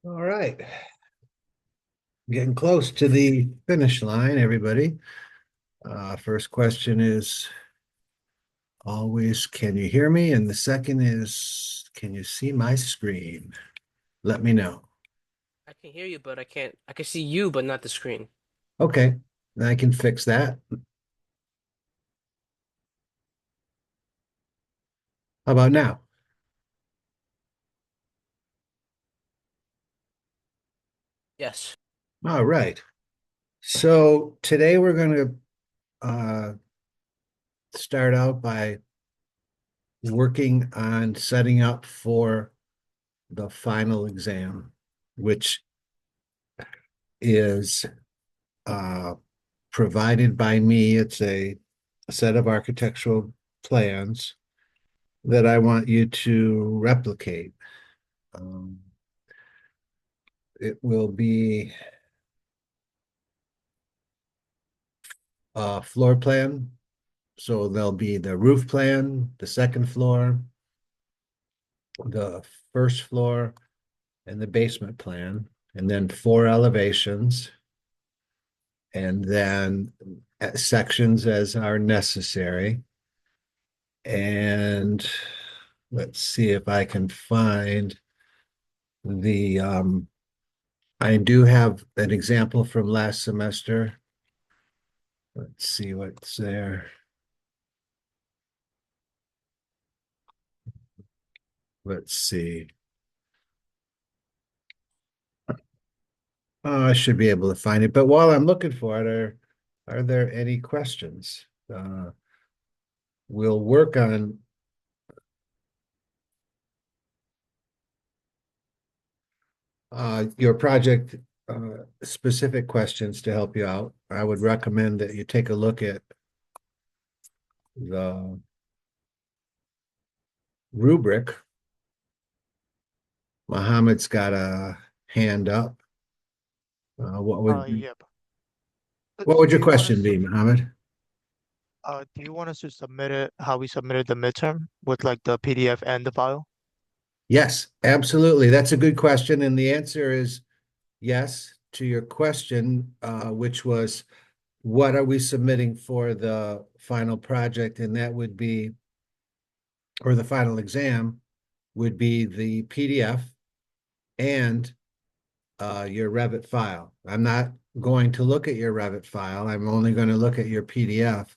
All right. Getting close to the finish line, everybody. First question is always, can you hear me? And the second is, can you see my screen? Let me know. I can hear you, but I can't. I can see you, but not the screen. Okay, I can fix that. How about now? Yes. All right. So today we're going to start out by working on setting up for the final exam, which is uh, provided by me. It's a set of architectural plans that I want you to replicate. Um, it will be a floor plan. So there'll be the roof plan, the second floor, the first floor, and the basement plan, and then four elevations, and then sections as are necessary. And let's see if I can find the I do have an example from last semester. Let's see what's there. Let's see. Oh, I should be able to find it. But while I'm looking for it, are there any questions? We'll work on your project specific questions to help you out. I would recommend that you take a look at the rubric. Mohammed's got a hand up. Uh, what would Yep. what would Do your you want question us to be, Mohammed? submit it how we submitted the midterm with like the PDF and the file? Yes, absolutely. That's a good question. And the answer is yes to your question, which was what are we submitting for the final project? And that would be, or the final exam would be the PDF and your Revit file. I'm not going to look at your Revit file. I'm only going to look at your PDF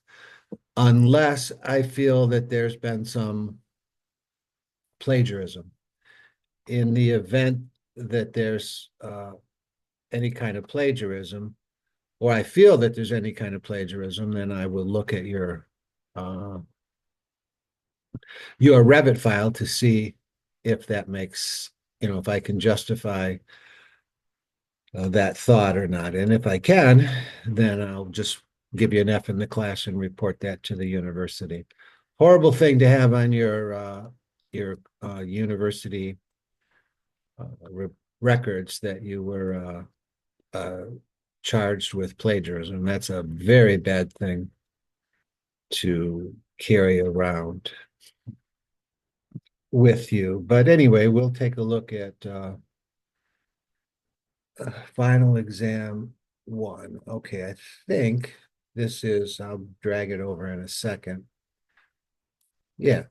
unless I feel that there's been some plagiarism. In the event that there's any kind of plagiarism, or I feel that there's any kind of plagiarism, then I will look at uh, your Revit file to see if that makes, if I can justify that thought or not. And if I can, then I'll just give you an F in the class and report that to the university. Horrible thing to have on your university re records that you were charged with plagiarism. That's a very bad thing to carry around with you. But anyway, we'll take a look at final exam one. Okay, I think this is, I'll drag it over in a second. Yeah,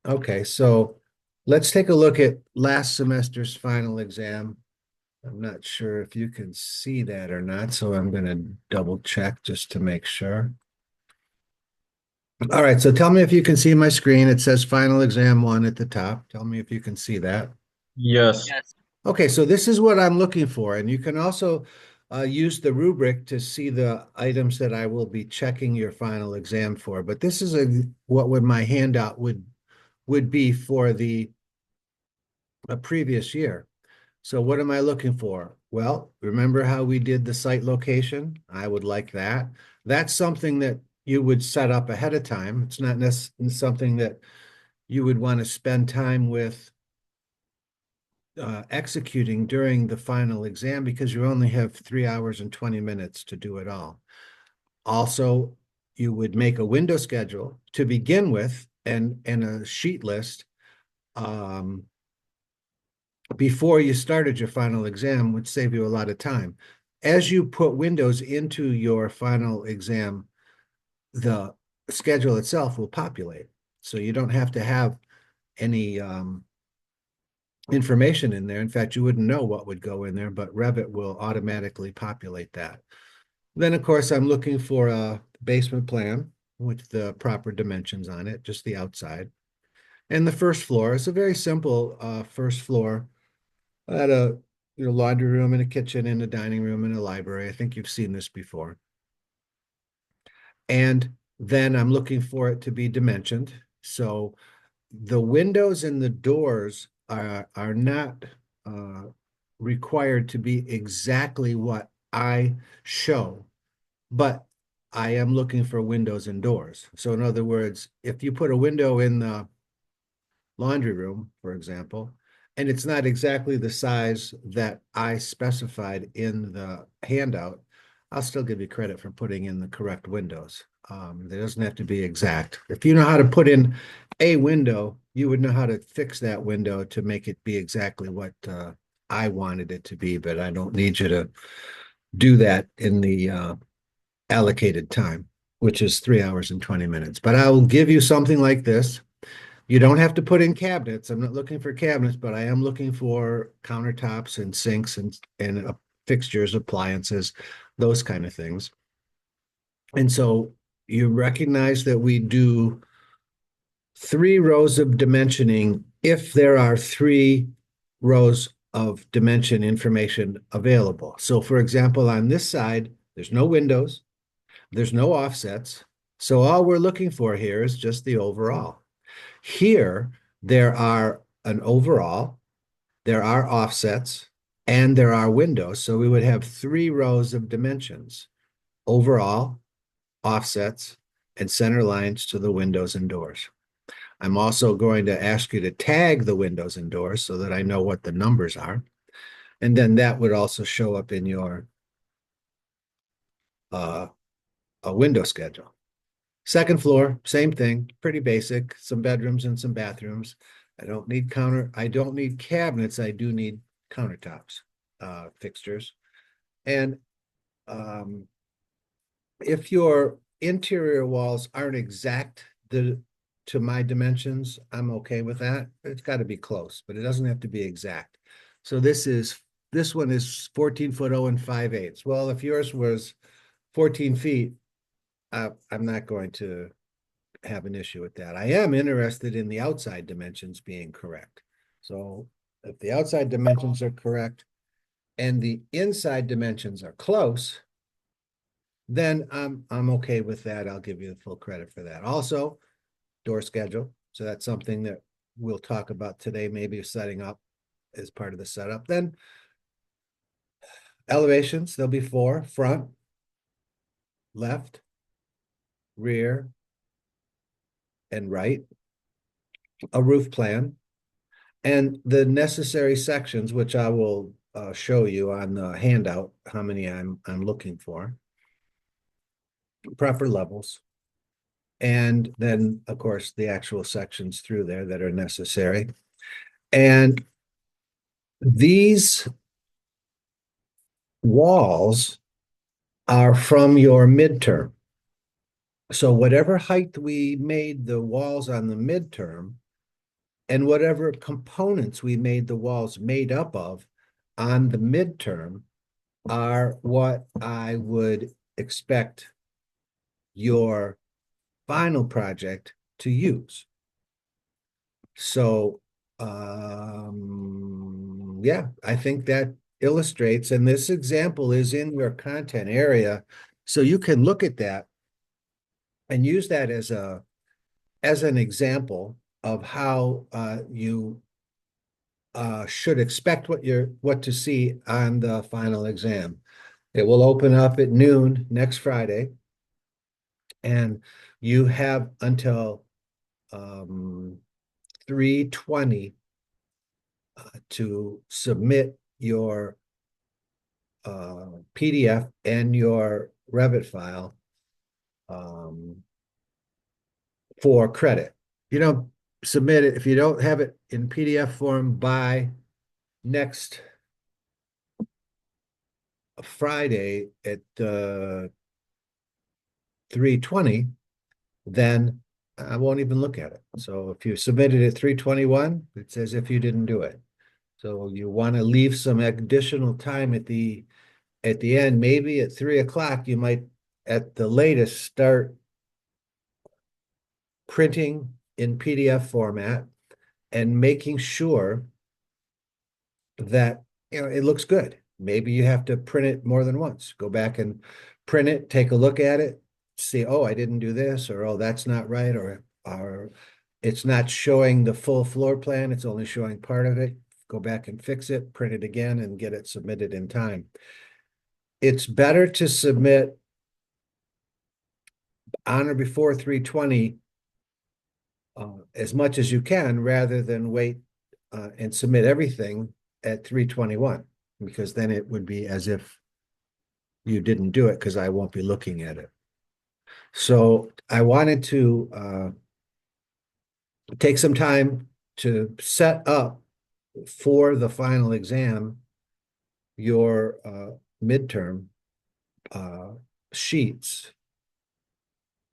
okay, so let's take a look at last semester's final exam. I'm not sure if you can see that or not, so I'm going to double check just to make sure. All right, so tell me if you can see my screen. It says final exam one at the top. Tell me if you can see that. Yes. Yes. Okay, so this is what I'm looking for, and you can also use the rubric to see the items that I will be checking your final exam for. But this is what would my handout would be for the a previous year. So what am I looking for? Well, remember how we did the site location? I would like that. That's something that you would set up ahead of time. It's not necessarily something that you would want to spend time with executing during the final exam because you only have 3 hours and 20 minutes to do it all. Also, you would make a window schedule to begin with and a sheet list um, before you started your final exam would save you a lot of time. As you put windows into your final exam, the schedule itself will populate. So you don't have to have any information in there. In fact, you wouldn't know what would go in there, but Revit will automatically populate that. Then, of course, I'm looking for a basement plan with the proper dimensions on it, just the outside. And the first floor is a very simple first floor. I had a laundry room and a kitchen and a dining room and a library. I think you've seen this before. And then I'm looking for it to be dimensioned. So the windows and the doors are not required to be exactly what I show, but I am looking for windows and doors. So in other words, if you put a window in the laundry room, for example, and it's not exactly the size that I specified in the handout, I'll still give you credit for putting in the correct windows. There doesn't have to be exact. If you know how to put in a window, you would know how to fix that window to make it be exactly what I wanted it to be, but I don't need you to do that in the allocated time, which is 3 hours and 20 minutes. But I will give you something like this. You don't have to put in cabinets. I'm not looking for cabinets, but I am looking for countertops and sinks and fixtures, appliances, those kind of things. And so you recognize that we do 3 rows of dimensioning if there are 3 rows of dimension information available. So for example, on this side, there's no windows, there's no offsets. So all we're looking for here is just the overall. Here, there are an overall, there are offsets, and there are windows. So we would have 3 rows of dimensions: overall, offsets, and center lines to the windows and doors. I'm also going to ask you to tag the windows and doors so that I know what the numbers are. And then that would also show up in your a window schedule. Second floor, same thing, pretty basic, some bedrooms and some bathrooms. I don't need cabinets. I do need countertops, fixtures. And if your interior walls aren't exact to my dimensions, I'm okay with that. It's got to be close, but it doesn't have to be exact. So this one is 14 foot 0 and 5/8. Well, if yours was 14 feet, I'm not going to have an issue with that. I am interested in the outside dimensions being correct. So if the outside dimensions are correct and the inside dimensions are close, then I'm okay with that. I'll give you the full credit for that. Also, door schedule. So that's something that we'll talk about today, maybe setting up as part of the setup. Then elevations, there'll be 4: front, left, rear, and right. A roof plan, and the necessary sections, which I will show you on the handout, how many I'm looking for. Proper levels. And then, of course, the actual sections through there that are necessary. And these walls are from your midterm. So whatever height we made the walls on the midterm, and whatever components we made the walls made up of on the midterm, are what I would expect your final project to use. So, yeah, I think that illustrates, and this example is in your content area, so you can look at that and use that as an example of how you should expect what to see on the final exam. It will open up at noon next Friday, and you have until 3:20 to submit your PDF and your Revit file for credit. You don't submit it if you don't have it in PDF form by next Friday at 3:20, then I won't even look at it. So if you submitted at 3:21, it's as if you didn't do it. So you want to leave some additional time at the end. Maybe at 3 o'clock, you might at the latest start printing in PDF format and making sure that it looks good. Maybe you have to print it more than once. Go back and print it, take a look at it, see, oh, I didn't do this, or oh, that's not right, or it's not showing the full floor plan, it's only showing part of it. Go back and fix it, print it again, and get it submitted in time. It's better to submit on or before 3:20 as much as you can, rather than wait and submit everything at 3:21, because then it would be as if you didn't do it, because I won't be looking at it. So I wanted to take some time to set up for the final exam your midterm sheets,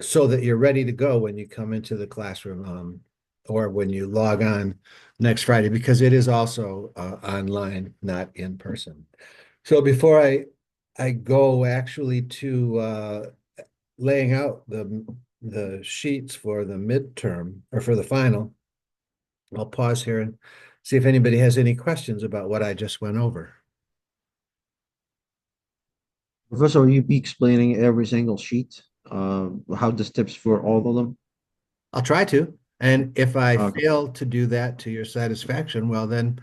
so that you're ready to go when you come into the classroom, or when you log on next Friday, because it is also online, not in person. So before I go actually to laying out the sheets for the midterm or for the final, I'll pause here and see if anybody has any questions about what I just went over. Professor, will you be explaining every single sheet? How the steps for all of them? I'll try to. And if I Okay. fail to do that to your satisfaction, well, then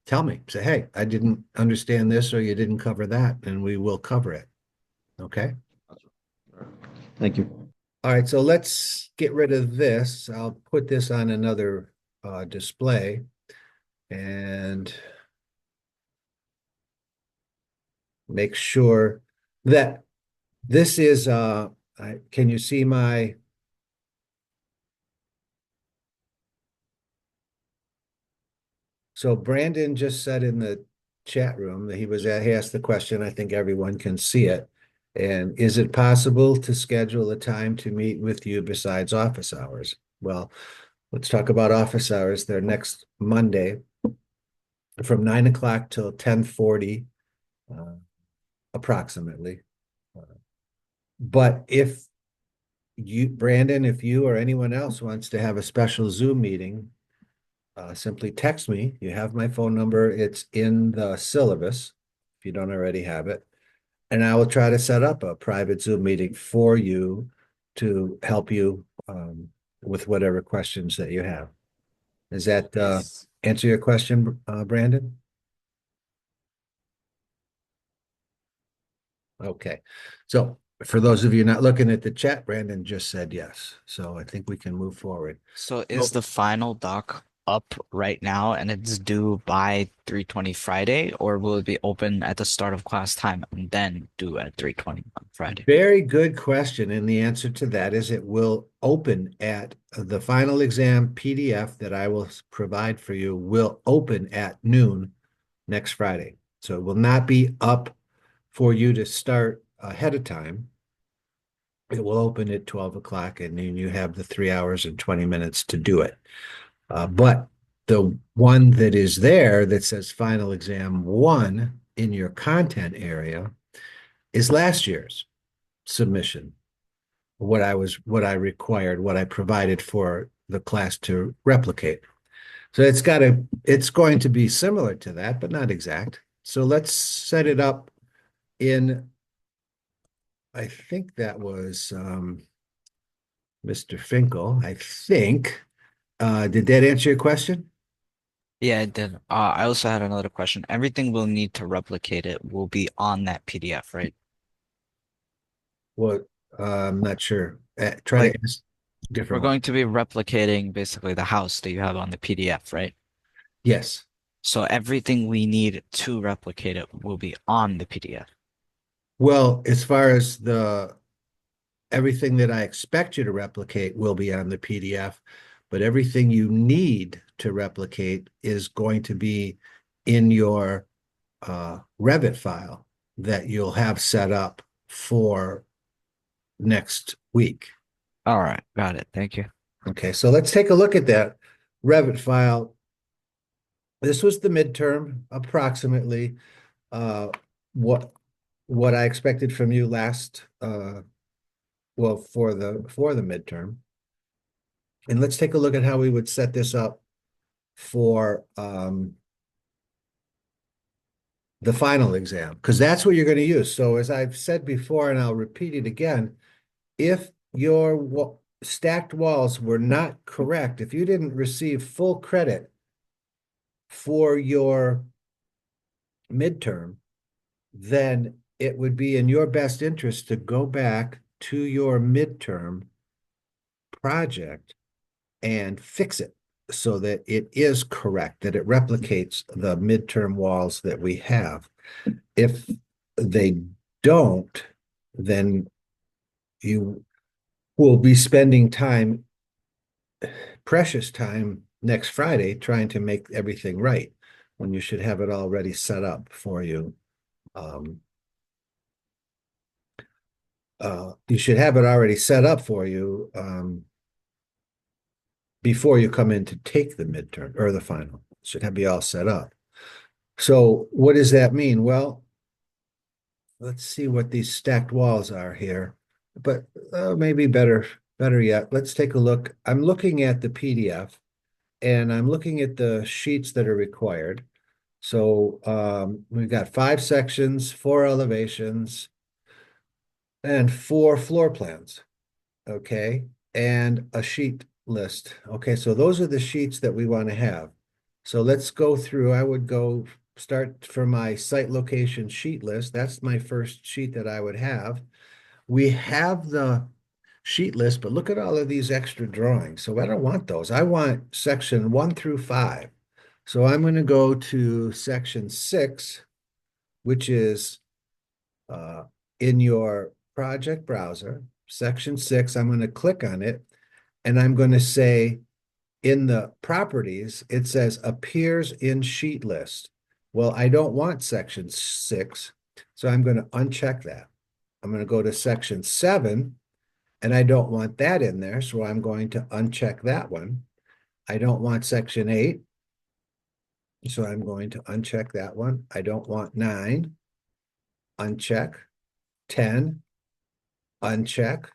tell me. Say, hey, I didn't understand this, or you didn't cover that, and we will cover it. Okay? Thank you. All right, so let's get rid of this. I'll put this on another display, and make sure that this is can you see my so Brandon just said in the chat room that he asked the question, I think everyone can see it. And is it possible to schedule a time to meet with you besides office hours? Well, let's talk about office hours. They're next Monday from 9 o'clock till 10:40, approximately. But if you, Brandon, if you or anyone else wants to have a special Zoom meeting, simply text me. You have my phone number. It's in the syllabus, if you don't already have it. And I will try to set up a private Zoom meeting for you to help you with whatever questions that you have. Does that Yes. answer your question, Brandon? Okay. So for those of you not looking at the chat, Brandon just said yes. So I think we can move forward. So is the final doc up right now and it's due by 3:20 Friday, or will it be open at the start of class time and then due at 3:20 on Friday? Very good question. And the answer to that is it will open at the final exam PDF that I will provide for you will open at noon next Friday. So it will not be up for you to start ahead of time. It will open at 12 o'clock, and then you have the 3 hours and 20 minutes to do it. But the one that is there that says final exam 1 in your content area is last year's submission. What I required, what I provided for the class to replicate. So it's going to be similar to that, but not exact. So let's set it up in, I think that was Mr. Finkel, I think. Did that answer your question? Yeah, it did. I also had another question. Everything we'll need to replicate it will be on that PDF, right? Well, I'm not sure. Try Like, to ask We're different one. going to be replicating basically the house that you have on the PDF, right? Yes. So everything we need to replicate it will be on the PDF. Well, as far as everything that I expect you to replicate will be on the PDF, but everything you need to replicate is going to be in your Revit file that you'll have set up for next week. All right, got it. Thank you. Okay, so let's take a look at that Revit file. This was the midterm, approximately, what I expected from you last, well, for the midterm. And let's take a look at how we would set this up for the final exam, because that's what you're going to use. So as I've said before, and I'll repeat it again, if your stacked walls were not correct, if you didn't receive full credit for your midterm, then it would be in your best interest to go back to your midterm project and fix it so that it is correct, that it replicates the midterm walls that we have. If they don't, then you will be spending time, precious time, next Friday trying to make everything right when you should have it already set up for you. You should have it already set up for you before you come in to take the midterm or the final. It should be all set up. So what does that mean? Well, let's see what these stacked walls are here. But maybe better yet, let's take a look. I'm looking at the PDF and I'm looking at the sheets that are required. So we've got 5 sections, 4 elevations, and 4 floor plans. Okay, and a sheet list. Okay, so those are the sheets that we want to have. So let's go through. I would go start for my site location sheet list. That's my first sheet that I would have. We have the sheet list, but look at all of these extra drawings. So I don't want those. I want section 1 through 5. So I'm going to go to section 6, which is in your project browser, section 6. I'm going to click on it and I'm going to say in the properties, it says appears in sheet list. Well, I don't want section 6, so I'm going to uncheck that. I'm going to go to section 7 and I don't want that in there, so I'm going to uncheck that one. I don't want section 8, so I'm going to uncheck that one. I don't want 9, uncheck. 10, uncheck.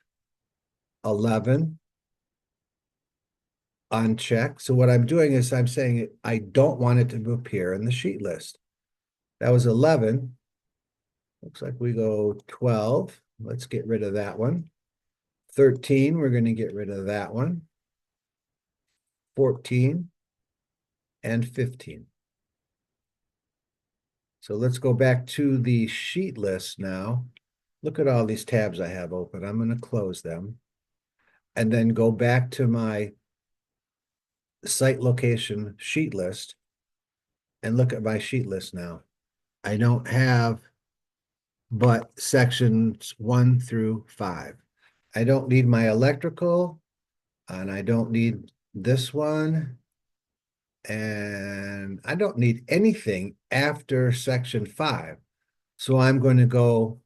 11, uncheck. So what I'm doing is I'm saying I don't want it to appear in the sheet list. That was 11. Looks like we go 12. Let's get rid of that one. 13, we're going to get rid of that one. 14 and 15. So let's go back to the sheet list now. Look at all these tabs I have open. I'm going to close them and then go back to my site location sheet list and look at my sheet list now. I don't have but sections 1 through 5. I don't need my electrical, and I don't need this one, and I don't need anything after section 5. So I'm going to go,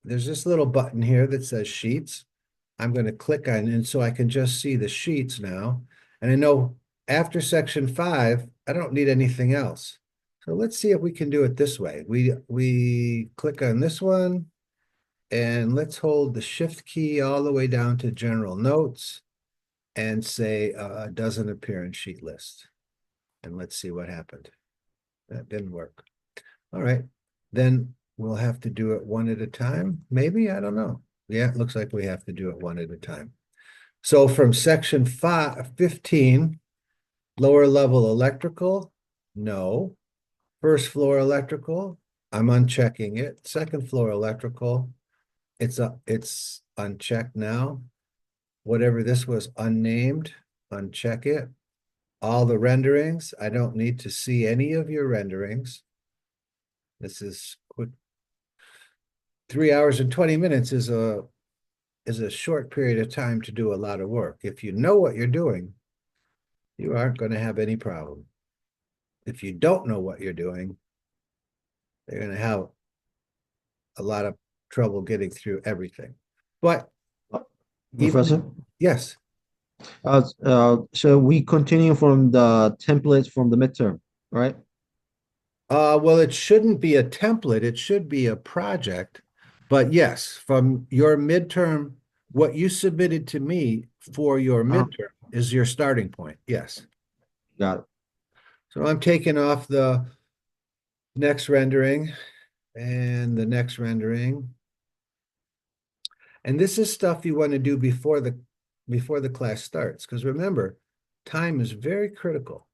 there's this little button here that says sheets. I'm going to click on it, and so I can just see the sheets now. And I know after section 5, I don't need anything else. So let's see if we can do it this way. We click on this one, and let's hold the shift key all the way down to general notes and say doesn't appear in sheet list. And let's see what happened. That didn't work. All right, then we'll have to do it one at a time. Maybe, I don't know. Yeah, it looks like we have to do it one at a time. So from section 15, lower level electrical, no. First floor electrical, I'm unchecking it. Second floor electrical, it's unchecked now. Whatever this was unnamed, uncheck it. All the renderings, I don't need to see any of your renderings. This is quick. 3 hours and 20 minutes is a short period of time to do a lot of work. If you know what you're doing, you aren't going to have any problem. if you don't know what you're doing, they're gonna have a lot of trouble getting through everything. But even, Professor? yes, So we continue from the templates from the midterm, right? well, it shouldn't be a template, it should be a project. But yes, from your midterm, what you submitted to me for your midterm is your starting point, yes. Got it. So I'm taking off the next rendering and the next rendering. And this is stuff you want to do before the class starts, because remember, time is very critical.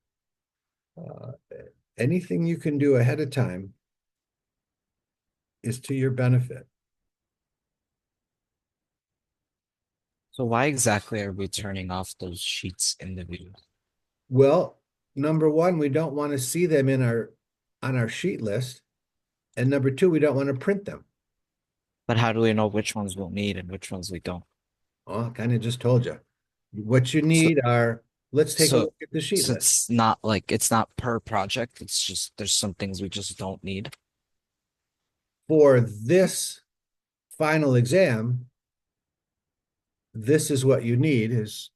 Anything you can do ahead of time is to your benefit. So why exactly are we turning off those sheets in the view? Well, number one, we don't want to see them on our sheet list. And number two, we don't want to print them. But how do we know which ones we'll need and which ones we don't? Oh, I kind of just told you. What you need are, let's take a So, look at the sheet so list. it's not like it's not per project. It's just there's some things we just don't need. For this final exam, this is what you need is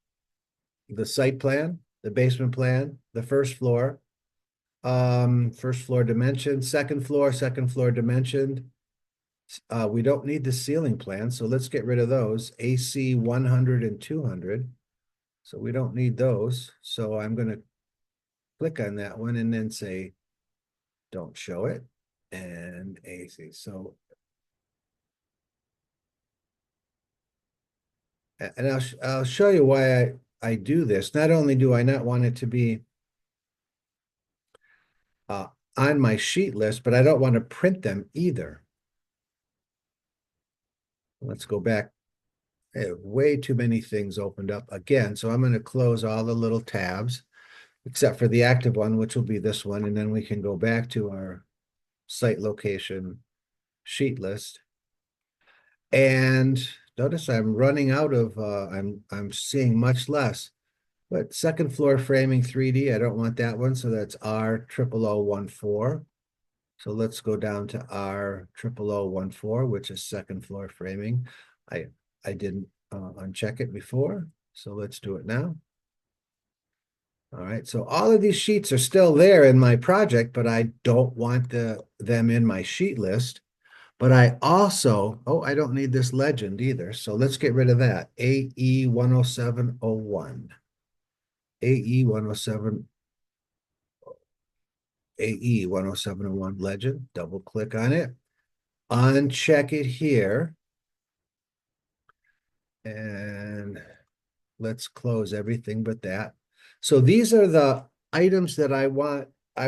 the site plan, the basement plan, the first floor dimension, second floor dimensioned. We don't need the ceiling plan, so let's get rid of those. AC 100 and 200. So we don't need those. So I'm going to click on that one and then say, don't show it. And AC. So, and I'll show you why I do this. Not only do I not want it to be on my sheet list, but I don't want to print them either. Let's go back. I have way too many things opened up again. So I'm going to close all the little tabs, except for the active one, which will be this one. And then we can go back to our site location sheet list. And notice I'm running out of, I'm seeing much less. But second floor framing 3D, I don't want that one. So that's R00014. So let's go down to R00014, which is second floor framing. I didn't uncheck it before, so let's do it now. All right, so all of these sheets are still there in my project, but I don't want them in my sheet list. But I also, oh, I don't need this legend either. So let's get rid of that. AE 10701. AE 107. AE 10701 legend. Double click on it. Uncheck it here. And let's close everything but that. So these are the items that I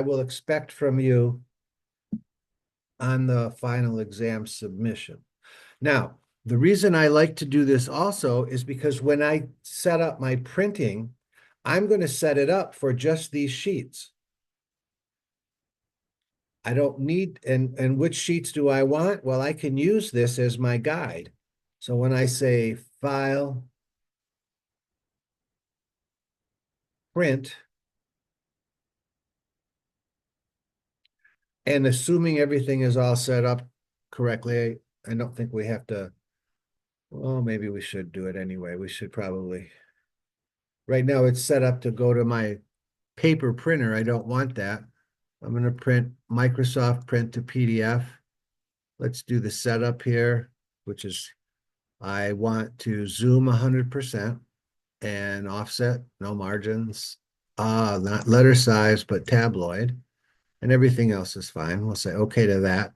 will expect from you on the final exam submission. Now, the reason I like to do this also is because when I set up my printing, I'm going to set it up for just these sheets. I don't need, and which sheets do I want? Well, I can use this as my guide. So when I say File, Print, and assuming everything is all set up correctly, I don't think we have to, well, maybe we should do it anyway. We should probably. Right now it's set up to go to my paper printer. I don't want that. I'm going to print Microsoft Print to PDF. Let's do the setup here, which is I want to zoom 100% and offset, no margins. Not letter size, but tabloid. And everything else is fine. We'll say okay to that.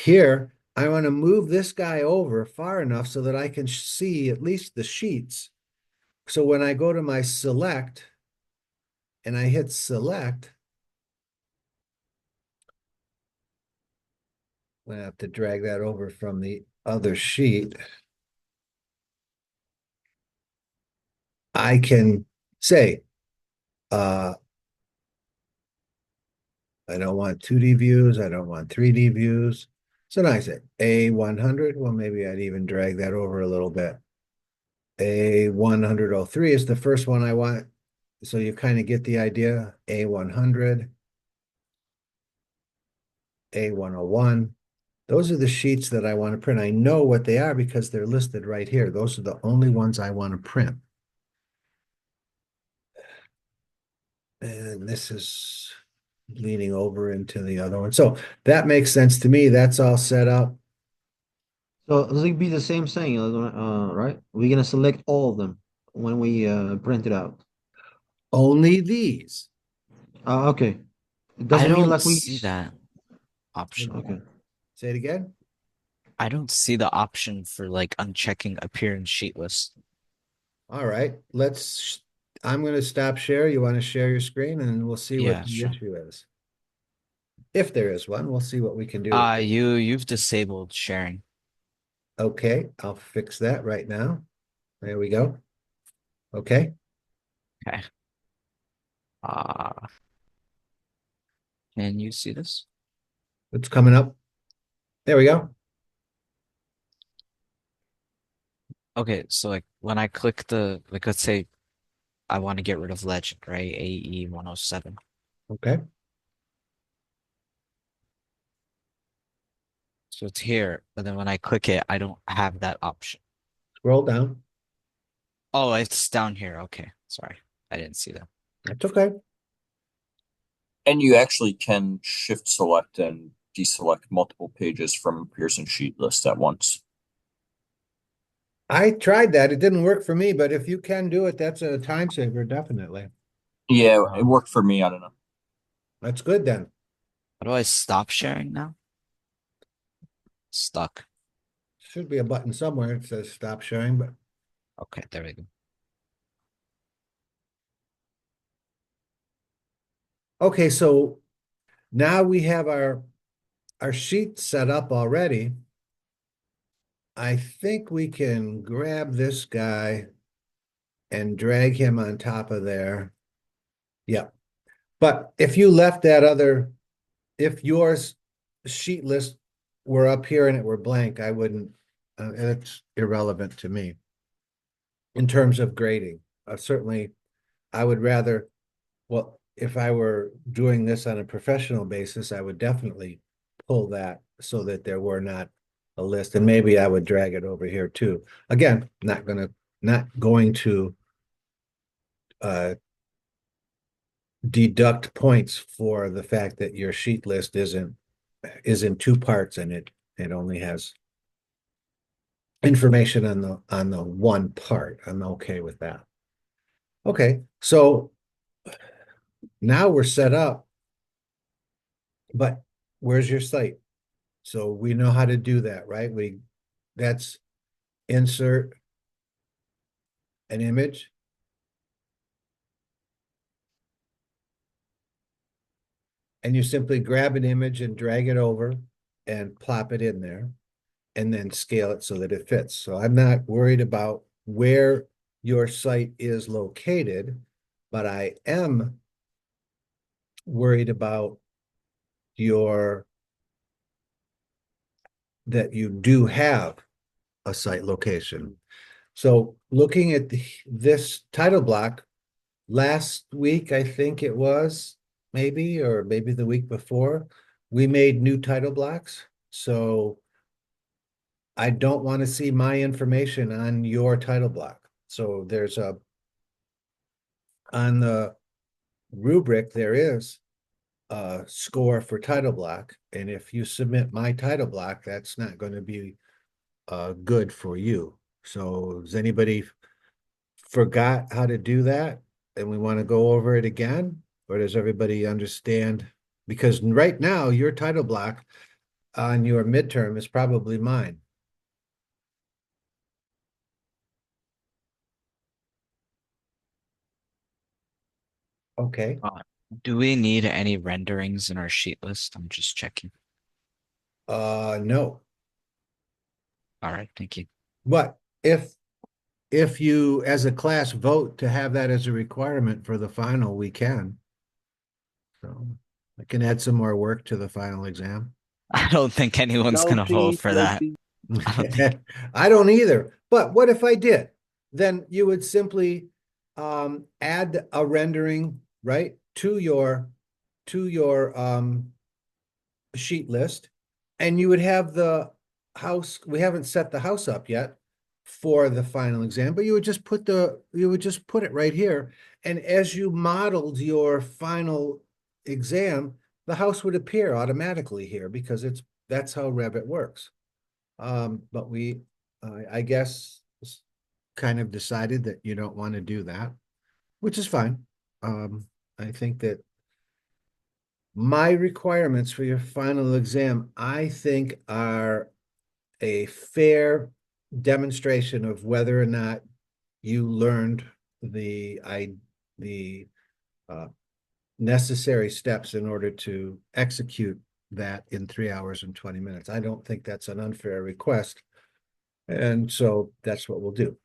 Here, I want to move this guy over far enough so that I can see at least the sheets. So when I go to my select and I hit select, I have to drag that over from the other sheet. I can say, I don't want 2D views. I don't want 3D views. So now I say A100. Well, maybe I'd even drag that over a little bit. A103 is the first one I want. So you kind of get the idea. A100. A101. Those are the sheets that I want to print. I know what they are because they're listed right here. Those are the only ones I want to print. And this is leaning over into the other one. So that makes sense to me. That's all set up. So it's gonna be the same thing, right? We're gonna select all of them when we print it out. Only these. Okay. It I doesn't mean don't like we. see that option. Okay. Say it again. I don't see the option for like unchecking appear in sheet list. All right, I'm going to stop share. You want to share your screen and we'll see what Yeah, the sure. issue is. If there is one, we'll see what we can do. You've disabled sharing. Okay, I'll fix that right now. There we go. Okay, Okay. Uh, can you see this? it's coming up. There we go. Okay, so like when I click like let's say I want to get rid of legend, right? AE 107. Okay, So it's here, but then when I click it, I don't have that option. scroll down. Oh, it's down here. Okay. Sorry. I didn't see that. That's okay. And you actually can shift select and deselect multiple pages from Pearson sheet list at once. I tried that. It didn't work for me, but if you can do it, that's a time saver, definitely. Yeah, it worked for me. I don't know. That's good then. How do I stop sharing now? Stuck. Should be a button somewhere that says stop sharing, but Okay, there we go. okay, so now we have our sheet set up already. I think we can grab this guy and drag him on top of there. Yep. But if you left that if yours sheet list were up here and it were blank, I wouldn't, it's irrelevant to me in terms of grading. Certainly, I would rather, well, if I were doing this on a professional basis, I would definitely pull that so that there were not a list, and maybe I would drag it over here too. Again, not going to deduct points for the fact that your sheet list is in two parts and it only has information on the one part. I'm okay with that. Okay, so now we're set up, but where's your site? So we know how to do that, right? That's insert an image. And you simply grab an image and drag it over and plop it in there and then scale it so that it fits. So I'm not worried about where your site is located, but I am worried about that you do have a site location. So looking at this title block, last week, I think it was, or maybe the week before, we made new title blocks. So I don't want to see my information on your title block. So on the rubric, there is a score for title block. And if you submit my title block, that's not going to be good for you. So does anybody forgot how to do that? And we want to go over it again? Or does everybody understand? Because right now, your title block on your midterm is probably mine. Okay. Do we need any renderings in our sheet list? I'm just checking. No. All right, thank you. But if you, as a class, vote to have that as a requirement for the final, we can. So I can add some more work to the final exam. I don't think anyone's gonna vote for that. I don't either. But what if I did? Then you would simply add a rendering, right, to your sheet list, and you would have the house, we haven't set the house up yet for the final exam, but you would just put it right here. And as you modeled your final exam, the house would appear automatically here because that's how Revit works. But I guess kind of decided that you don't want to do that, which is fine. I think that my requirements for your final exam, I think, are a fair demonstration of whether or not you learned the necessary steps in order to execute that in 3 hours and 20 minutes. I don't think that's an unfair request. And so that's what we'll do.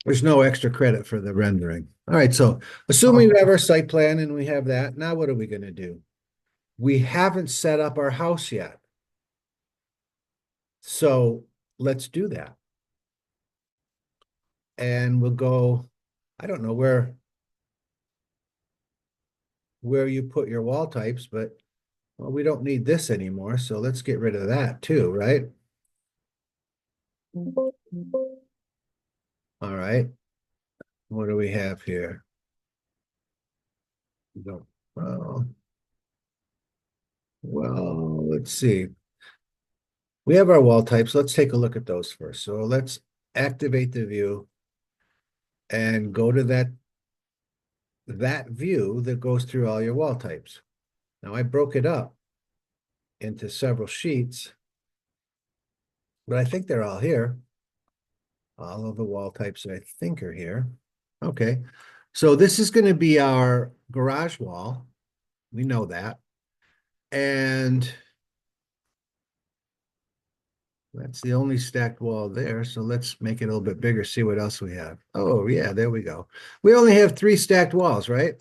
There's no extra credit for the rendering. All right, so assuming we have our site plan and we have that, now what are we going to do? We haven't set up our house yet. So let's do that. And we'll go, I don't know where you put your wall types, but well, we don't need this anymore. So let's get rid of that too, right? All right. What do we have here? Well, let's see. We have our wall types. Let's take a look at those first. So let's activate the view and go to that view that goes through all your wall types. Now I broke it up into several sheets, but I think they're all here. All of the wall types I think are here. Okay, so this is going to be our garage wall. We know that. And that's the only stacked wall there. So let's make it a little bit bigger, see what else we have. Oh, yeah, there we go. We only have 3 stacked walls, right?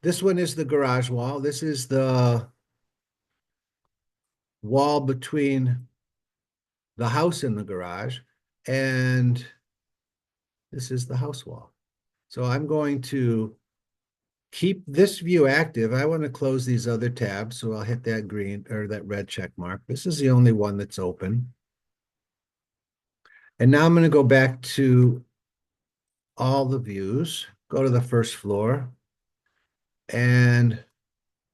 This one is the garage wall. This is the wall between the house and the garage. And this is the house wall. So I'm going to keep this view active. I want to close these other tabs. So I'll hit that green or that red check mark. This is the only one that's open. And now I'm going to go back to all the views, go to the first floor. And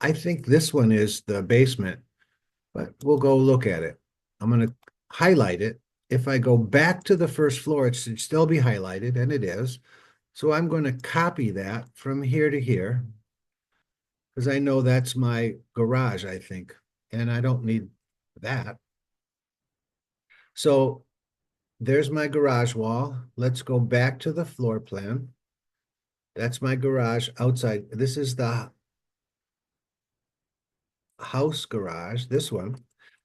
I think this one is the basement, but we'll go look at it. I'm going to highlight it. If I go back to the first floor, it should still be highlighted, and it is. So I'm going to copy that from here to here, because I know that's my garage, I think, and I don't need that. So there's my garage wall. Let's go back to the floor plan. That's my garage outside. This is the house garage, this one.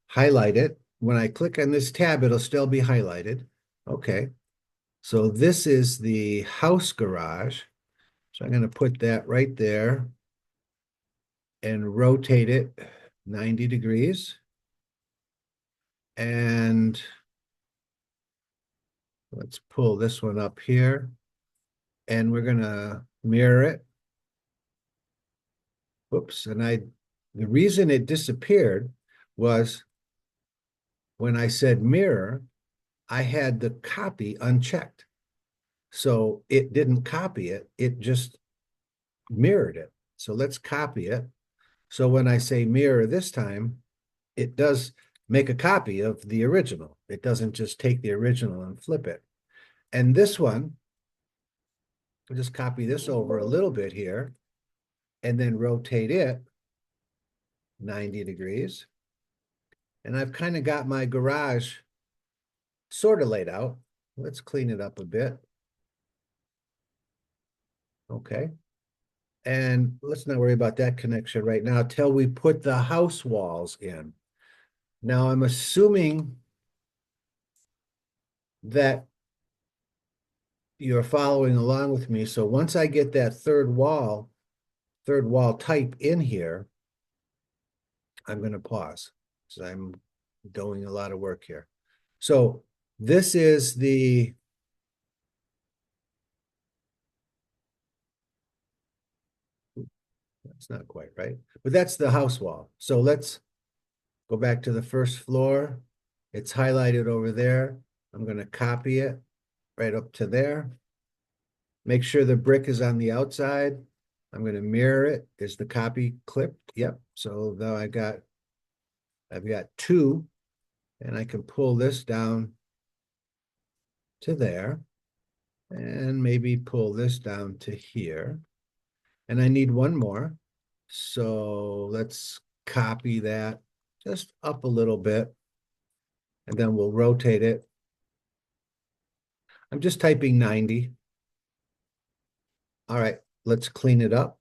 Highlight it. When I click on this tab, it'll still be highlighted. Okay. So this is the house garage. So I'm going to put that right there and rotate it 90 degrees. And let's pull this one up here. And we're going to mirror it. Whoops. And the reason it disappeared was when I said mirror, I had the copy unchecked. So it didn't copy it. It just mirrored it. So let's copy it. So when I say mirror this time, it does make a copy of the original. It doesn't just take the original and flip it. And this one, I'll just copy this over a little bit here and then rotate it 90 degrees. And I've kind of got my garage sort of laid out. Let's clean it up a bit. Okay. And let's not worry about that connection right now till we put the house walls in. Now I'm assuming that you're following along with me. So once I get that third wall type in here, I'm going to pause because I'm doing a lot of work here. So this is that's not quite right, but that's the house wall. So let's Go back to the first floor. It's highlighted over there. I'm gonna copy it right up to there. Make sure the brick is on the outside. I'm gonna mirror it. Is the copy clipped? Yep. So now I've got two, and I can pull this down to there, and maybe pull this down to here. And I need one more. So let's copy that just up a little bit. And then we'll rotate it. I'm just typing 90. All right, let's clean it up.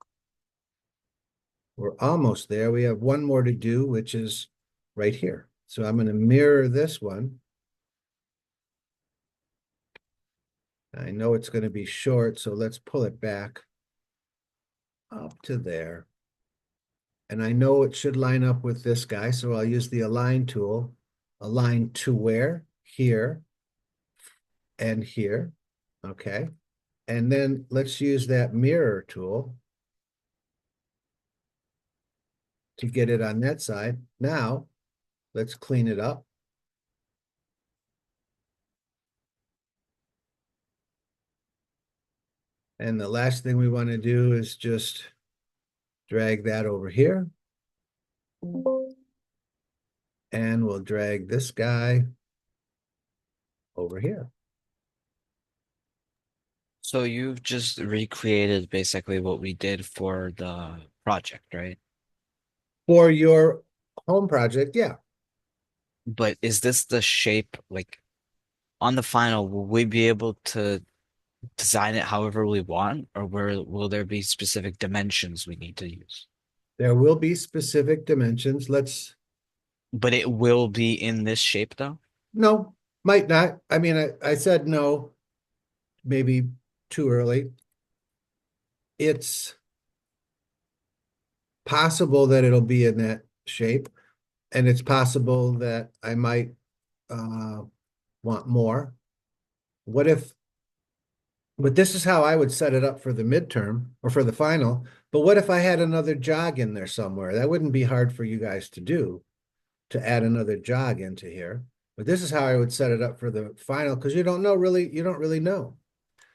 We're almost there. We have one more to do, which is right here. So I'm going to mirror this one. I know it's going to be short, so let's pull it back up to there. And I know it should line up with this guy, so I'll use the align tool. Align to where? Here and here. Okay. And then let's use that mirror tool to get it on that side. Now, let's clean it up. And the last thing we want to do is just drag that over here. And we'll drag this guy over here. So you've just recreated basically what we did for the project, right? For your home project, yeah. But is this the shape, like on the final, will we be able to design it however we want, or will there be specific dimensions we need to use? There will be specific dimensions. But it will be in this shape though? No, might not. I mean, I said no, maybe too early. It's possible that it'll be in that shape, and it's possible that I might want more. But this is how I would set it up for the midterm or for the final. But what if I had another jog in there somewhere? That wouldn't be hard for you guys to do, to add another jog into here. But this is how I would set it up for the final, because you don't really know.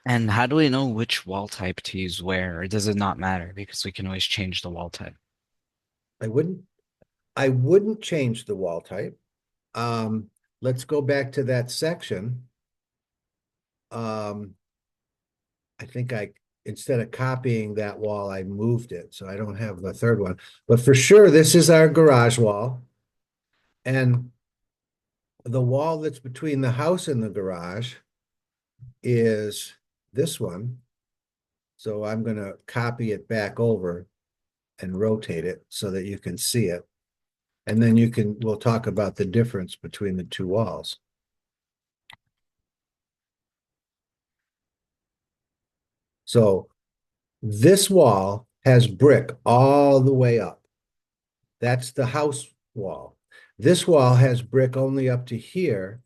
And how do we know which wall type to use where, or does it not matter because we can always change the wall type? I wouldn't change the wall type. Let's go back to that section. I think instead of copying that wall, I moved it, so I don't have the third one. But for sure, this is our garage wall. And the wall that's between the house and the garage is this one. So I'm going to copy it back over and rotate it so that you can see it. And then we'll talk about the difference between the two walls. So this wall has brick all the way up. That's the house wall. This wall has brick only up to here,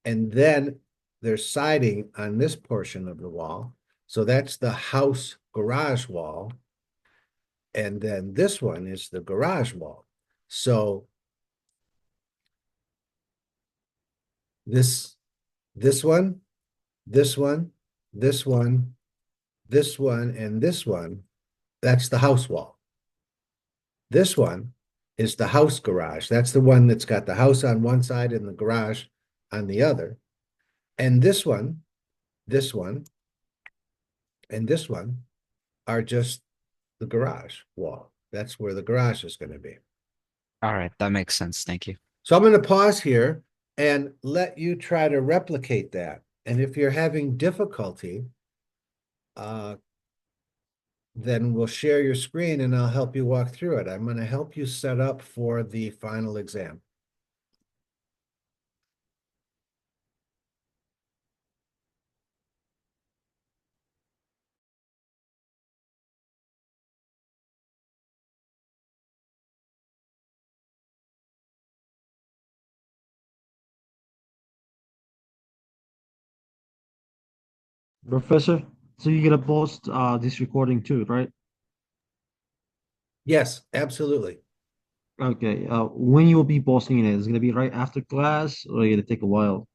and then there's siding on this portion of the wall. So that's the house garage wall. And then this one is the garage wall. So this one, this one, this one, this one, and this one, that's the house wall. This one is the house garage. That's the one that's got the house on one side and the garage on the other. And this one, and this one are just the garage wall. That's where the garage is going to be. All right, that makes sense. Thank you. So I'm going to pause here and let you try to replicate that. And if you're having difficulty, then we'll share your screen and I'll help you walk through it. I'm going to help you set up for the final exam. Professor, so you're gonna post this recording too, right? Yes, absolutely. Okay, when you will be posting it, is it gonna be right after class or gonna take a while?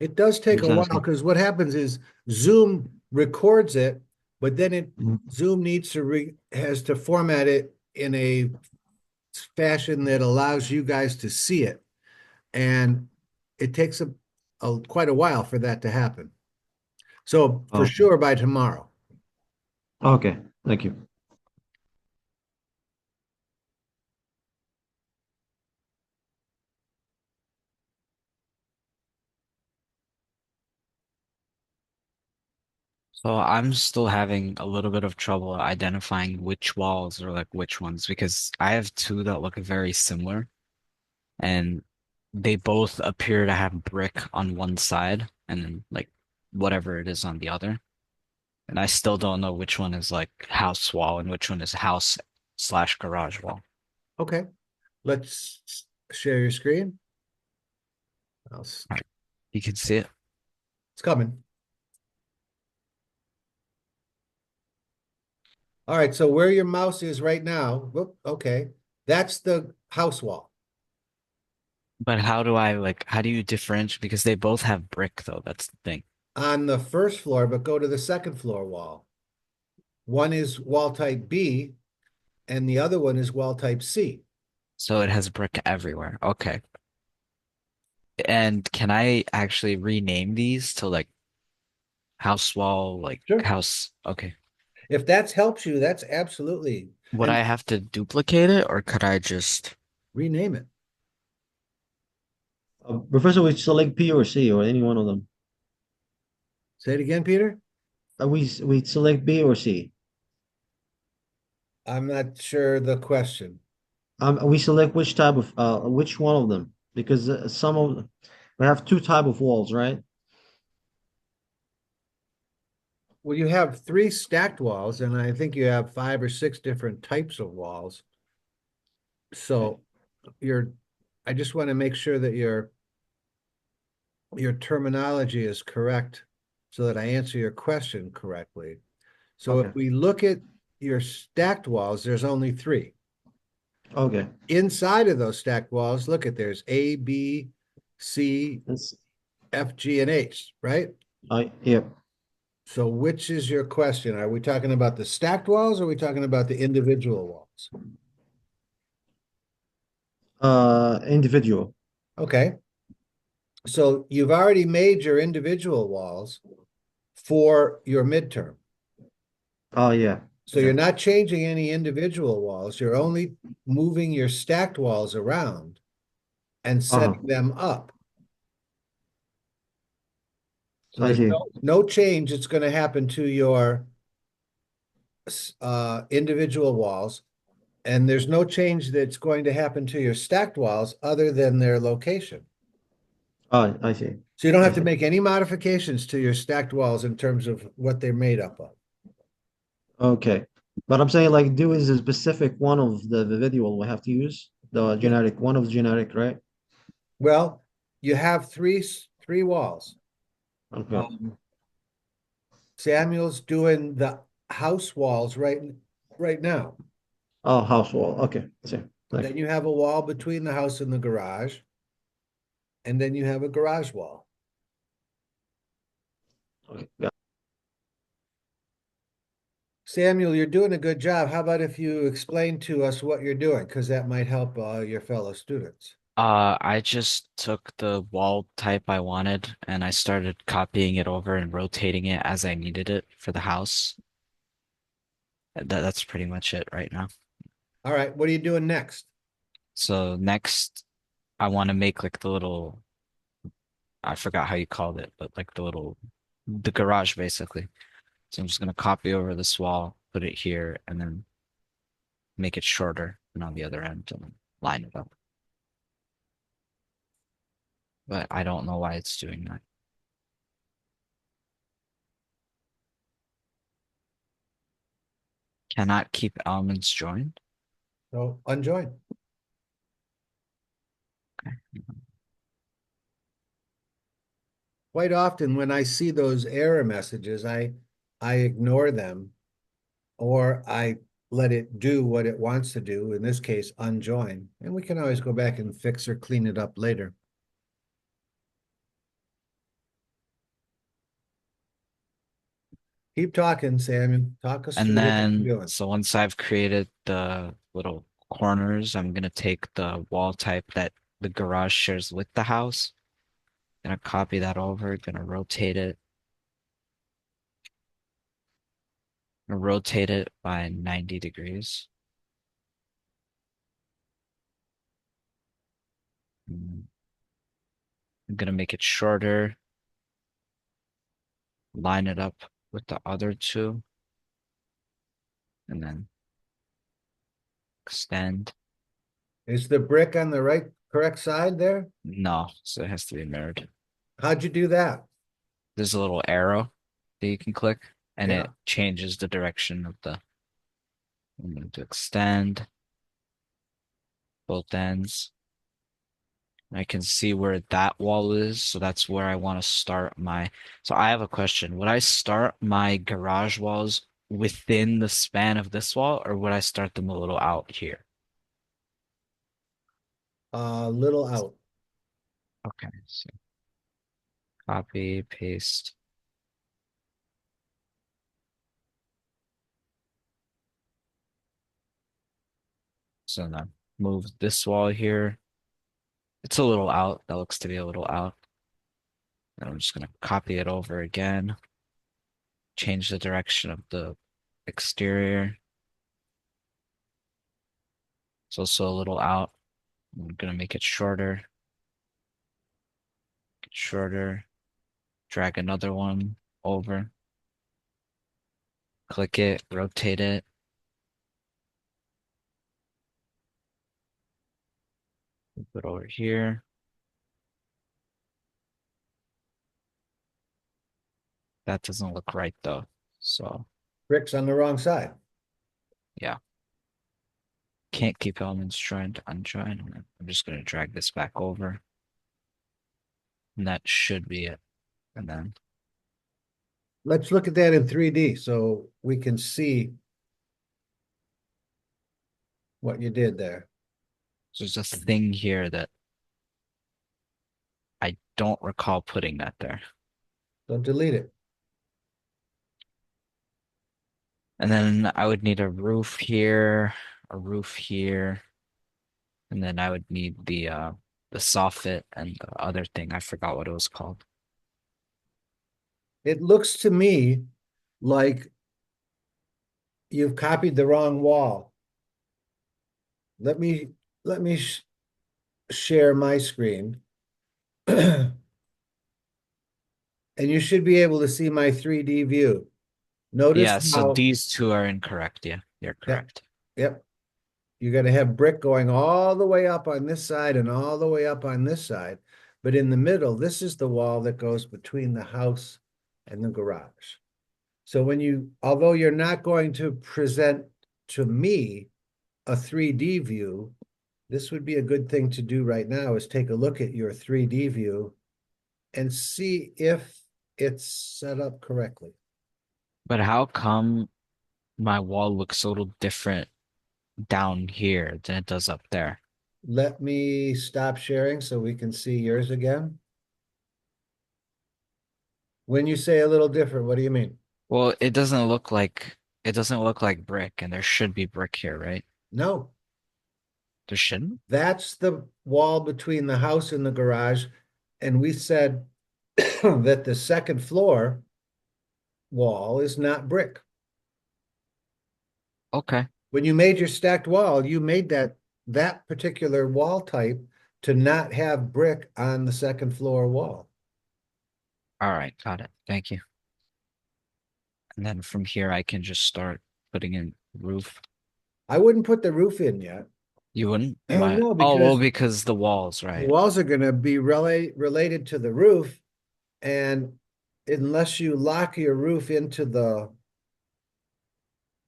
It does take Just a while asking. because what happens is Zoom records it, but then Mhm. Zoom has to format it in a fashion that allows you guys to see it. And it takes quite a while for that to happen. So for Oh, sure by tomorrow. okay, thank you. So I'm still having a little bit of trouble identifying which walls are like which ones because I have two that look very similar and they both appear to have brick on one side and then like whatever it is on the other. And I still don't know which one is like house wall and which one is house slash garage wall. Okay, let's share your screen. It's You can see it. coming. All right, so where your mouse is right now, whoop, okay, that's the house wall. But how do you differentiate? Because they both have brick though, that's the thing. On the first floor, but go to the second floor wall. One is wall type B and the other one is wall type C. So it has brick everywhere. Okay. And can I actually rename these to like house wall, like Sure. house? Okay. If that helps you, that's absolutely, Would and I have to duplicate it or could I just? rename it. Professor, we select P or C or any one of them. Say it again, Peter. We select B or C. I'm not sure the question. We select which type of which one of them because some of we have two type of walls, right? Well, you have three stacked walls, and I think you have 5 or 6 different types of walls. So I just want to make sure that your terminology is correct so that I answer your question correctly. So if Okay. we look at your stacked walls, there's only 3. Okay. Inside of those stacked walls, look at there's A, B, C, That's F, G, and H, right? yeah. So which is your question? Are we talking about the stacked walls or are we talking about the individual walls? Individual. Okay. So you've already made your individual walls for your midterm. Oh yeah. So you're not changing any individual walls. You're only moving your stacked walls around and Uh-huh. setting them up. So I there's see. no change that's going to happen to your individual walls. And there's no change that's going to happen to your stacked walls other than their location. Oh, I see. So you don't I have to see. make any modifications to your stacked walls in terms of what they're made up of. Okay. But I'm saying like do is a specific one of the video we have to use the generic one of the generic, right? Well, you have three walls. Okay. Samuel's doing the house walls right now. Oh, house wall. Okay. See. Thanks. Then you have a wall between the house and the garage. And then you have a garage wall. Okay. Got Samuel, you're doing a good job. How about if you explain to us what you're doing? Because that might help your fellow students. I just took the wall type I wanted and I started copying it over and rotating it as I needed it for the house. That's pretty much it right now. All right, what are you doing next? So next, I want to make like the little, I forgot how you called it, but like the garage basically. So I'm just gonna copy over this wall, put it here, and then make it shorter and on the other end and then line it up. But I don't know why it's doing that. Cannot keep elements joined. So unjoin. Okay. Quite often when I see those error messages, I ignore them or I let it do what it wants to do, in this case, unjoin, and we can always go back and fix or clean it up later. Keep talking, Samuel. Talk us through And what you're then, doing. so once I've created the little corners, I'm gonna take the wall type that the garage shares with the house. Gonna copy that over, gonna rotate it. Gonna rotate it by 90 degrees. Mm. I'm gonna make it shorter. Line it up with the other two. And then extend. Is the brick on the correct side there? No, so it has to be mirrored. How'd you do that? There's a little arrow that you can click and Yeah. it changes the direction of the. I'm going to extend both ends. I can see where that wall is, so that's where I want to start my. So I have a question. Would I start my garage walls within the span of this wall, or would I start them a little out here? A little out. Okay, so copy, paste. So now move this wall here. It's a little out. That looks to be a little out. And I'm just gonna copy it over again. Change the direction of the exterior. It's also a little out. I'm gonna make it shorter. Shorter. Drag another one over. Click it, rotate it. Put it over here. That doesn't look right though. So Brick's on the wrong side. yeah. Can't keep elements joined, unjoined. I'm just gonna drag this back over. And that should be it. And then Let's look at that in 3D so we can see what you did there. there's this thing here that I don't recall putting that there. Don't delete it. And then I would need a roof here, and then I would need the soffit and the other thing. I forgot what it was called. It looks to me like you've copied the wrong wall. Let me share my screen. And you should be able to see my 3D view. Notice Yeah, so how, these two are incorrect. Yeah, you're correct. yep. You're gonna have brick going all the way up on this side and all the way up on this side. But in the middle, this is the wall that goes between the house and the garage. So although you're not going to present to me a 3D view, this would be a good thing to do right now is take a look at your 3D view and see if it's set up correctly. But how come my wall looks a little different down here than it does up there? Let me stop sharing so we can see yours again. When you say a little different, what do you mean? Well, it doesn't look like brick, and there should be brick here, right? No, There shouldn't? that's the wall between the house and the garage. And we said that the second floor wall is not brick. Okay. When you made your stacked wall, you made that particular wall type to not have brick on the second floor wall. All right, got it. Thank you. And then from here, I can just start putting in roof. I wouldn't put the roof in yet. You wouldn't? Oh, Why? no, Oh, well, because- because the walls, The right? walls are gonna be related to the roof. And unless you lock your roof into the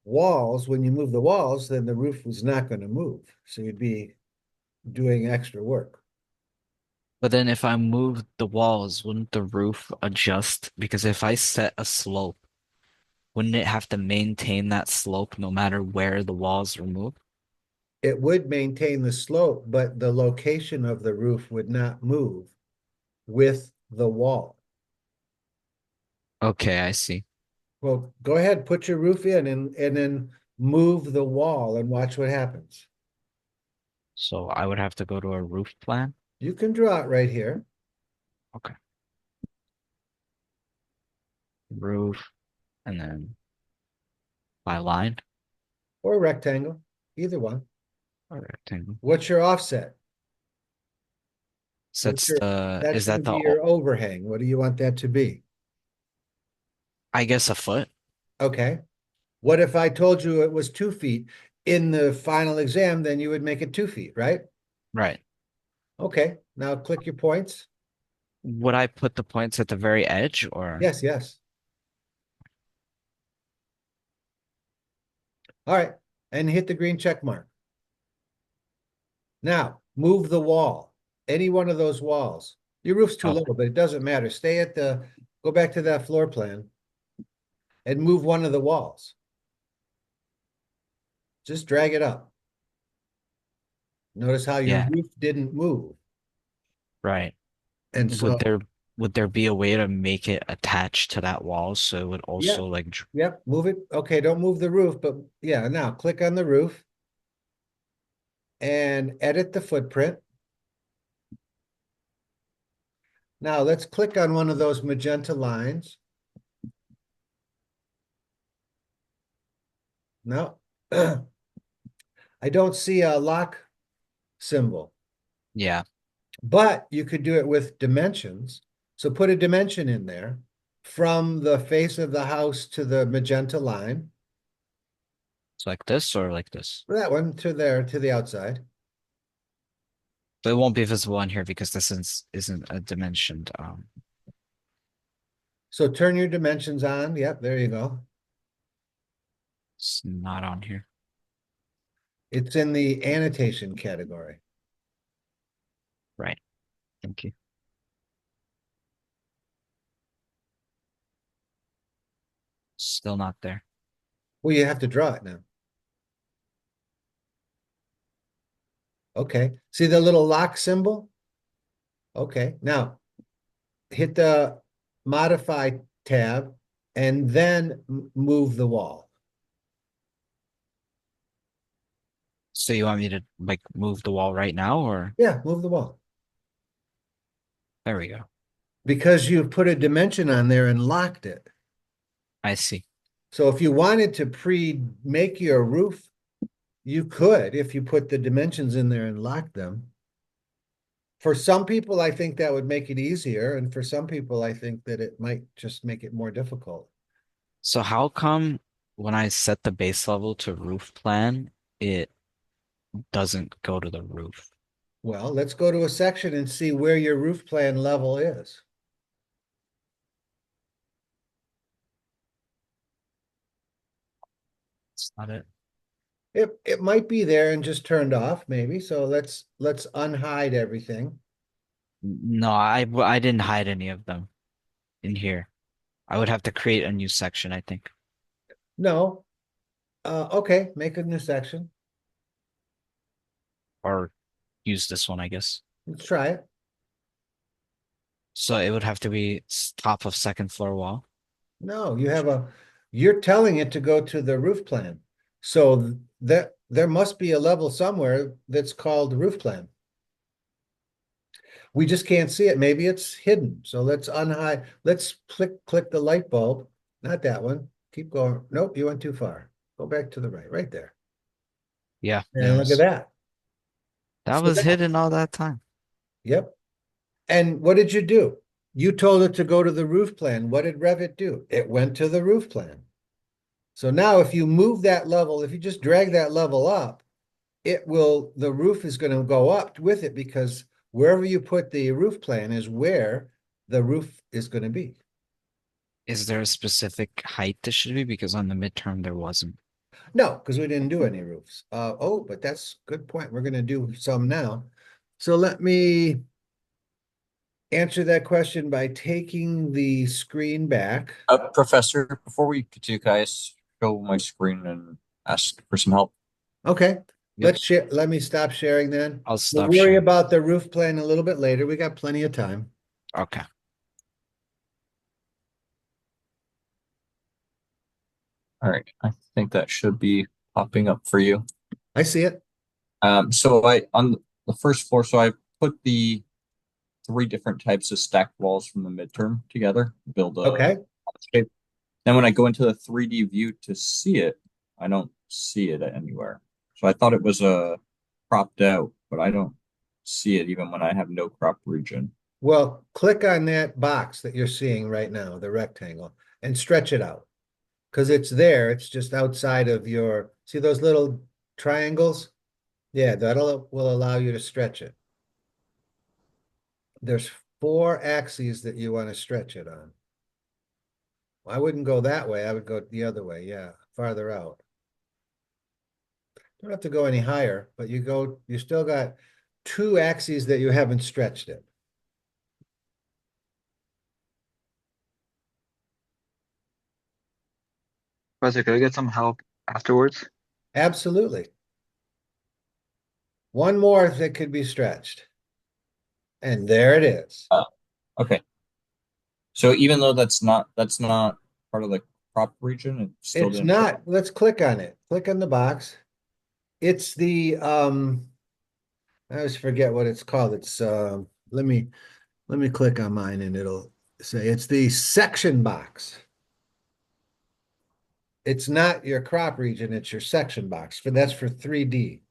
walls, when you move the walls, then the roof was not gonna move. So you'd be doing extra work. But then if I move the walls, wouldn't the roof adjust? Because if I set a slope wouldn't it have to maintain that slope no matter where the walls are moved? It would maintain the slope, but the location of the roof would not move with the wall. Okay, I see. Well, go ahead, put your roof in and then move the wall and watch what happens. So I would have to go to a roof plan. You can draw it right here. Roof, and then by line Or rectangle, either one. or rectangle. What's your offset? So What's it's your- the That's is gonna that the be your overhang. What do you want that to be? I guess a foot? Okay. What if I told you it was 2 feet? In the final exam, then you would make it 2 feet, right? Right. Okay, now click your points. Would I put the points at the very edge or? Yes, yes. All right, and hit the green check mark. Now, move the wall, any one of those walls. Your roof's too Okay. low, but it doesn't matter. Stay at go back to that floor plan and move one of the walls. Just drag it up. Notice how your Yeah. roof didn't move. Right. And so, Would there be a way to make it attached to that wall so it would also like yep, move it. Okay, don't move the roof, but yeah, now click on the roof and edit the footprint. Now let's click on one of those magenta lines. No, I don't see a lock symbol, yeah. but you could do it with dimensions. So put a dimension in there from the face of the house to the magenta line. It's like this or like this. That one to there, to the outside. But it won't be visible on here because this isn't a dimensioned So turn your dimensions on. Yep, there you go. it's not on here. It's in the annotation category. Right. Thank you. Still not there. Well, you have to draw it now. Okay, see the little lock symbol? Okay, now hit the modify tab and then move the wall. So you want me to like move the wall right now or Yeah, move the wall. there we go. Because you put a dimension on there and locked it. I see. So if you wanted to pre-make your roof, you could if you put the dimensions in there and lock them. For some people, I think that would make it easier, and for some people, I think that it might just make it more difficult. So how come when I set the base level to roof plan, it doesn't go to the roof? Well, let's go to a section and see where your roof plan level is. That's not it. It might be there and just turned off, maybe. So let's unhide everything. No, I didn't hide any of them in here. I would have to create a new section, I think. No. Okay, make a new section. Or use this one, I guess. Let's try it. So it would have to be top of second floor wall. No, you're telling it to go to the roof plan. So that there must be a level somewhere that's called roof plan. We just can't see it. Maybe it's hidden. So let's unhide. Let's click the light bulb. Not that one. Keep going. Nope, you went too far. Go back to the right there. Yeah. And look at that. That So was that- hidden all that time. Yep. And what did you do? You told it to go to the roof plan. What did Revit do? It went to the roof plan. So now if you move that level, if you just drag that level up, the roof is going to go up with it because wherever you put the roof plan is where the roof is going to be. Is there a specific height this should be? Because on the midterm there wasn't. No, because we didn't do any roofs. But that's a good point. We're going to do some now. So let me answer that question by taking the screen back. Professor, before we continue, can I show my screen and ask for some help? Okay, Yep. let me stop sharing then. I'll We'll stop worry sharing. about the roof plan a little bit later. We got plenty of time. Okay. All right, I think that should be popping up for you. I see it. So on the first floor, so I put the three different types of stacked walls from the midterm together, build a Okay, shape. Then when I go into the 3D view to see it, I don't see it anywhere. So I thought it was cropped out, but I don't see it even when I have no crop region. well, click on that box that you're seeing right now, the rectangle, and stretch it out. Because it's there, it's just outside of your, see those little triangles? Yeah, will allow you to stretch it. There's 4 axes that you want to stretch it on. I wouldn't go that way. I would go the other way. Yeah, farther out. Don't have to go any higher, but you still got 2 axes that you haven't stretched it. Professor, could I get some help afterwards? Absolutely. One more that could be stretched. And there it is. Okay. So even though that's not part of the crop region, it's still It's didn't show. not, let's click on it. Click on the box. It's the I always forget what it's called. It's let me click on mine and it'll say it's the section box. It's not your crop region, it's your section box. That's for 3D.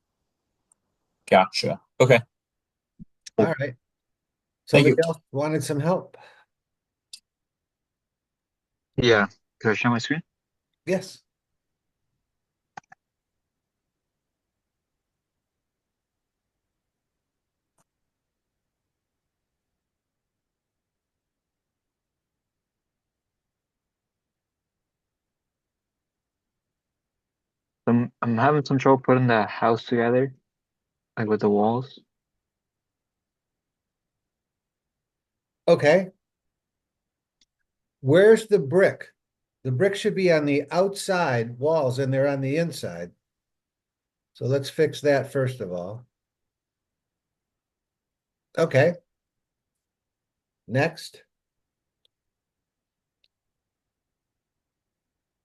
Gotcha. Okay. All right. Thank Somebody you. else wanted some help? Yeah. Could I share my screen? Yes. I'm having some trouble putting the house together, like with the walls. Okay. Where's the brick? The brick should be on the outside walls and they're on the inside. So let's fix that first of all. Okay. Next.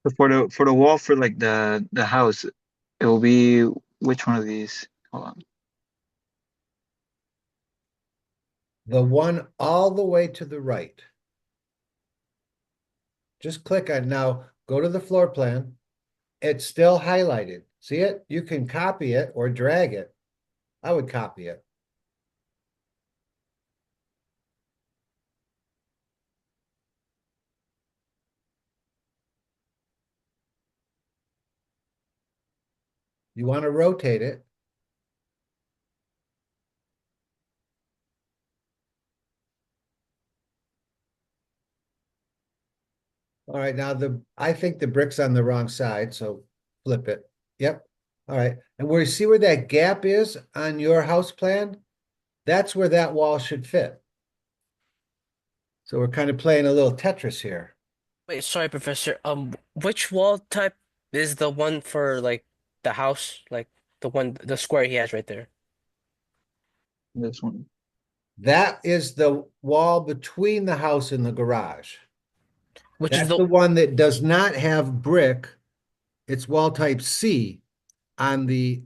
So for the wall for like the house, it will be which one of these? Hold on. The one all the way to the right. Just click on now, go to the floor plan. It's still highlighted. See it? You can copy it or drag it. I would copy it. You want to rotate it. All right, now I think the brick's on the wrong side, so flip it. Yep. All right. And where you see where that gap is on your house plan, that's where that wall should fit. So we're kind of playing a little Tetris here. Wait, sorry, Professor. Which wall type is the one for like the house, like the square he has right there? This one. That is the wall between the house and the garage. Which is That's the the one that does not have brick. It's wall type C on the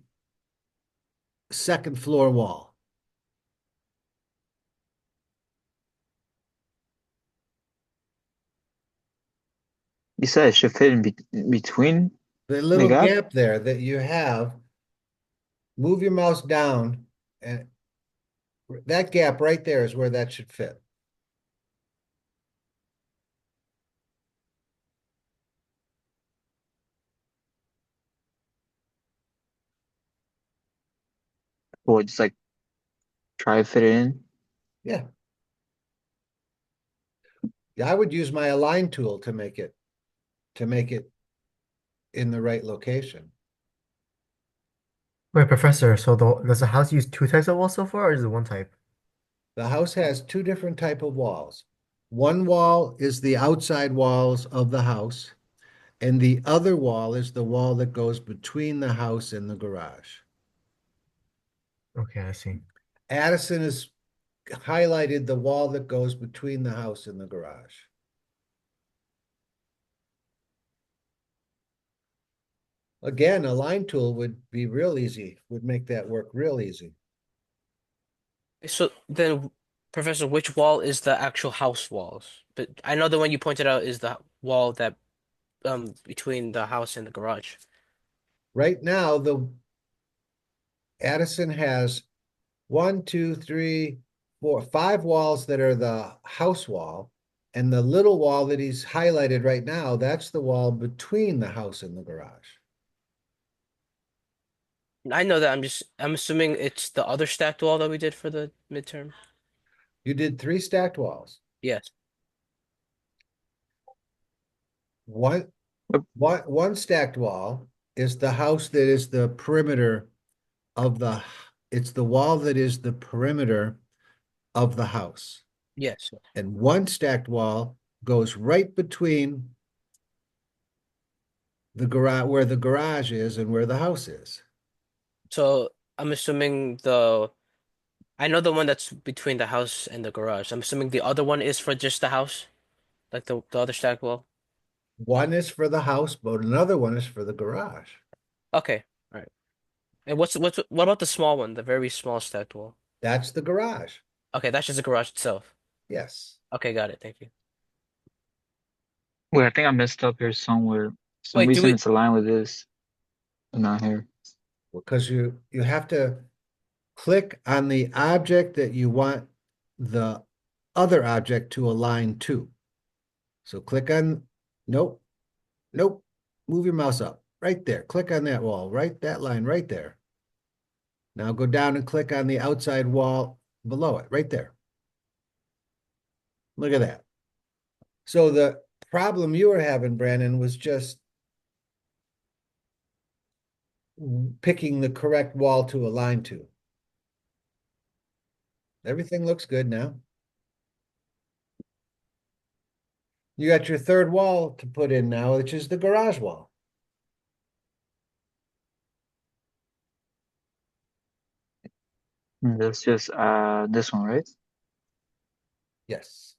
second floor wall. You said it should fit in between The the little gap. gap there that you have, move your mouse down and that gap right there is where that should fit. Or just like try to fit it in. Yeah. Yeah, I would use my align tool to make it in the right location. Wait, Professor, so does the house use two types of walls so far, or is it one type? The house has two different type of walls. One wall is the outside walls of the house, and the other wall is the wall that goes between the house and the garage. Okay, I see. Addison has highlighted the wall that goes between the house and the garage. Again, a line tool would be real easy, would make that work real easy. So then, Professor, which wall is the actual house walls? But I know the one you pointed out is the wall that between the house and the garage. Right now, the Addison has 1, 2, 3, 4, 5 walls that are the house wall. And the little wall that he's highlighted right now, that's the wall between the house and the garage. I know that. I'm assuming it's the other stacked wall that we did for the midterm. You did 3 stacked walls. Yes. One, Yep. one stacked wall is the house that is the perimeter of it's the wall that is the perimeter of the house. Yes. And one stacked wall goes right between the garage, where the garage is and where the house is. So I'm assuming I know the one that's between the house and the garage. I'm assuming the other one is for just the house, like the other stacked wall. One is for the house, but another one is for the garage. Okay. All right. And what about the small one, the very small stacked wall? That's the garage. Okay, that's just the garage itself. Yes. Okay, got it. Thank you. Wait, I think I messed up here somewhere. For some Wait, do reason we? it's aligned with this, but not here. Because you have to click on the object that you want the other object to align to. So click on, nope, nope, move your mouse up, right there. Click on that wall, right, that line right there. Now go down and click on the outside wall below it, right there. Look at that. So the problem you were having, Brandon, was just picking the correct wall to align to. Everything looks good now. You got your third wall to put in now, which is the garage wall. And that's just this one, right? Yes.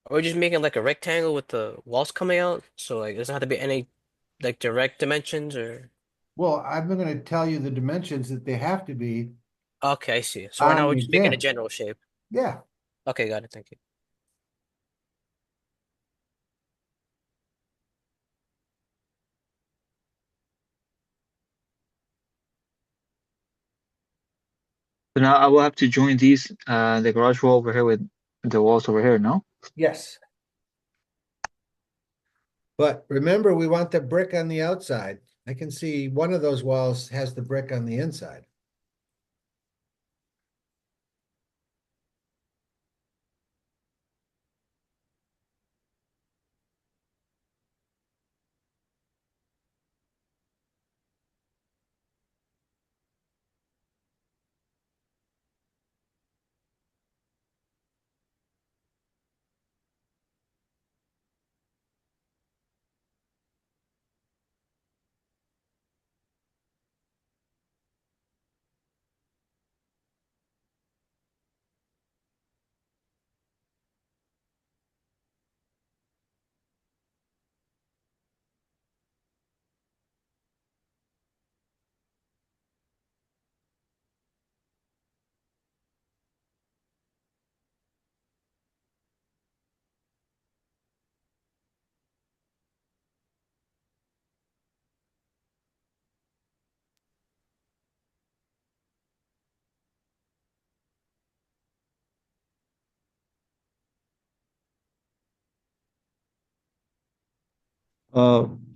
Or we're just making like a rectangle with the walls coming out, so like it doesn't have to be any like direct dimensions or. Well, I'm going to tell you the dimensions that they have to be Okay, I see. So right now on we're the just making a exam. general shape. Yeah. Okay, got it. Thank you. So now I will have to join these, the garage wall over here with the walls over here, no? Yes. But remember, we want the brick on the outside. I can see one of those walls has the brick on the inside.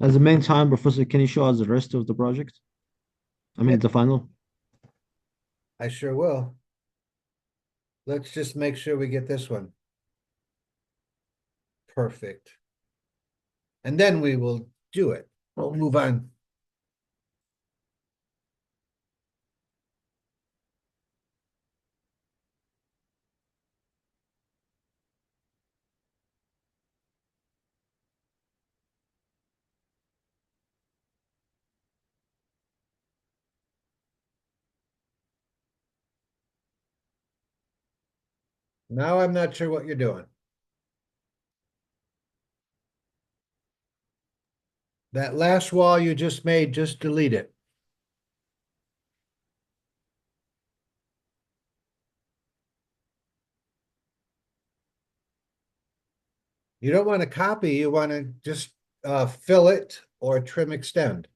As the main time, Professor, can you show us the rest of the project? I mean, the final. I sure will. Let's just make sure we get this one. perfect. And then we will do it. We'll move on. Now I'm not sure what you're doing. That last wall you just made, just delete it. You don't want to copy, you want to just fill it or trim extend.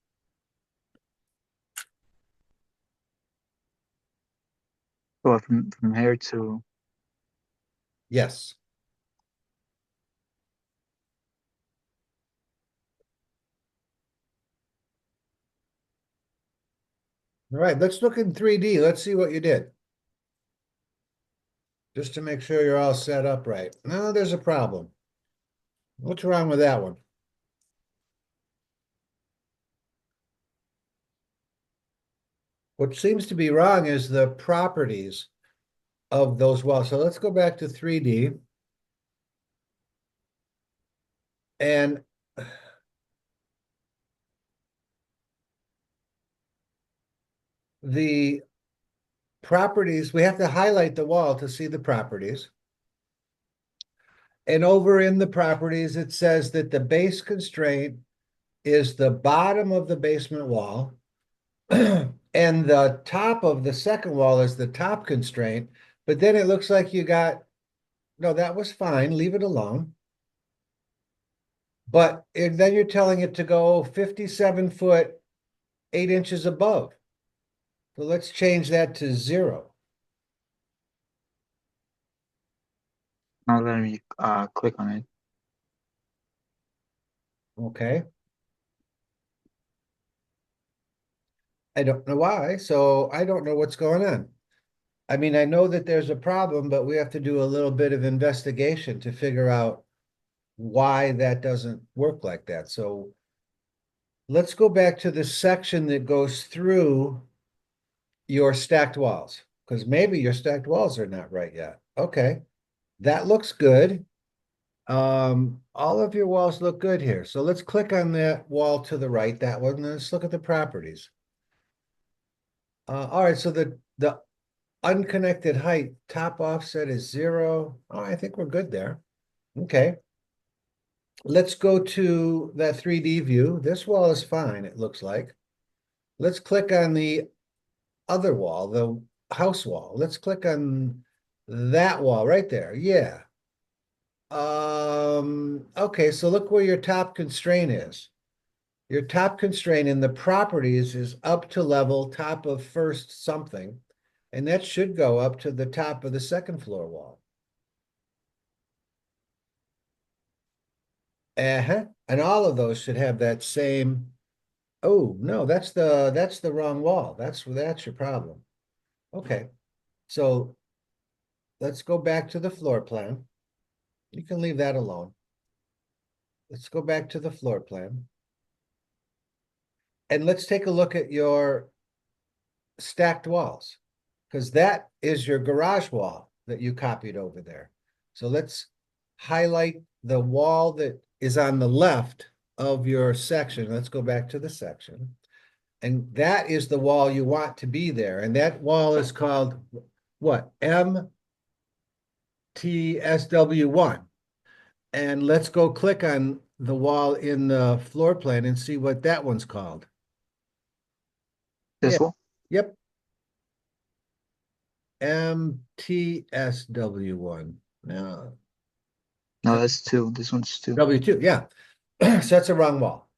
Well, from here to Yes. All right, let's look in 3D. Let's see what you did. Just to make sure you're all set up right. No, there's a problem. What's wrong with that one? What seems to be wrong is the properties of those walls. So let's go back to 3D. And the properties, we have to highlight the wall to see the properties. And over in the properties, it says that the base constraint is the bottom of the basement wall. And the top of the second wall is the top constraint. But then it looks like you got, no, that was fine. Leave it alone. But then you're telling it to go 57 foot, 8 inches above. So let's change that to 0. now let me click on it. Okay. I don't know why, so I don't know what's going on. I mean, I know that there's a problem, but we have to do a little bit of investigation to figure out why that doesn't work like that. So let's go back to the section that goes through your stacked walls, because maybe your stacked walls are not right yet. Okay, that looks good. All of your walls look good here. So let's click on that wall to the right, that one, and let's look at the properties. All right, so the unconnected height, top offset is 0. Oh, I think we're good there. Okay. Let's go to that 3D view. This wall is fine, it looks like. Let's click on the other wall, the house wall. Let's click on that wall right there. Yeah. Okay, so look where your top constraint is. Your top constraint in the properties is up to level top of first something, and that should go up to the top of the second floor wall. And all of those should have that same. Oh, no, that's the wrong wall. That's your problem. Okay. So let's go back to the floor plan. You can leave that alone. Let's go back to the floor plan. And let's take a look at your stacked walls, because that is your garage wall that you copied over there. So let's highlight the wall that is on the left of your section. Let's go back to the section. And that is the wall you want to be there. And that wall is called what? MTSW1. And let's go click on the wall in the floor plan and see what that one's called. This Yeah. wall? Yep. MTSW1. No, No, that's 2. This one's 2. W2, yeah. So that's a wrong wall.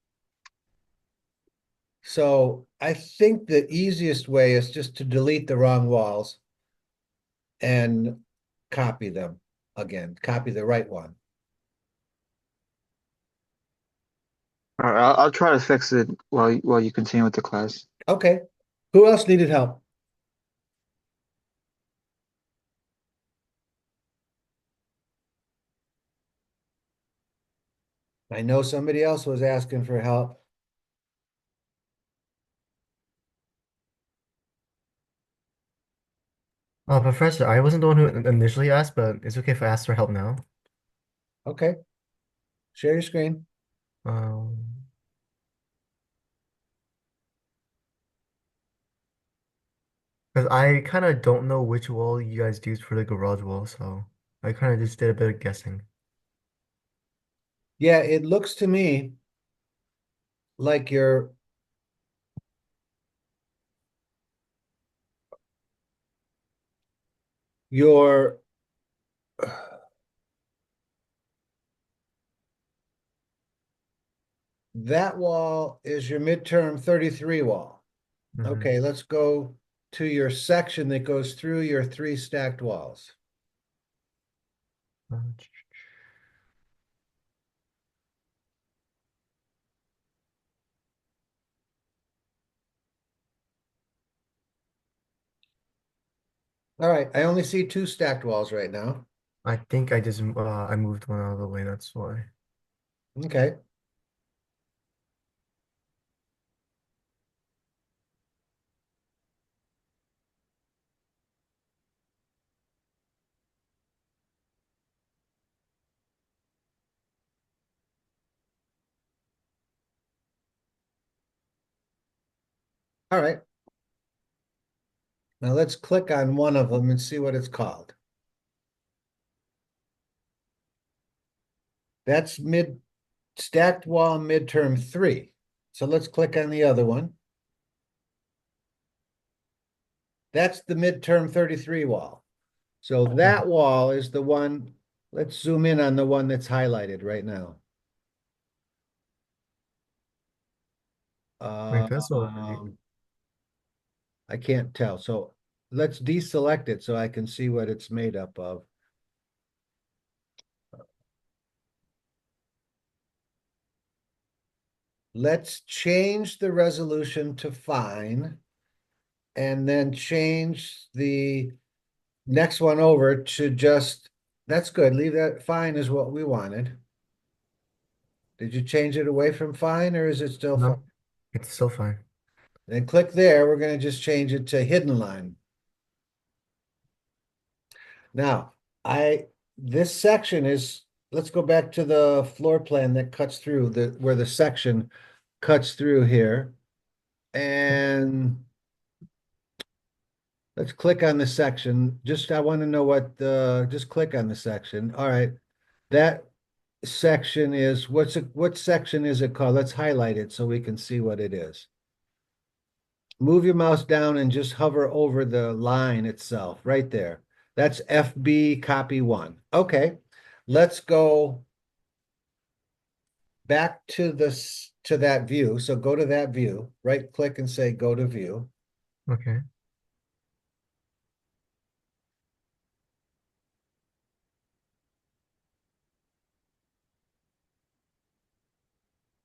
So I think the easiest way is just to delete the wrong walls and copy them again, copy the right one. All right, I'll try to fix it while you continue with the class. Okay. Who else needed help? I know somebody else was asking for help. Professor, I wasn't the one who initially asked, but it's okay if I ask for help now. Okay. Share your screen. Um, because I kind of don't know which wall you guys used for the garage wall, so I kind of just did a bit of guessing. Yeah, it looks to me like your that wall is your midterm 33 wall. Mhm. Okay, let's go to your section that goes through your 3 stacked walls. Uh, All right, I only see 2 stacked walls right now. I think I just I moved one out of the way, that's why. Okay. All right. Now let's click on one of them and see what it's called. That's stacked wall midterm 3. So let's click on the other one. That's the midterm 33 wall. So that wall is the one, let's zoom in on the one that's highlighted right now. Wait, that's already. I can't tell. So let's deselect it so I can see what it's made up of. Let's change the resolution to fine and then change the next one over to just, that's good. Leave that fine is what we wanted. Did you change it away from fine or is it still fine? No, it's still fine. Then click there. We're going to just change it to hidden line. Now, this section is, let's go back to the floor plan that cuts through where the section cuts through here. And let's click on the section. I want to know just click on the section. All right. That section is, what section is it called? Let's highlight it so we can see what it is. Move your mouse down and just hover over the line itself, right there. That's FB copy 1. Okay, let's go back to that view. So go to that view, right click and say go to view. Okay.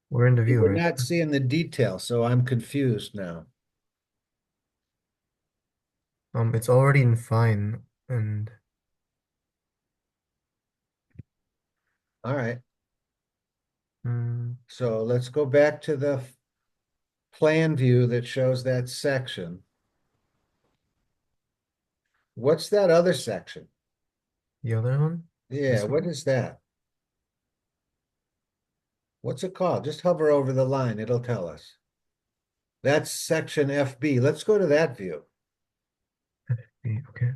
We're in the view, We're right? not seeing the detail, so I'm confused now. It's already in fine, and All right, mm, so let's go back to the plan view that shows that section. What's that other section? the other one. Yeah, This what one? is that? What's it called? Just hover over the line, it'll tell us. That's section FB. Let's go to that view. Okay.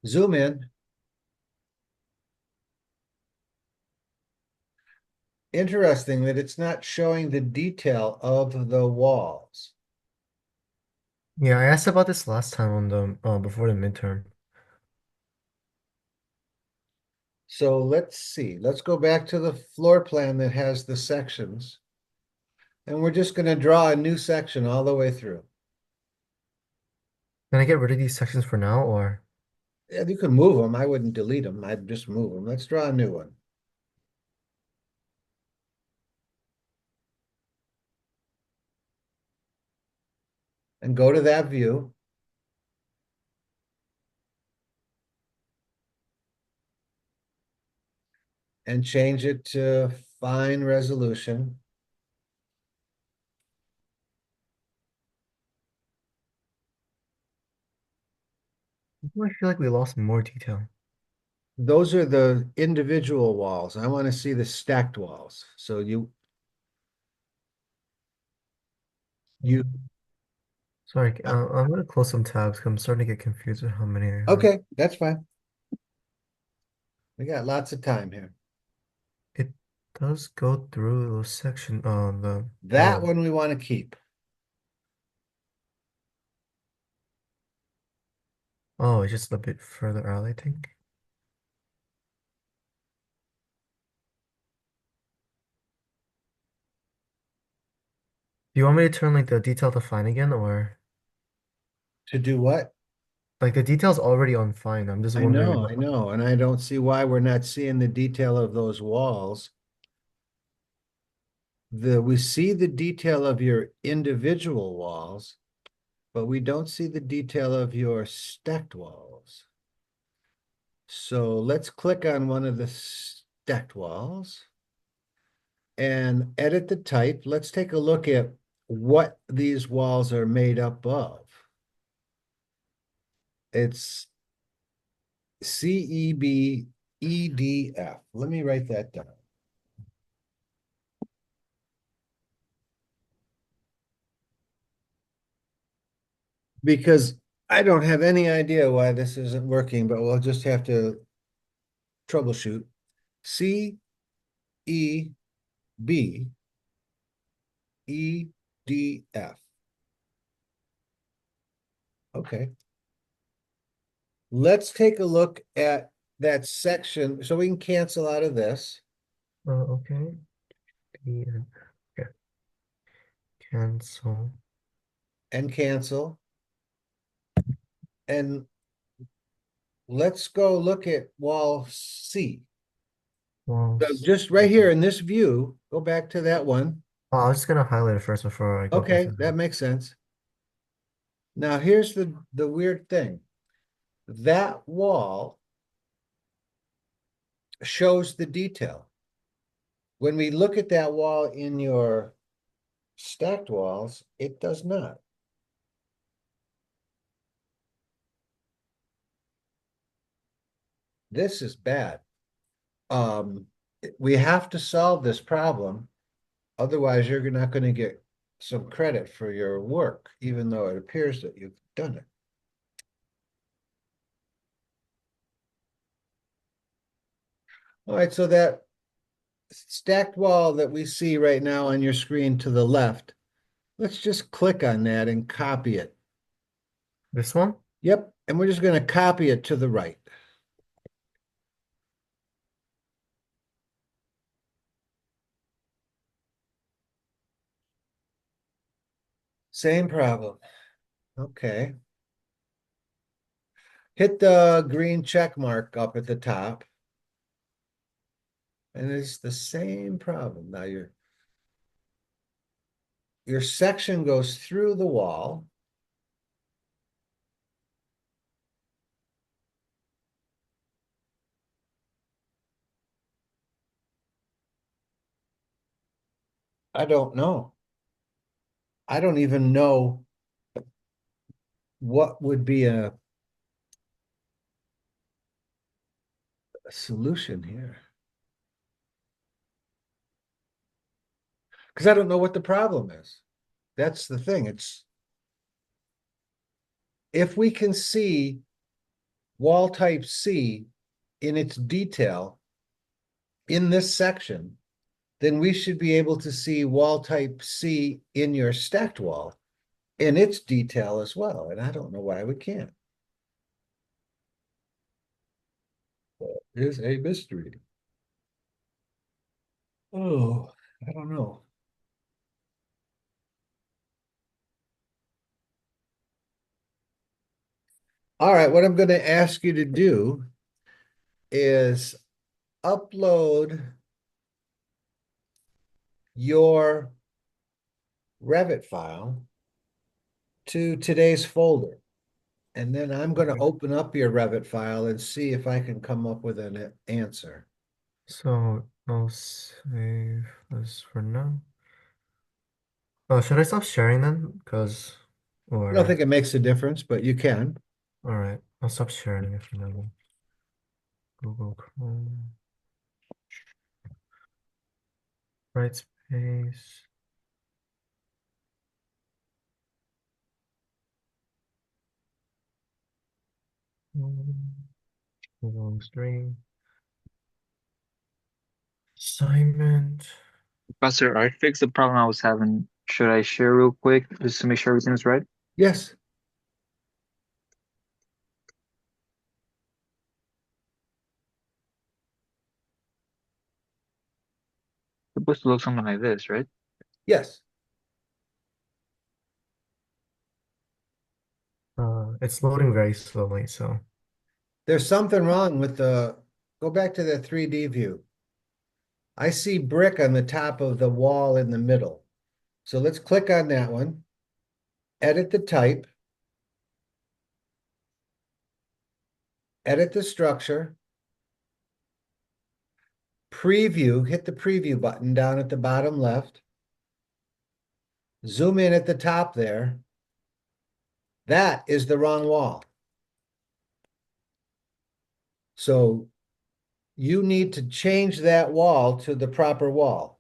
Zoom in. Interesting that it's not showing the detail of the walls. Yeah, I asked about this last time on the before the midterm. So let's see. Let's go back to the floor plan that has the sections. And we're just going to draw a new section all the way through. Can I get rid of these sections for now, or? Yeah, you can move them. I wouldn't delete them. I'd just move them. Let's draw a new one. And go to that view. and change it to fine resolution. I feel like we lost more detail. Those are the individual walls. I want to see the stacked walls. So you Sorry, I'm gonna close some tabs 'cause I'm starting to get confused with how many I have. okay, that's fine. We got lots of time here. It does go through those section the That oh, one we want to keep. oh, it's just a bit further out, I think. Do you want me to turn like the detail to fine again, or To do what? like the detail's already on fine? I'm just I wondering. know, and I don't see why we're not seeing the detail of those walls. We see the detail of your individual walls, but we don't see the detail of your stacked walls. So let's click on one of the stacked walls and edit the type. Let's take a look at what these walls are made up of. It's CEBEDF. Let me write that down. Because I don't have any idea why this isn't working, but we'll just have to troubleshoot. CEBEDF. Okay. Let's take a look at that section so we can cancel out of this. Okay. Yeah. Okay. Cancel. And cancel. And let's go look at wall C. Well, So just right here in this view, go back to that one. I was just gonna highlight it first before I go Okay, back to that makes sense. Now here's the weird thing. That wall shows the detail. When we look at that wall in your stacked walls, it does not. This is bad. We have to solve this problem. Otherwise, you're not going to get some credit for your work, even though it appears that you've done it. All right, so that stacked wall that we see right now on your screen to the left, let's just click on that and copy it. this one. Yep, and we're just going to copy it to the right. Same problem. Okay. Hit the green check mark up at the top. And it's the same problem. Now your section goes through the wall. I don't know. I don't even know what would be a solution here. Because I don't know what the problem is. That's the thing. It's if we can see wall type C in its detail in this section, then we should be able to see wall type C in your stacked wall in its detail as well. And I don't know why we can't. That is a mystery. Oh, I don't know. All right, what I'm going to ask you to do is upload your Revit file to today's folder. And then I'm going to open up your Revit file and see if I can come up with an answer. So I'll save this for now. Should I stop sharing then? I don't think Or it makes a difference, but you can. all right, I'll stop sharing it for now. Google Chrome, right space. Wrong string. Assignment. Professor, I fixed the problem I was having. Should I share real quick just to make sure everything's right? Yes. It's supposed to look something like this, right? Yes. It's loading very slowly, so There's something wrong with go back to the 3D view. I see brick on the top of the wall in the middle. So let's click on that one. Edit the type. Edit the structure. Preview, hit the preview button down at the bottom left. Zoom in at the top there. That is the wrong wall. So you need to change that wall to the proper wall.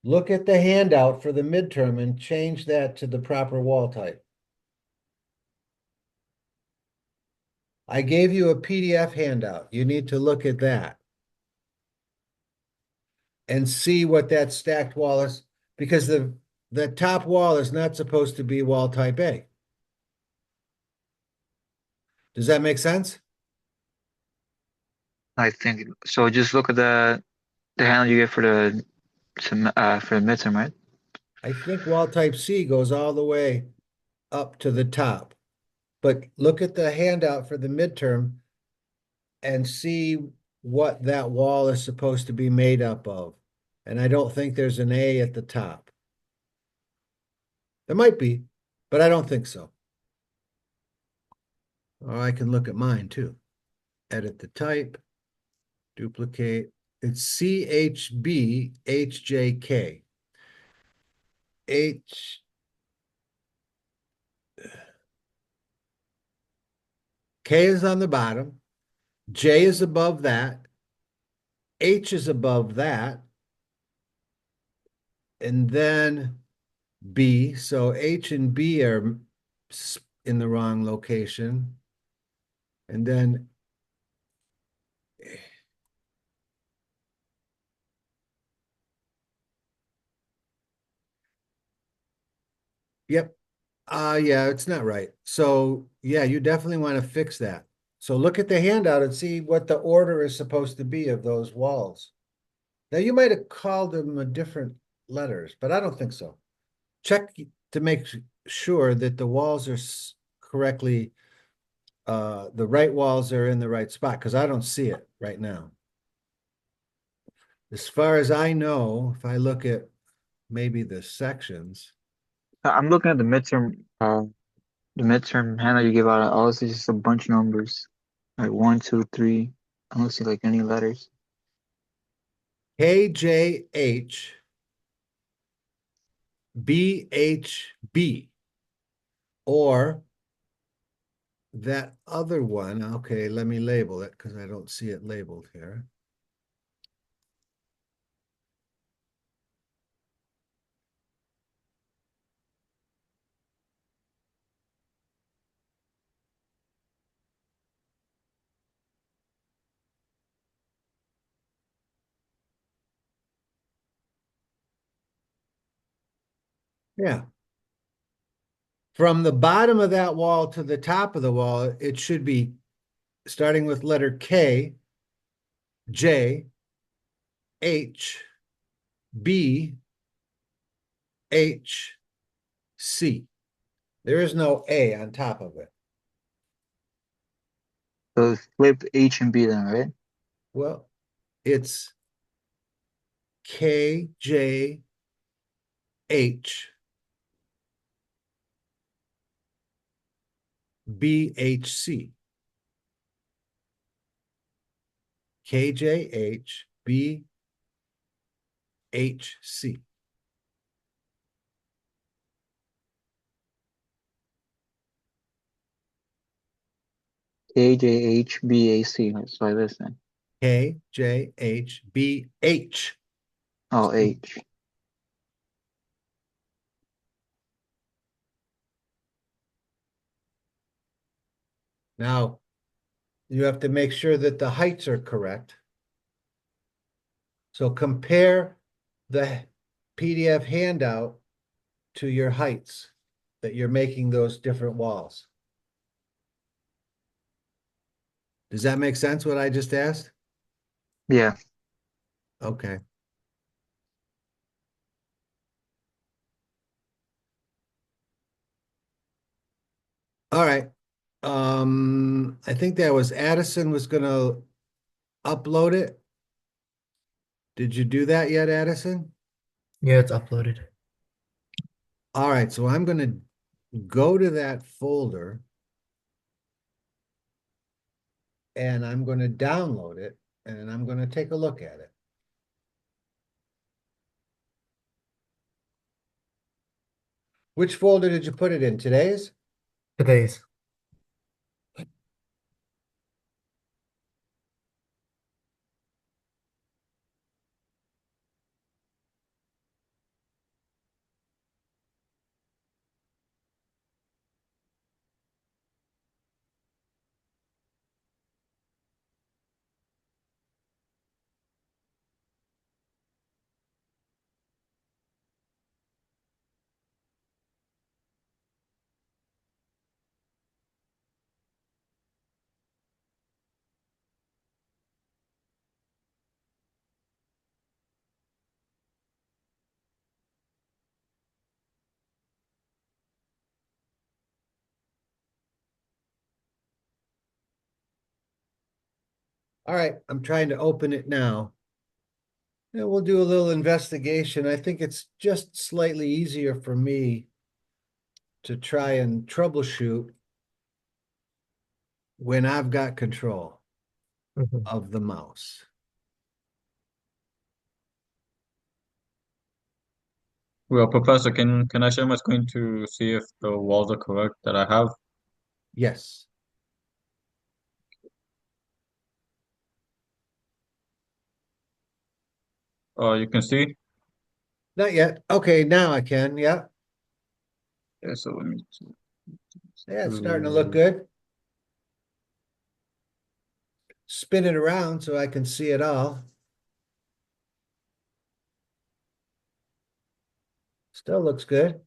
Look at the handout for the midterm and change that to the proper wall type. I gave you a PDF handout. You need to look at that and see what that stacked wall is, because the top wall is not supposed to be wall type A. Does that make sense? I think so. Just look at the handle you get for the midterm, right? I think wall type C goes all the way up to the top. But look at the handout for the midterm and see what that wall is supposed to be made up of. And I don't think there's an A at the top. There might be, but I don't think so. Or I can look at mine too. Edit the type, duplicate. It's CHB HJK. K is on the bottom. J is above that. H is above that. And then B. So H and B are in the wrong location. And then yep. Yeah, it's not right. So yeah, you definitely want to fix that. So look at the handout and see what the order is supposed to be of those walls. Now you might have called them a different letters, but I don't think so. Check to make sure that the walls are correctly, the right walls are in the right spot, because I don't see it right now. As far as I know, if I look at maybe the sections, I'm looking at the midterm handle you give out. All it's just a bunch of numbers, like 1, 2, 3. I don't see like any letters. KJH BHB, or that other one. Okay, let me label it because I don't see it labeled here. Yeah. From the bottom of that wall to the top of the wall, it should be starting with letter K, J, H, B, H, C. There is no A on top of it. So flip H and B then, right? Well, it's K, J, H, B, H, C. K, J, H, B, H, C. KJHBAC. That's what I listen. K, J, H, B, H. Oh, H. Now, you have to make sure that the heights are correct. So compare the PDF handout to your heights that you're making those different walls. Does that make sense, what I just asked? Yeah. Okay. All right. I think that was Addison was gonna upload it. Did you do that yet, Addison? Yeah, it's uploaded. All right, so I'm gonna go to that folder and I'm gonna download it and I'm gonna take a look at it. Which folder did you put it in? Today's? Today's. All right, I'm trying to open it now. And we'll do a little investigation. I think it's just slightly easier for me to try and troubleshoot when I've got control Mhm. of the mouse. Well, Professor, can I share my screen to see if the walls are correct that I have? Yes. You can see. Not yet. Okay, now I can. Yeah. Yeah, so let me. Yeah, it's starting to look good. Spin it around so I can see it all. Still looks good.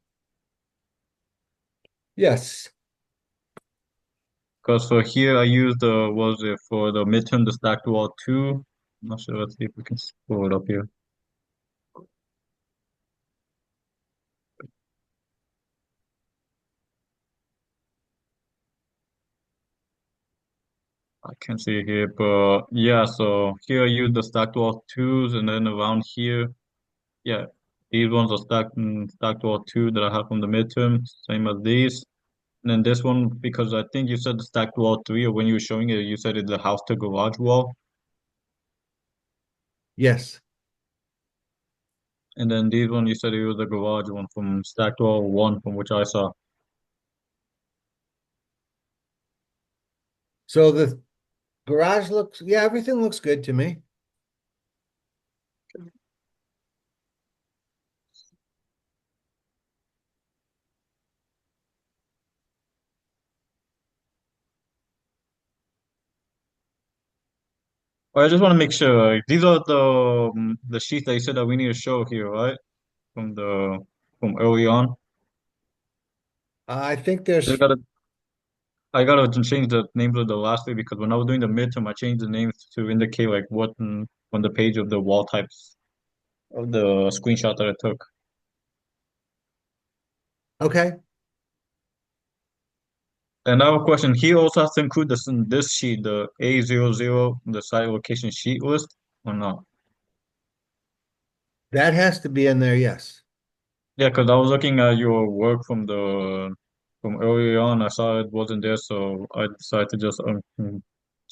Yes. Because for here I used the was it for the midterm the stacked wall 2. I'm not sure. Let's see if we can pull it up here. I can't see it here, but yeah. So here I used the stacked wall 2s, and then around here, yeah, these ones are stacked wall 2 that I have from the midterm, same as these. And then this one, because I think you said the stacked wall 3, or when you were showing it, you said it's the house to garage wall. Yes. And then these one, you said it was the garage one from stacked wall 1, from which I saw. So the garage looks, yeah, everything looks good to me. I just want to make sure these are the sheets that you said that we need to show here, right? From the from early on. I think I there's, gotta I gotta change the names of the last three because when I was doing the midterm, I changed the names to indicate like what on the page of the wall types of the screenshot that I took. okay. And I have a question. He also has to include this in this sheet, the A00, the site location sheet list, or not? That has to be in there, yes. Yeah, because I was looking at your work from early on. I saw it wasn't there, so I decided to just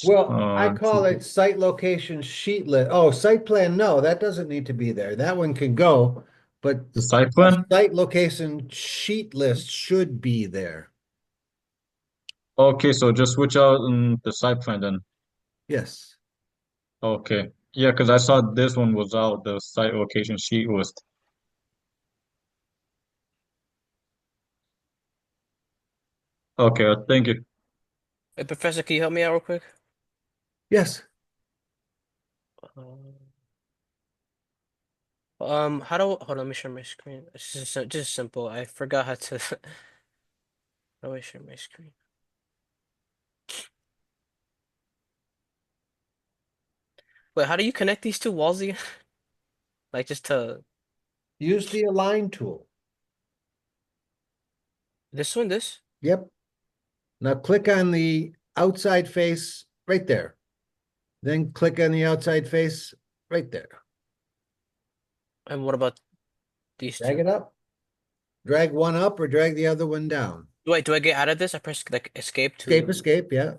Well, I call two- it site location sheet list. Oh, site plan, no, that doesn't need to be there. That one can go, but the site a plan? site location sheet list should be there. Okay, so just switch out the site plan then. Yes. Okay. Yeah, because I saw this one was out, the site location sheet list. Okay, thank you. Hey, Professor, can you help me out real quick? Yes. How do hold on, let me share my screen. It's just simple. I forgot how to how do I share my screen? Wait, how do you connect these two walls again? Like just to Use the align tool. this one, this? Yep. Now click on the outside face right there. Then click on the outside face right there. And what about these Drag two? it up. Drag one up or drag the other one down. Wait, do I get out of this? I press like escape Escape, to escape, yeah.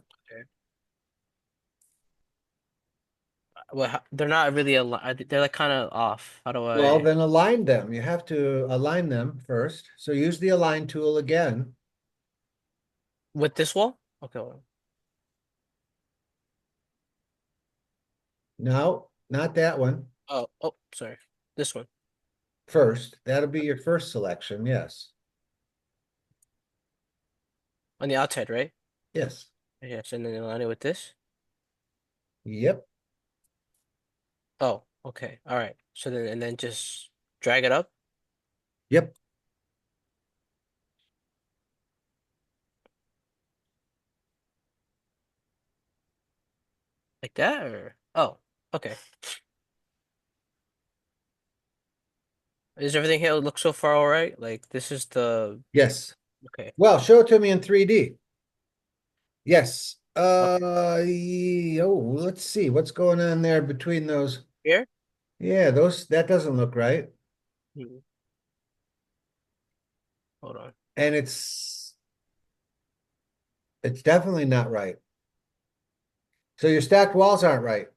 well, they're not really aligned. They're like kind of off. How do Well, I then align them. You have to align them first. So use the align tool again. with this wall? Okay, hold on. No, not that one. Oh, sorry. This one. First, that'll be your first selection, yes. On the outside, right? Yes. Yes, and then align it with this. Yep. Oh, okay. All right. So then and then just drag it up. Yep. Like that or oh, okay. Is everything here look so far all right? Like this is the Yes. okay. Well, show it to me in 3D. Yes. Let's see what's going on there between those. Here? Yeah, that doesn't look right. Hmm. Hold on. And it's definitely not right. So your stacked walls aren't right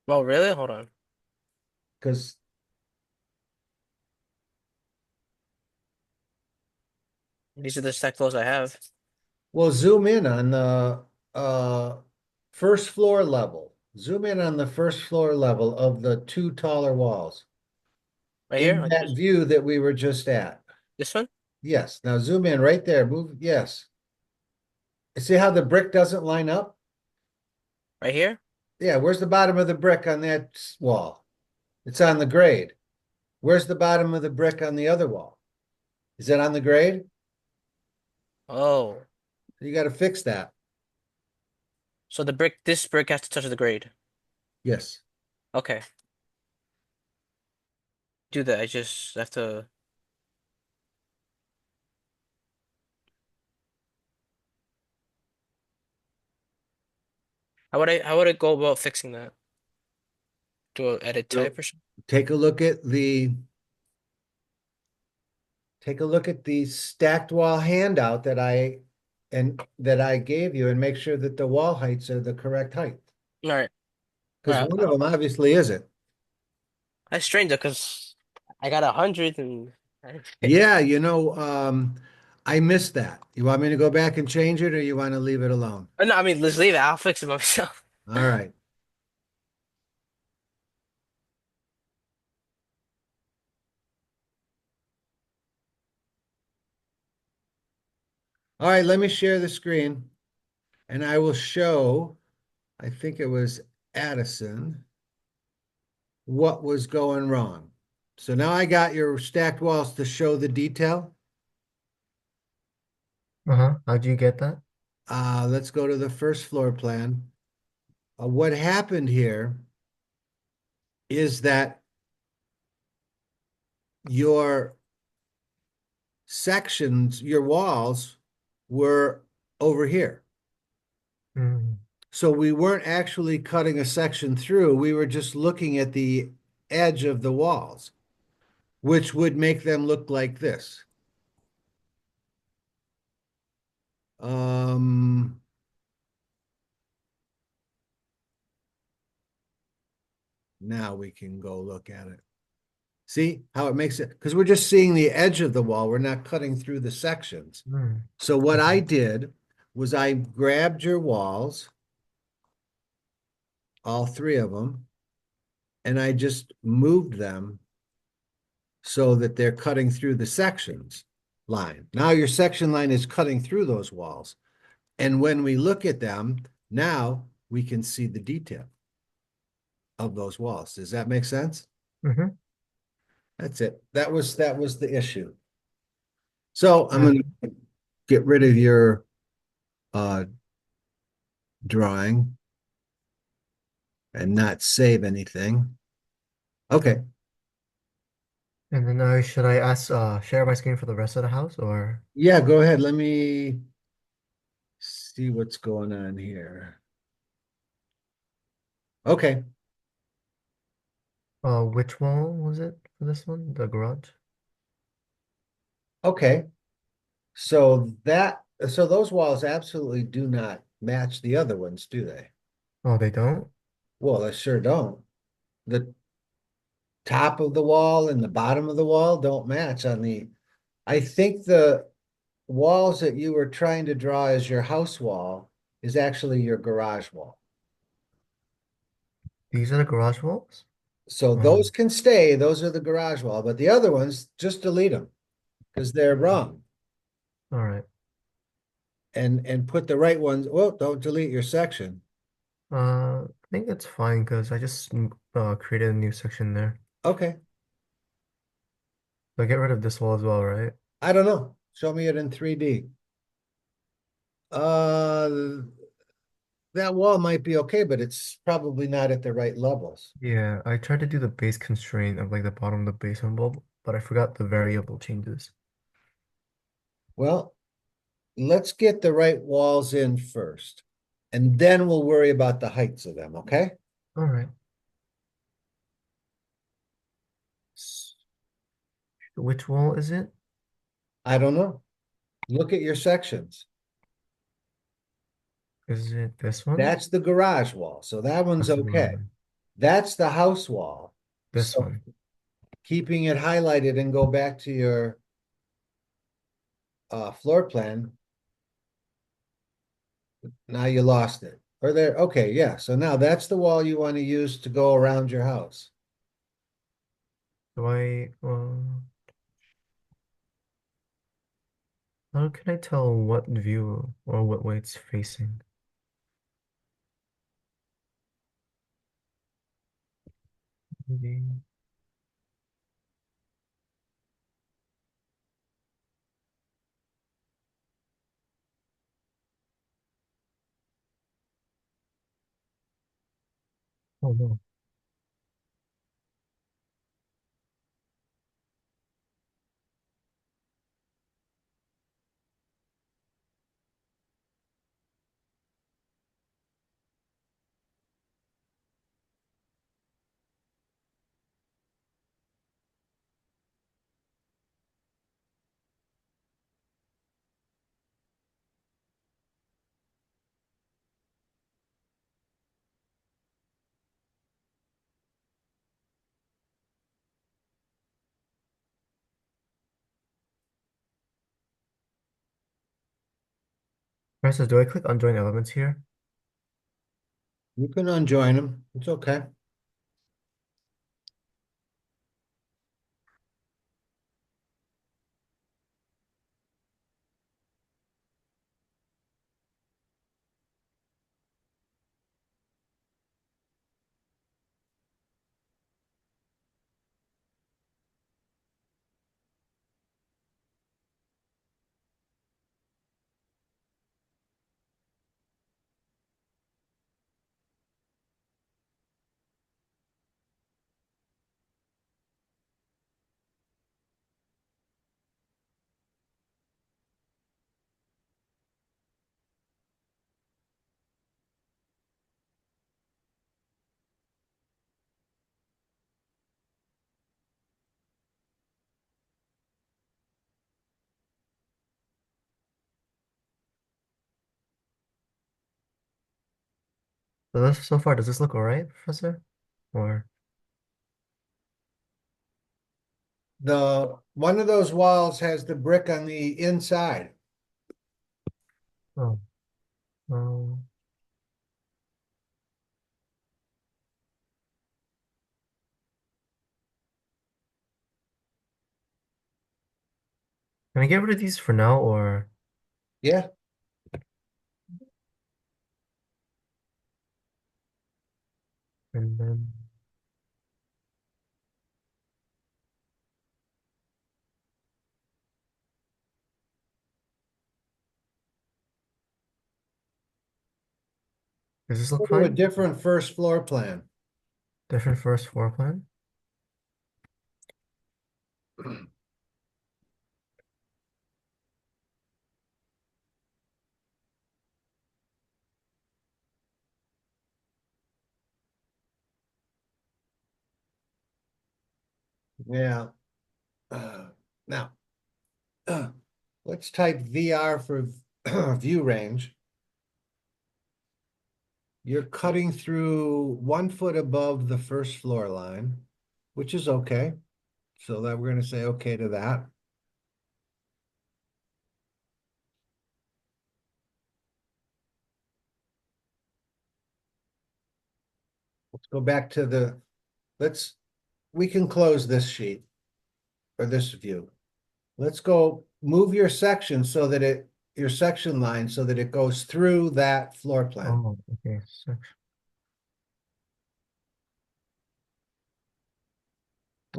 Oh, really? Hold on. because These are the stack clothes I have. we'll zoom in on the first floor level. Zoom in on the first floor level of the two taller walls Right here? in Like that view that we were just at. this one? Yes. Now zoom in right there. Move. Yes. See how the brick doesn't line up? Right here? Yeah. Where's the bottom of the brick on that wall? It's on the grade. Where's the bottom of the brick on the other wall? Is it on the grade? Oh. You got to fix that. So this brick has to touch the grade. Yes. Okay. Do that. I just have to how would I go about fixing that? Do a edit So- type or something? Take a look at the stacked wall handout that I gave you and make sure that the wall heights are the correct height. All right. Because Alright, one of them obviously isn't. That's strange though, because I got 100 and Yeah, I missed that. You want me to go back and change it or you want to leave it alone? no, I mean let's leave it. I'll fix it myself. All right. All right, let me share the screen and I will show, I think it was Addison, what was going wrong. So now I got your stacked walls to show the detail. How'd you get that? Let's go to the first floor plan. What happened here is that your sections, your walls were over here. Mm. So we weren't actually cutting a section through. We were just looking at the edge of the walls, which would make them look like this. Now we can go look at it. See how it makes it, because we're just seeing the edge of the wall. We're not cutting through the sections. Hmm. So what I did was I grabbed your walls, all three of them, and I just moved them so that they're cutting through the sections line. Now your section line is cutting through those walls. And when we look at them, now we can see the detail of those walls. Does that make sense? Mm-hmm. That's it. That was the issue. So I'm gonna get rid of your drawing and not save anything. Okay. And then should I share my screen for the rest of the house or Yeah, go ahead. Let me see what's going on here. Okay. which wall was it for this one? The garage? Okay. So those walls absolutely do not match the other ones, do they? Oh, they don't? Well, they sure don't. The top of the wall and the bottom of the wall don't match on the, I think the walls that you were trying to draw as your house wall is actually your garage wall. These are the garage walls? So those can stay, those are the garage wall, but the other ones, just delete them because they're wrong. All right. And put the right ones, well, don't delete your section. I think it's fine because I just created a new section there. Okay, So get rid of this wall as well, right? I don't know. Show me it in 3D. That wall might be okay, but it's probably not at the right levels. Yeah, I tried to do the base constraint of like the bottom of the basement bulb, but I forgot the variable changes. Well, let's get the right walls in first, and then we'll worry about the heights of them, okay? All right. Which wall is it? I don't know. Look at your sections. Is it this one? That's the garage wall, so that one's That's the okay. one. That's the house wall. This So one. keeping it highlighted and go back to your floor plan. Now you lost it. Or there, okay, yeah. So now that's the wall you want to use to go around your house. Do I how can I tell what view or what way it's facing? Maybe. Oh no. Francis, do I click unjoin elements here? You can unjoin them. It's okay. So far, does this look all right, Professor? Or one of those walls has the brick on the inside. Oh. Um, can I get rid of these for now, or Yeah, and then does this look go to a fine? different first floor plan. Different first floor plan? Yeah. Now, let's type VR for view range. You're cutting through 1 foot above the first floor line, which is okay. So that we're gonna say okay to that. Let's go back to we can close this sheet or this view. Let's go move your section so that your section line so that it goes through that floor plan. Oh, okay. So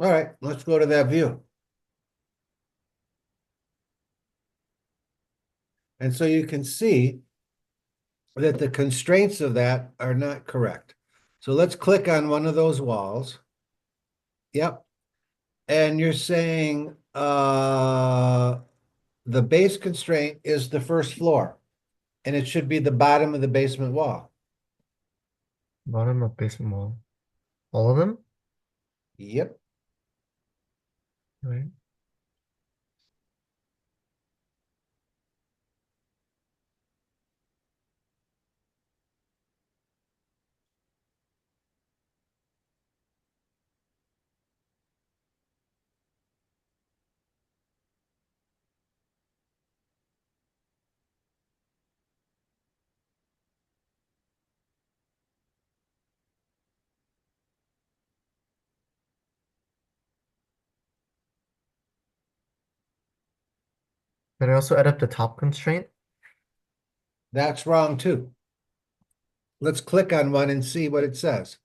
All right, let's go to that view. And so you can see that the constraints of that are not correct. So let's click on one of those walls. Yep. And you're saying the base constraint is the first floor, and it should be the bottom of the basement wall. bottom of basement wall. All of them? Yep. Right. Did I also add up the top constraint? That's wrong too. Let's click on one and see what it says.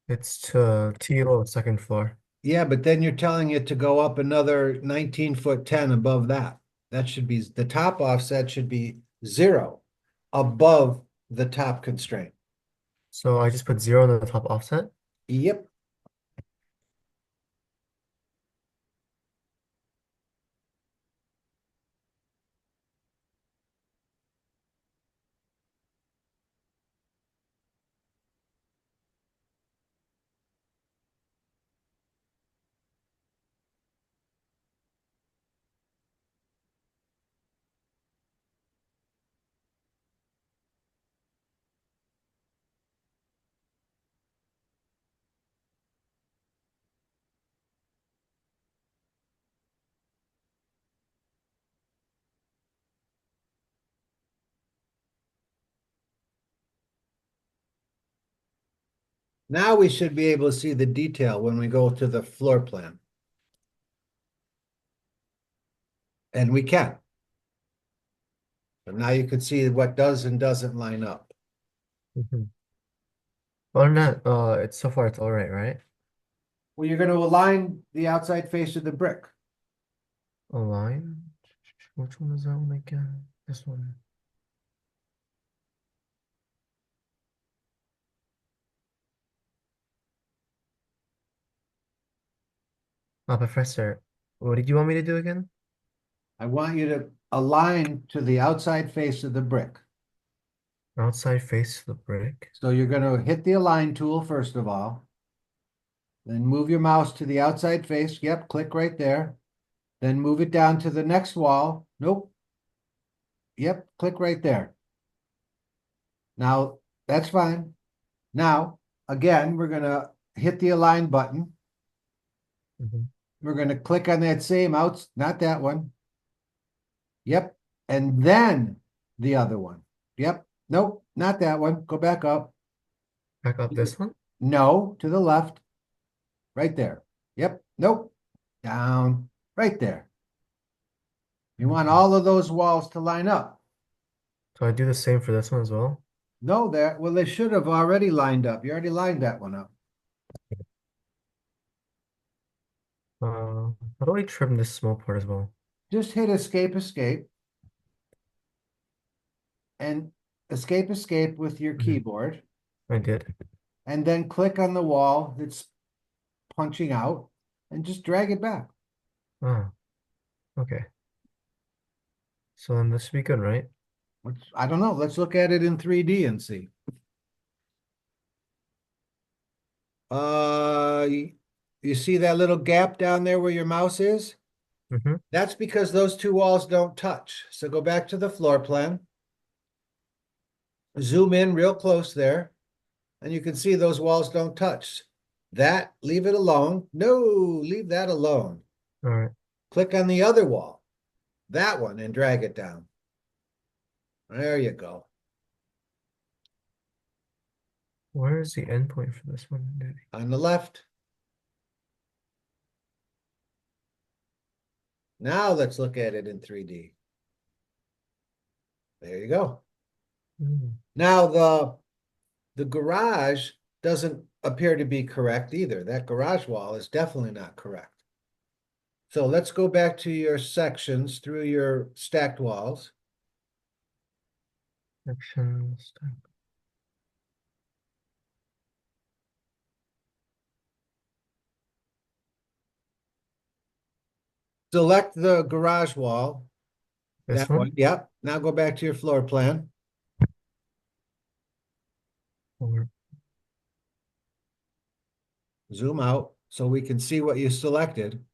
It's to TO second floor. Yeah, but then you're telling it to go up another 19 foot 10 above that. That should be, the top offset should be 0 above the top constraint. So I just put 0 on the top offset. Yep. Now we should be able to see the detail when we go to the floor plan. And we can. But now you can see what does and doesn't line up. Mhm. Other than that, it's so far it's all right? Well, you're going to align the outside face of the brick. Align. Which one is that one again? This one. Professor, what did you want me to do again? I want you to align to the outside face of the brick. Outside face of the brick. So you're going to hit the align tool first of all. Then move your mouse to the outside face. Yep, click right there. Then move it down to the next wall. Nope. Yep, click right there. Now, that's fine. Now, again, we're going to hit the align button. Mhm. We're gonna click on that same outs, not that one. Yep, and then the other one. Yep, nope, not that one. Go back up. Back up this one? No, to the left. Right there. Yep, nope. Down, right there. You want all of those walls to line up. So I do the same for this one as well? No, well, they should have already lined up. You already lined that one up. How do I trim this small part as well? Just hit escape, escape. And escape, escape with your Mhm. keyboard. I did. And then click on the wall that's punching out and just drag it back. Oh, okay. So then this should be good, right? I don't know. Let's look at it in 3D and see. You see that little gap down there where your mouse is? Mm-hmm. That's because those two walls don't touch. So go back to the floor plan. Zoom in real close there, and you can see those walls don't touch. That, leave it alone. No, leave that alone. All right. Click on the other wall, that one, and drag it down. There you go. Where is the endpoint for this one? On the left. Now let's look at it in 3D. There you go. Mm. Now the garage doesn't appear to be correct either. That garage wall is definitely not correct. So let's go back to your sections through your stacked walls. Sections. Select the garage wall. This That one? one. Yep. Now go back to your floor plan. Or Zoom out so we can see what you selected.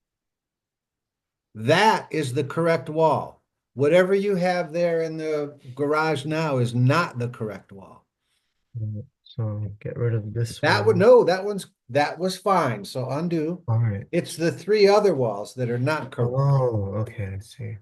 That is the correct wall. Whatever you have there in the garage now is not the correct wall. so get rid of this That one. would, no, that was fine. So undo. All right. It's the three other walls that are not correct. Oh, okay, I see.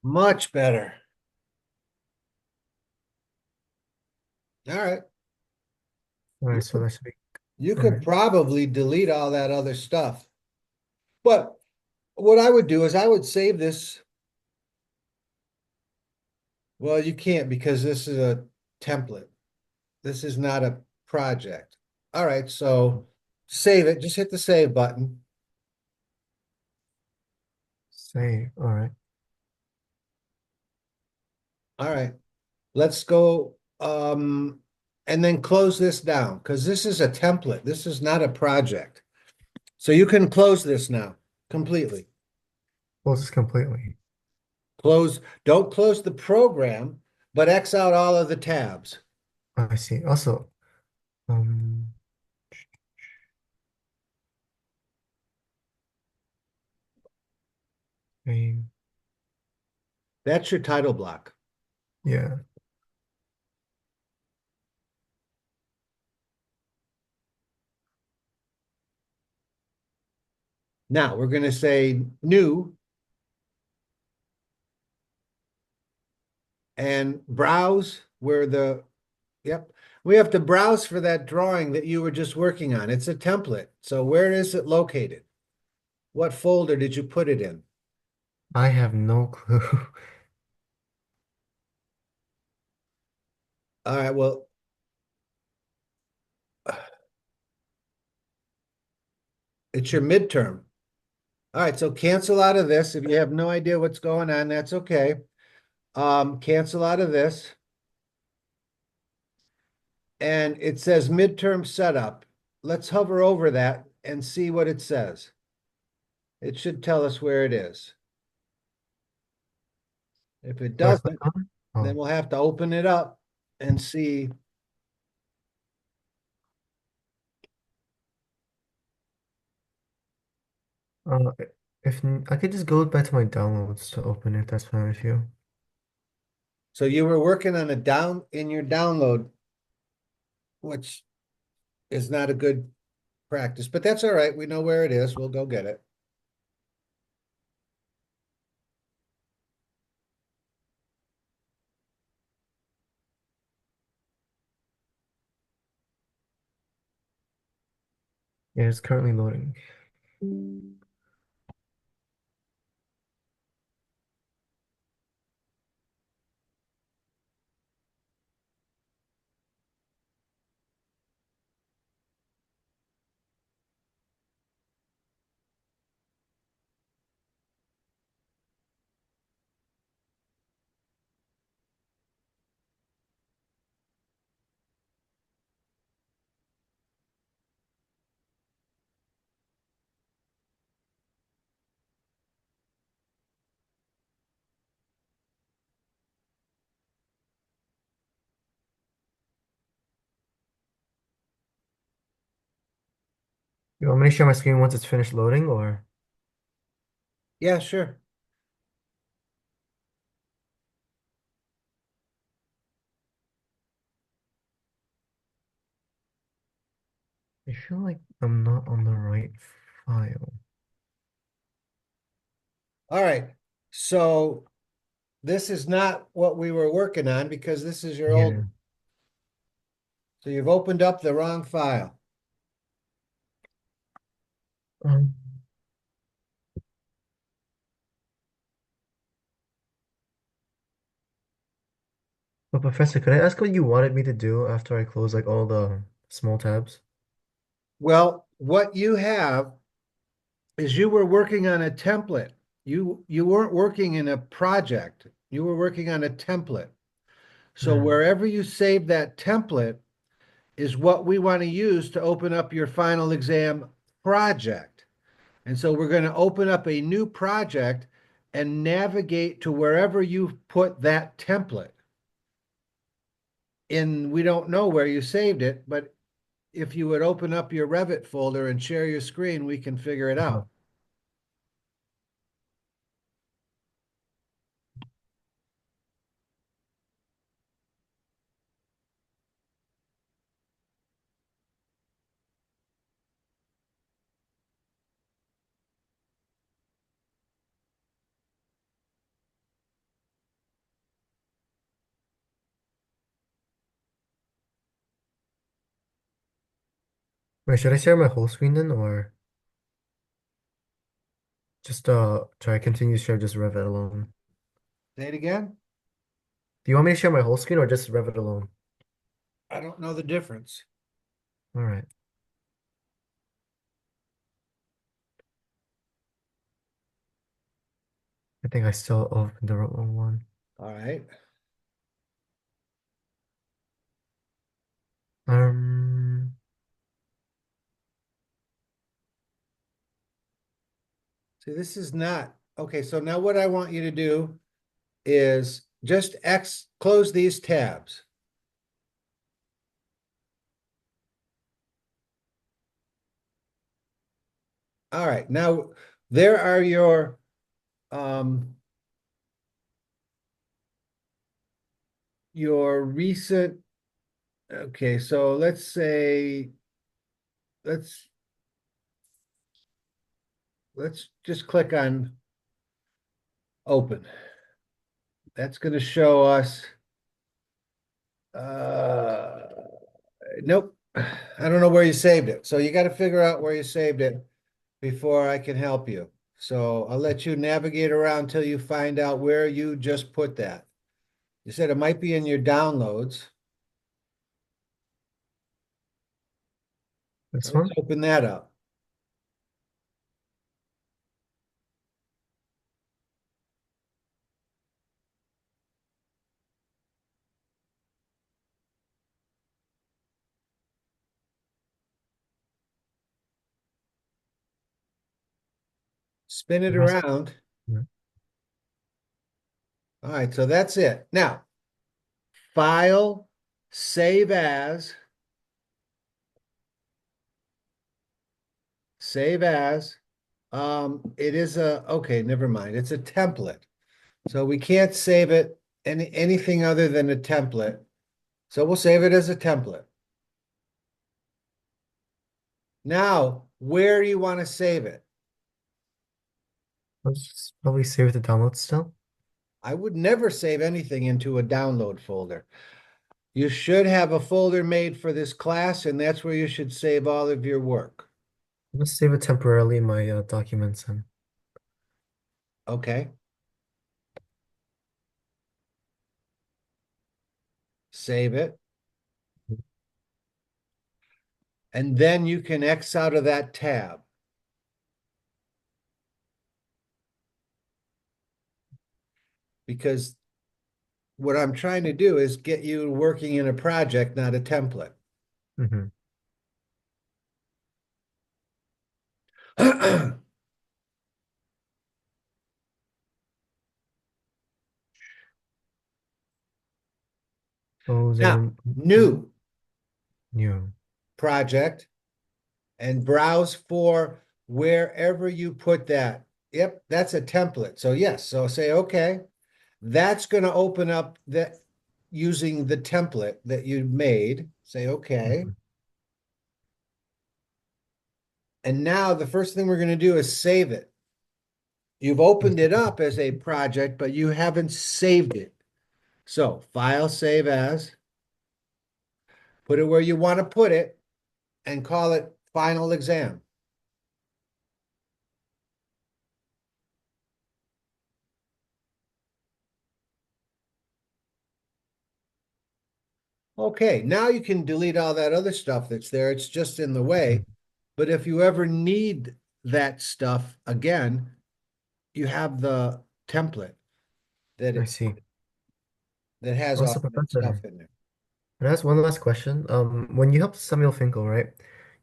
Much better. All right. All right, so that should be You all could right. probably delete all that other stuff. But what I would do is I would save this. Well, you can't because this is a template. This is not a project. All right, so save it. Just hit the save button. Save. All right. All right. Let's go and then close this down because this is a template. This is not a project. So you can close this now completely. Close this completely. Don't close the program, but X out all of the tabs. I see. Also, um, name. That's your title block. Yeah. Now we're going to say new and browse where yep. We have to browse for that drawing that you were just working on. It's a template. So where is it located? What folder did you put it in? I have no clue. All right, well. It's your midterm. All right, so cancel out of this. If you have no idea what's going on, that's okay. Cancel out of this. And it says midterm setup. Let's hover over that and see what it says. It should tell us where it is. If it Do I click doesn't, on it? Oh. then we'll have to open it up and see. Uh, if I could just go back to my downloads to open it, that's fine with you. So you were working on in your download, which is not a good practice, but that's all right. We know where it is. We'll go get it. Yeah, it's currently loading. You want me to share my screen once it's finished loading, or? Yeah, sure. I feel like I'm not on the right file. All right. So this is not what we were working on because this is your old. Yeah. So you've opened up the wrong file. Um, but Professor, could I ask what you wanted me to do after I close like all the small tabs? Well, what you have is you were working on a template. You weren't working in a project. You were working on a template. So Hmm. wherever you save that template is what we want to use to open up your final exam project. And so we're going to open up a new project and navigate to wherever you've put that template. We don't know where you saved it, but if you would open up your Revit folder and share your screen, we can figure it out. Wait, should I share my whole screen then, or just try continue to share just Revit alone? Say it again. Do you want me to share my whole screen or just Revit alone? I don't know the difference. All right. I think I still opened the wrong one. All right. Um, See, this is not, okay, so now what I want you to do is just close these tabs. All right, now there are your recent, okay, so let's say, let's just click on open. That's going to show us Nope. I don't know where you saved it. So you got to figure out where you saved it before I can help you. So I'll let you navigate around till you find out where you just put that. You said it might be in your downloads. This Let's one? open that up. Spin it It has- around. Yeah. All right, so that's it. Now, file, save as, save as. It is okay, never mind. It's a template. So we can't save it anything other than a template. So we'll save it as a template. Now, where do you want to save it? I'll just probably save the download still. I would never save anything into a download folder. You should have a folder made for this class, and that's where you should save all of your work. I'll just save it temporarily in my documents and Okay? Save it. And then you can X out of that tab. Because what I'm trying to do is get you working in a project, not a template. Mhm. Those Now, are new new. project and browse for wherever you put that. Yep, that's a template. So yes, so say, okay, that's going to open up that using the template that you made. Say, okay. Mhm. And now the first thing we're going to do is save it. You've opened it up as a project, but you haven't saved it. So file, save as, put it where you want to put it, and call it final exam. Okay, now you can delete all that other stuff that's there. It's just in the way. But if you ever need that stuff again, you have the template that I see. has all Also, that stuff Professor, in there. can I ask one last question? When you helped Samuel Finkel, right?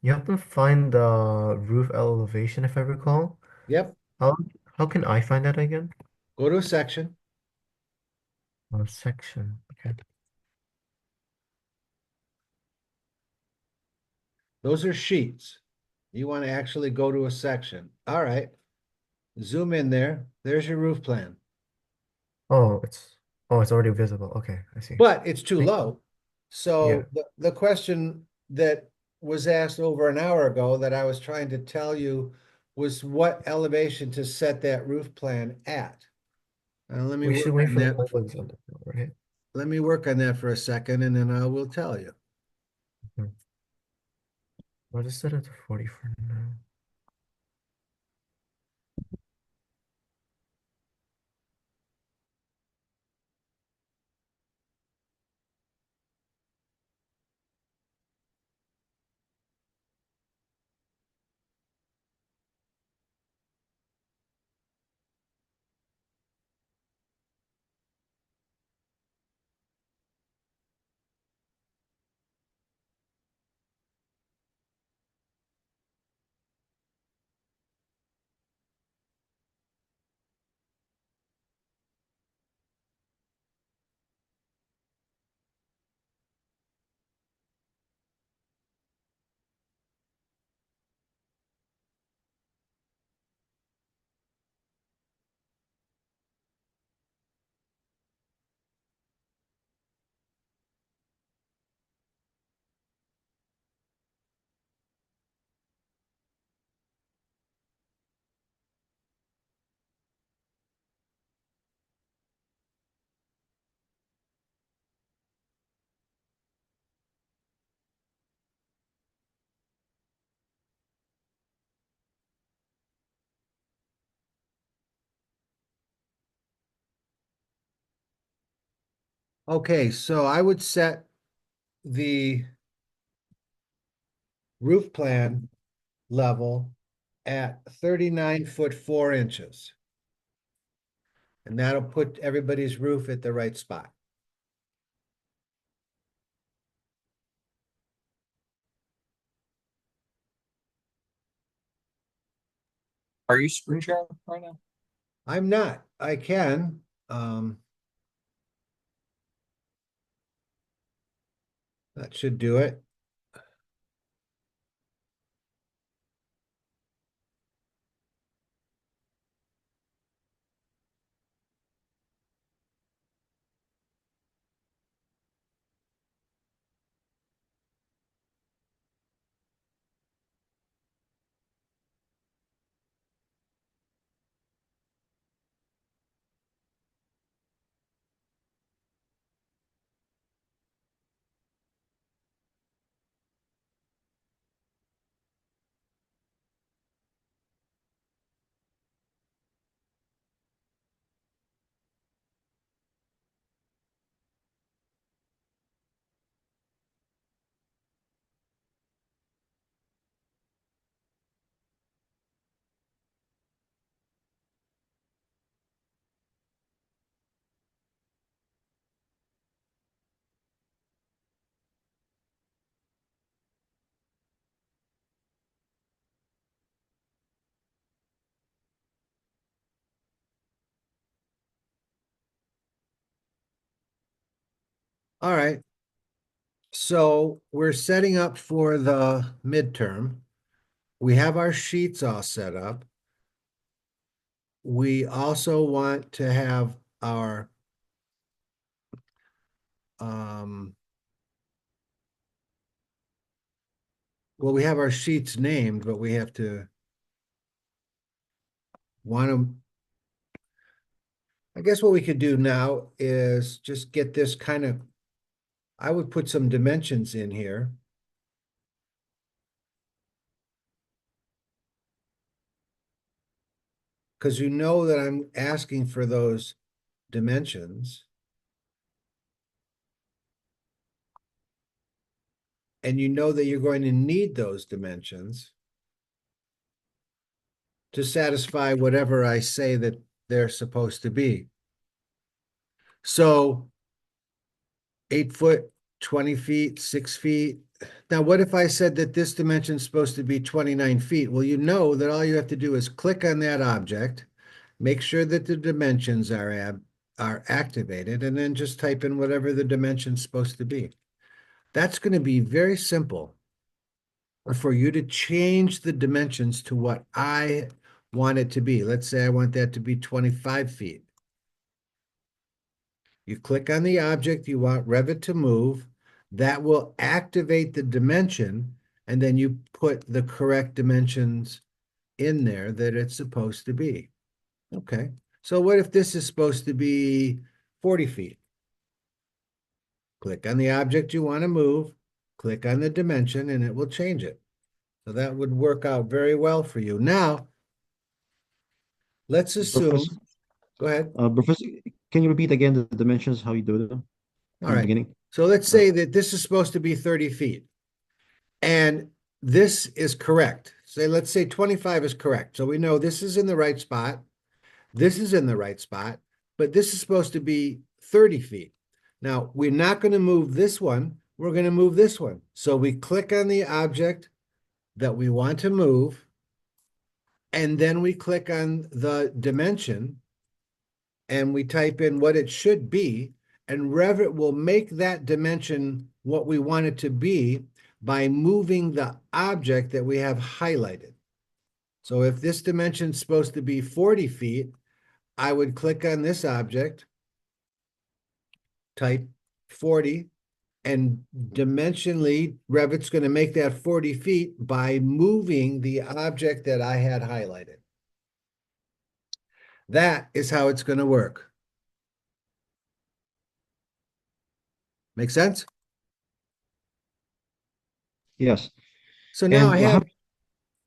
You helped him find the roof elevation, if I recall. Yep, How how can I find that again? go to a section. Section. Okay. Those are sheets. You want to actually go to a section. All right. Zoom in there. There's your roof plan. Oh, it's already visible. Okay, I see. But it's too Thank- low. Yeah. So the question that was asked over an hour ago that I was trying to tell you was what elevation to set that roof plan at. Let me We work should wait on for the that. logos on the right? Let me work on that for a second and then I will tell you. Mhm. I'll just set it to 40 for now. Okay, so I would set the roof plan level at 39 foot 4 inches. And that'll put everybody's roof at the right spot. Are you screen sharing right now? I'm not, I can, that should do it. All right. So we're setting up for the midterm. We have our sheets all set up. We also want to have our well, we have our sheets named, but we have to want to, I guess what we could do now is just get this kind of, I would put some dimensions in here. Because you know that I'm asking for those dimensions. And you know that you're going to need those dimensions to satisfy whatever I say that they're supposed to be. So 8 foot, 20 feet, 6 feet. Now, what if I said that this dimension is supposed to be 29 feet? Well, you know that all you have to do is click on that object, make sure that the dimensions are activated, and then just type in whatever the dimension's supposed to be. That's going to be very simple for you to change the dimensions to what I want it to be. Let's say I want that to be 25 feet. You click on the object you want Revit to move. That will activate the dimension, and then you put the correct dimensions in there that it's supposed to be. Okay, so what if this is supposed to be 40 feet? Click on the object you want to move, click on the dimension, and it will change it. So that would work out very well for you. Now, let's assume, Professor, go ahead. Professor, can you repeat again the dimensions, how you do them All from the right. beginning? So let's say that this is supposed to be 30 feet. And this is correct. Let's say 25 is correct. So we know this is in the right spot. This is in the right spot, but this is supposed to be 30 feet. Now, we're not going to move this one. We're going to move this one. So we click on the object that we want to move, and then we click on the dimension, and we type in what it should be, and Revit will make that dimension what we want it to be by moving the object that we have highlighted. So if this dimension is supposed to be 40 feet, I would click on this object, type 40, and dimensionally, Revit's going to make that 40 feet by moving the object that I had highlighted. That is how it's going to work. Make sense? Yes. So now I And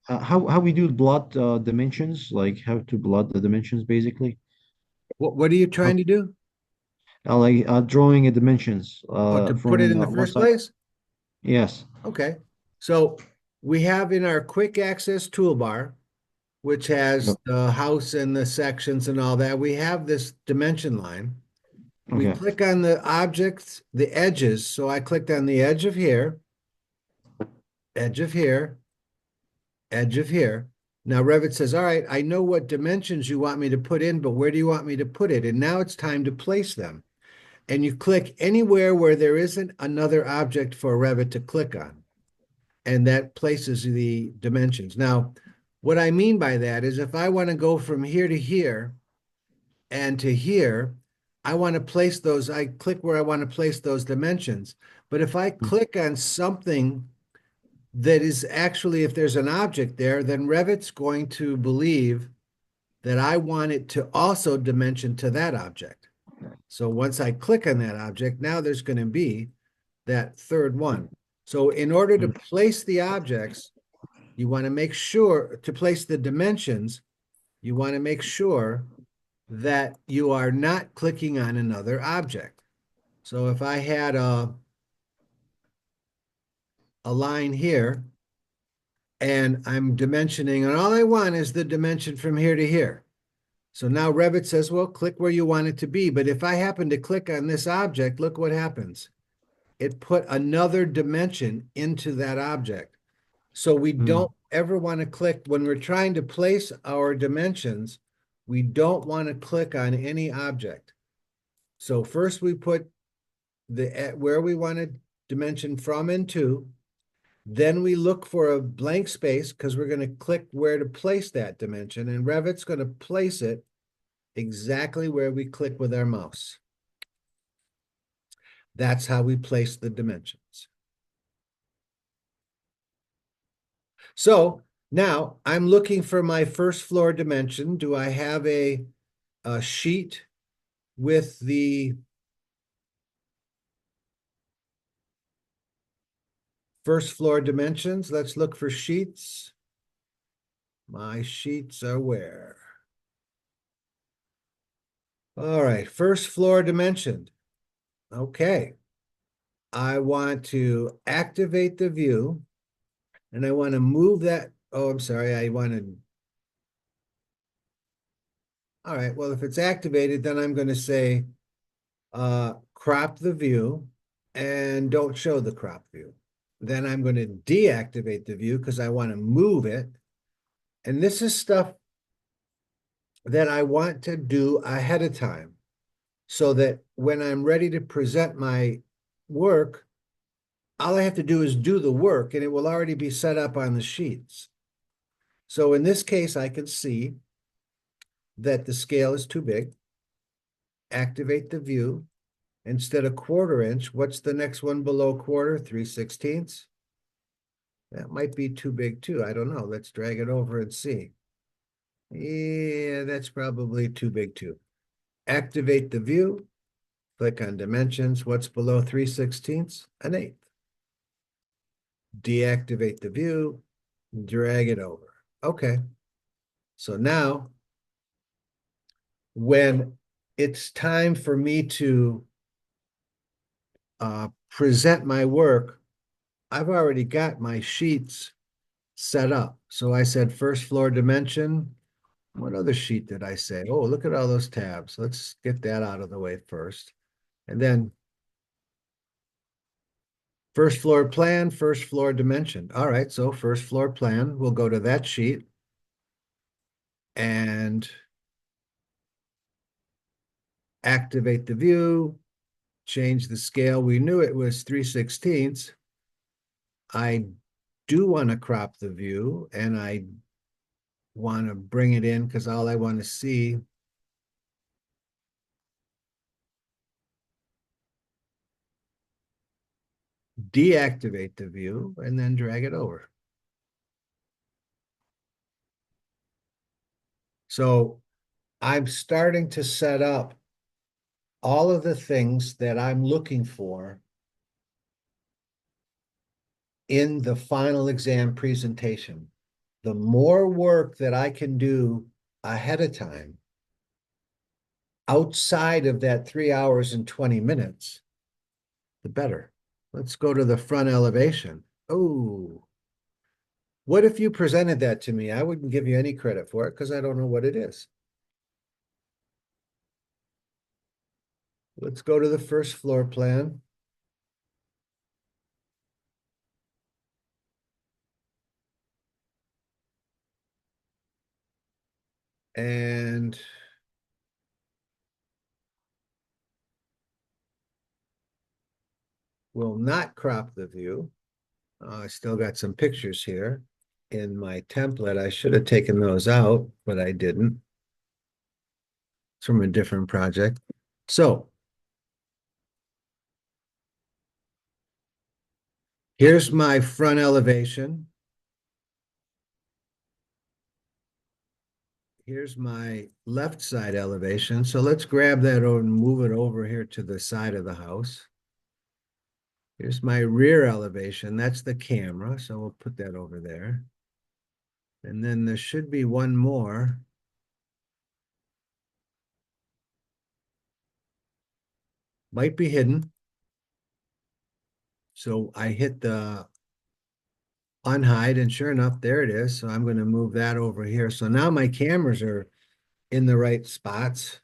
have, how we do plot dimensions, like how to plot the dimensions basically. what are you trying to do? like drawing a dimensions Oh, to put it in the one first side. place? Yes. Okay, so we have in our quick access toolbar, which has Yep. the house and the sections and all that, we have this dimension line. We Okay. click on the objects, the edges. So I clicked on the edge of here, edge of here, edge of here. Now Revit says, all right, I know what dimensions you want me to put in, but where do you want me to put it? And now it's time to place them. And you click anywhere where there isn't another object for Revit to click on. And that places the dimensions. Now, what I mean by that is if I want to go from here to here and to here, I want to place those, I click where I want to place those dimensions. But if I click on something that is actually, if there's an object there, then Revit's going to believe that I want it to also dimension to that object. So once I click on that object, now there's going to be that third one. So in order to place the objects, you want to make sure to place the dimensions, you want to make sure that you are not clicking on another object. So if I had a line here and I'm dimensioning, and all I want is the dimension from here to here. So now Revit says, well, click where you want it to be. But if I happen to click on this object, look what happens. It put another dimension into that object. So we don't ever want to click, when we're trying to place our dimensions, we don't want to click on any object. So first we put the where we want to dimension from and to. Then we look for a blank space because we're going to click where to place that dimension, and Revit's going to place it exactly where we click with our mouse. That's how we place the dimensions. So now I'm looking for my first floor dimension. Do I have a sheet with the first floor dimensions? Let's look for sheets. My sheets are where? All right, first floor dimension. Okay. I want to activate the view and I want to move that. Oh, I'm sorry. I want to. All right. Well, if it's activated, then I'm going to say crop the view and don't show the crop view. Then I'm going to deactivate the view because I want to move it. And this is stuff that I want to do ahead of time so that when I'm ready to present my work, all I have to do is do the work and it will already be set up on the sheets. So in this case, I can see that the scale is too big. Activate the view. Instead of 1/4 inch, what's the next one below 1/4? 3/16. That might be too big too. I don't know. Let's drag it over and see. Yeah, that's probably too big too. Activate the view. Click on dimensions. What's below 3/16? 1/8. Deactivate the view. Drag it over. Okay. So now, when it's time for me to present my work, I've already got my sheets set up. So I said first floor dimension. What other sheet did I say? Oh, look at all those tabs. Let's get that out of the way first. And then first floor plan, first floor dimension. All right, so first floor plan, we'll go to that sheet and activate the view, change the scale. We knew it was 3/16. I do want to crop the view and I want to bring it in because all I want to see deactivate the view and then drag it over. So I'm starting to set up all of the things that I'm looking for in the final exam presentation. The more work that I can do ahead of time, outside of that 3 hours and 20 minutes, the better. Let's go to the front elevation. Oh, what if you presented that to me? I wouldn't give you any credit for it because I don't know what it is. Let's go to the first floor plan. And will not crop the view. I still got some pictures here in my template. I should have taken those out, but I didn't. It's from a different project. So here's my front elevation. Here's my left side elevation. So let's grab that over and move it over here to the side of the house. Here's my rear elevation. That's the camera. So we'll put that over there. And then there should be one more. Might be hidden. So I hit the unhide, and sure enough, there it is. So I'm going to move that over here. So now my cameras are in the right spots.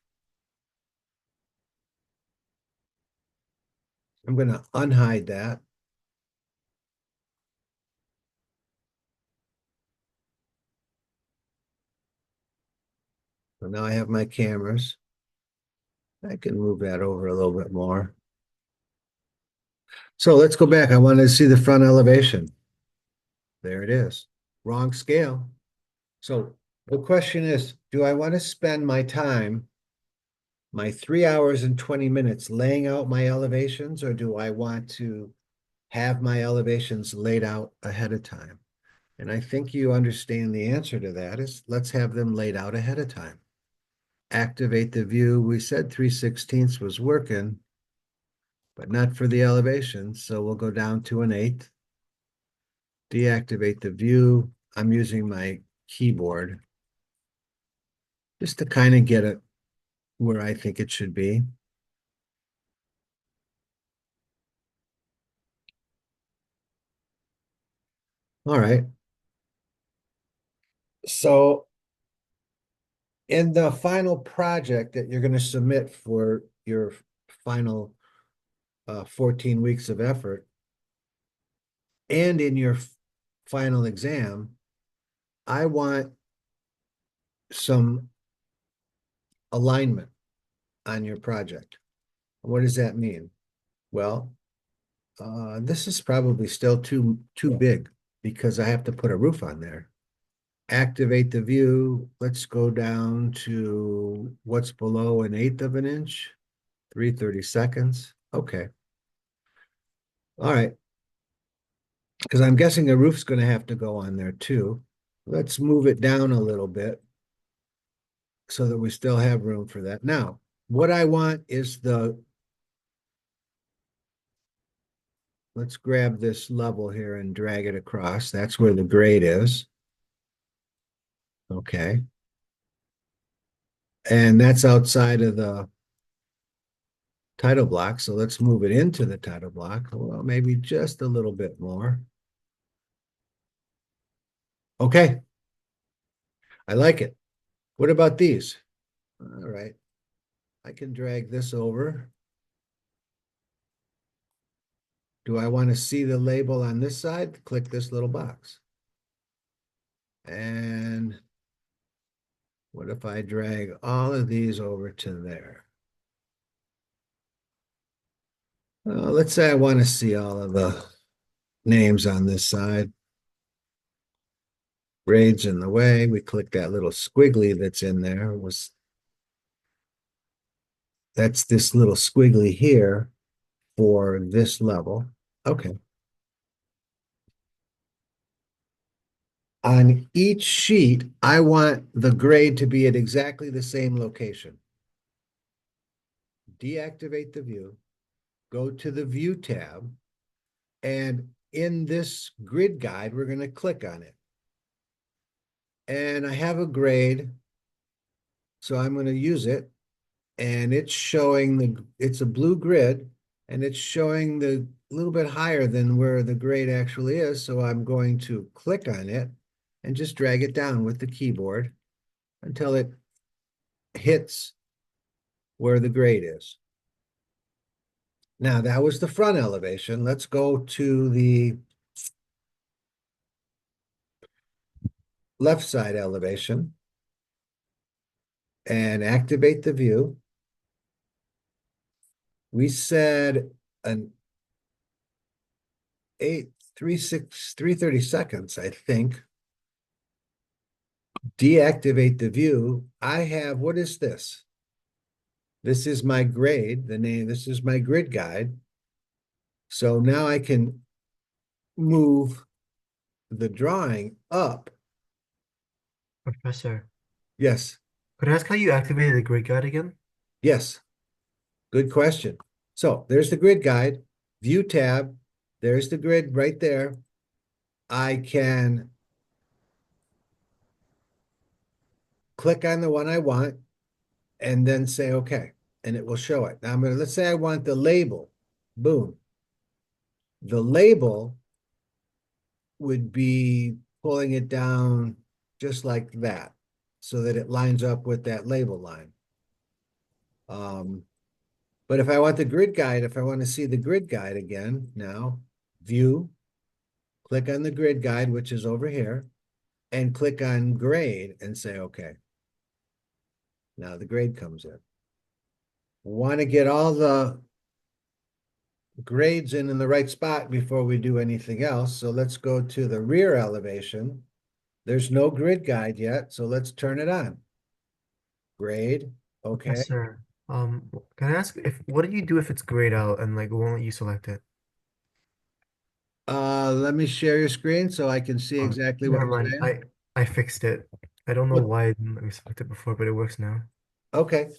I'm going to unhide that. So now I have my cameras. I can move that over a little bit more. So let's go back. I want to see the front elevation. There it is. Wrong scale. So the question is, do I want to spend my time, my 3 hours and 20 minutes laying out my elevations, or do I want to have my elevations laid out ahead of time? And I think you understand the answer to that is let's have them laid out ahead of time. Activate the view. We said 3/16 was working, but not for the elevation. So we'll go down to 1/8. Deactivate the view. I'm using my keyboard just to kind of get it where I think it should be. All right. So in the final project that you're going to submit for your final 14 weeks of effort, and in your final exam, I want some alignment on your project. What does that mean? Well, this is probably still too big because I have to put a roof on there. Activate the view. Let's go down to what's below 1/8 of an inch, 3/32. Okay. All right. Because I'm guessing the roof's going to have to go on there too. Let's move it down a little bit so that we still have room for that. Now, what I want is let's grab this level here and drag it across. That's where the grade is. Okay. And that's outside of the title block. So let's move it into the title block. Well, maybe just a little bit more. Okay. I like it. What about these? All right. I can drag this over. Do I want to see the label on this side? Click this little box. And what if I drag all of these over to there? Let's say I want to see all of the names on this side. Grades in the way. We click that little squiggly that's in there. That's this little squiggly here for this level. Okay. On each sheet, I want the grade to be at exactly the same location. Deactivate the view, go to the View tab, and in this grid guide, we're going to click on it. And I have a grade, so I'm going to use it. And it's showing it's a blue grid, and it's showing the little bit higher than where the grade actually is. So I'm going to click on it and just drag it down with the keyboard until it hits where the grade is. Now that was the front elevation. Let's go to the left side elevation and activate the view. We said an 330 seconds, I think. Deactivate the view. I have, what is this? This is my grade, the name, this is my grid guide. So now I can move the drawing up. Professor, Yes, could I ask how you activated the grid guide again? yes. Good question. So there's the grid guide, view tab. There's the grid right there. I can click on the one I want and then say, okay, and it will show it. Now I'm gonna, let's say I want the label, boom. The label would be pulling it down just like that, so that it lines up with that label line. But if I want the grid guide, if I want to see the grid guide again, now, view, click on the grid guide, which is over here, and click on grade and say, okay. Now the grade comes in. Want to get all the grades in the right spot before we do anything else. So let's go to the rear elevation. There's no grid guide yet, so let's turn it on. Grade, okay. Professor, can I ask what do you do if it's grayed out and like won't let you select it? Let me share your screen so I can see Oh, exactly what never you're mind. saying. I fixed it. I don't know What? why it didn't let me select it before, but it works now. Okay.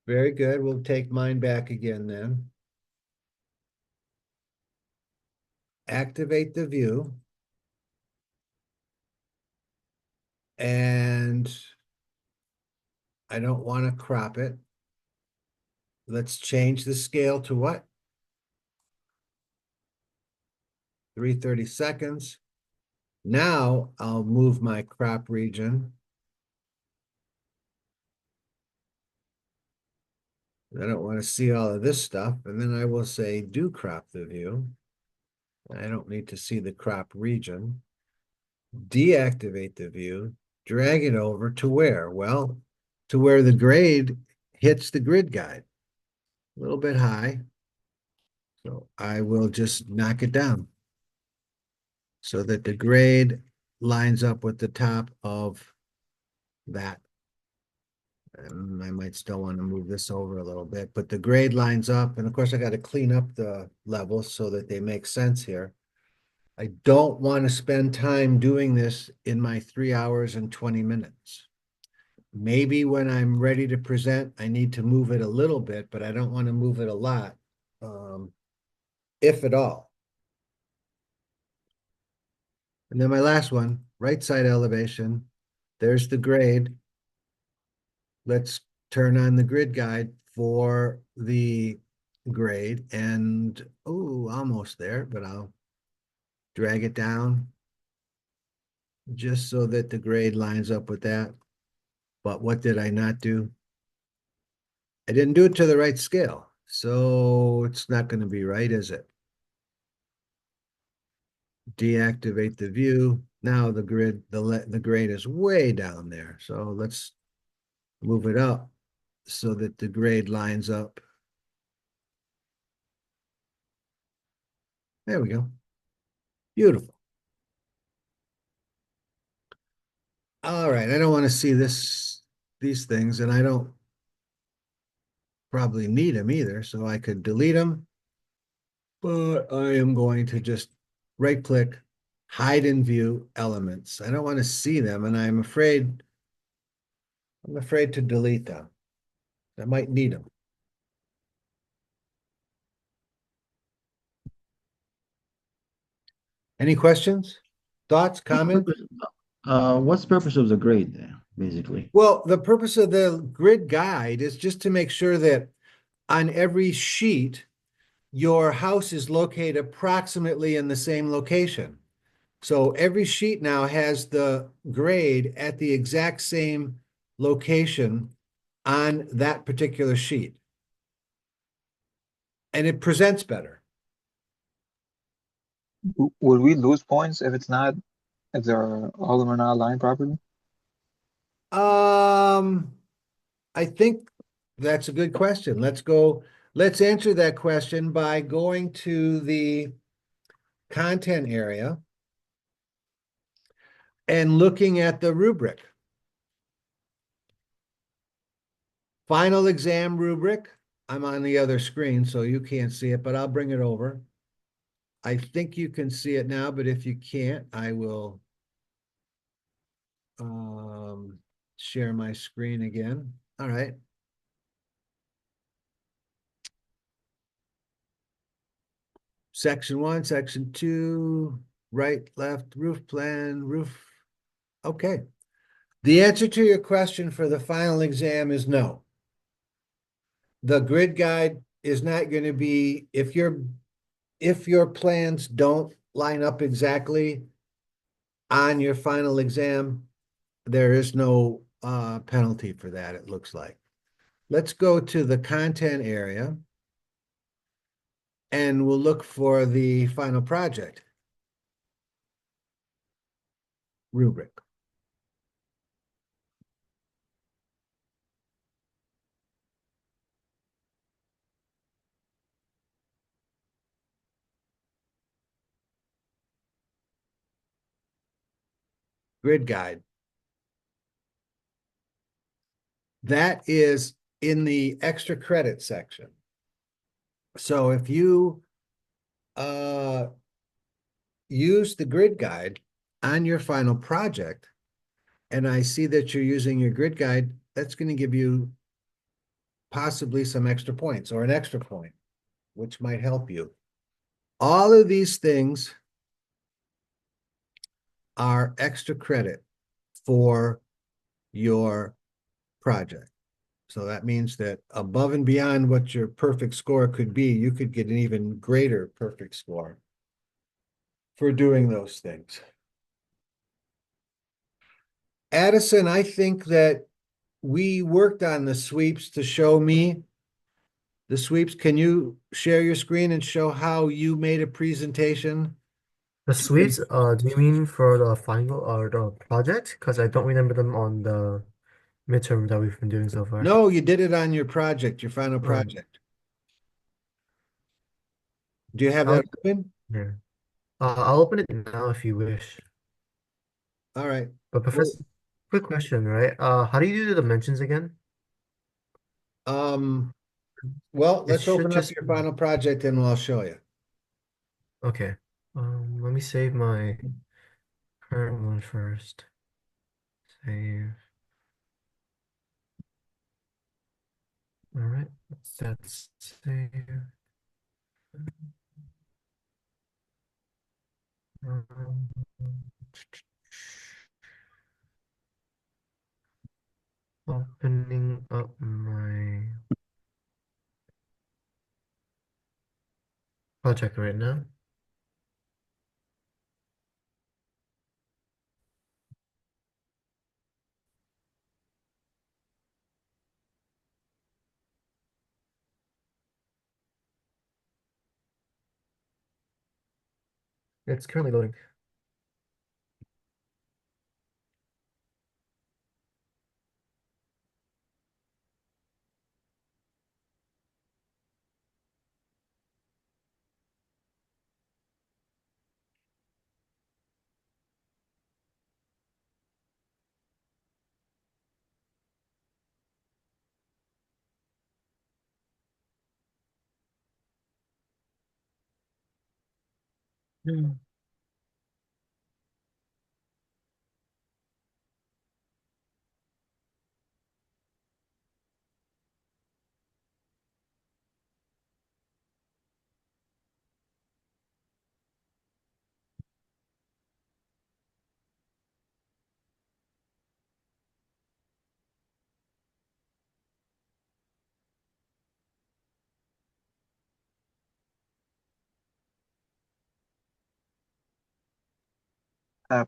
Very good. We'll take mine back again then. Activate the view. And I don't want to crop it. Let's change the scale to what? 330 seconds. Now I'll move my crop region. I don't want to see all of this stuff. And then I will say do crop the view. I don't need to see the crop region. Deactivate the view, drag it over to where? Well, to where the grade hits the grid guide. A little bit high. So I will just knock it down so that the grade lines up with the top of that. And I might still want to move this over a little bit, but the grade lines up. And of course, I got to clean up the levels so that they make sense here. I don't want to spend time doing this in my 3 hours and 20 minutes. Maybe when I'm ready to present, I need to move it a little bit, but I don't want to move it a lot, if at all. And then my last one, right side elevation. There's the grade. Let's turn on the grid guide for the grade and, oh, almost there, but I'll drag it down just so that the grade lines up with that. But what did I not do? I didn't do it to the right scale, so it's not going to be right, is it? Deactivate the view. Now the grid, the grade is way down there. So let's move it up so that the grade lines up. There we go. Beautiful. All right, I don't want to see these things, and I don't probably need them either, so I could delete them. But I am going to just right click, hide in view elements. I don't want to see them, and I'm afraid to delete them. I might need them. Any questions, thoughts, comments? What's the purpose of the grade there? basically. Well, the purpose of the grid guide is just to make sure that on every sheet, your house is located approximately in the same location. So every sheet now has the grade at the exact same location on that particular sheet. And it presents better. Would we lose points if it's not, if they're all of them are not aligned properly? I think that's a good question. Let's answer that question by going to the content area and looking at the rubric. Final exam rubric. I'm on the other screen, so you can't see it, but I'll bring it over. I think you can see it now, but if you can't, I will share my screen again. All right. Section 1, section 2, right, left, roof plan, roof. Okay. The answer to your question for the final exam is no. The grid guide is not going to be, if your plans don't line up exactly on your final exam, there is no penalty for that, it looks like. Let's go to the content area and we'll look for the final project rubric. Grid guide. That is in the extra credit section. So if you use the grid guide on your final project, and I see that you're using your grid guide, that's going to give you possibly some extra points or an extra point, which might help you. All of these things are extra credit for your project. So that means that above and beyond what your perfect score could be, you could get an even greater perfect score for doing those things. Addison, I think that we worked on the sweeps to show me the sweeps. Can you share your screen and show how you made a presentation? The sweeps, do you mean for the final or the project? Because I don't remember them on the midterm that we've been doing so far. No, you did it on your project, your final Oh. project. Do you have I'll- that open? Yeah. I'll open it now if you wish. All right. But Professor, quick question, right? How do you do the dimensions again? Well, It let's should open up just your final project and I'll show you. okay. Let me save my current one first. Save. All right. That's save. Um, Opening up my project right now. It's currently loading.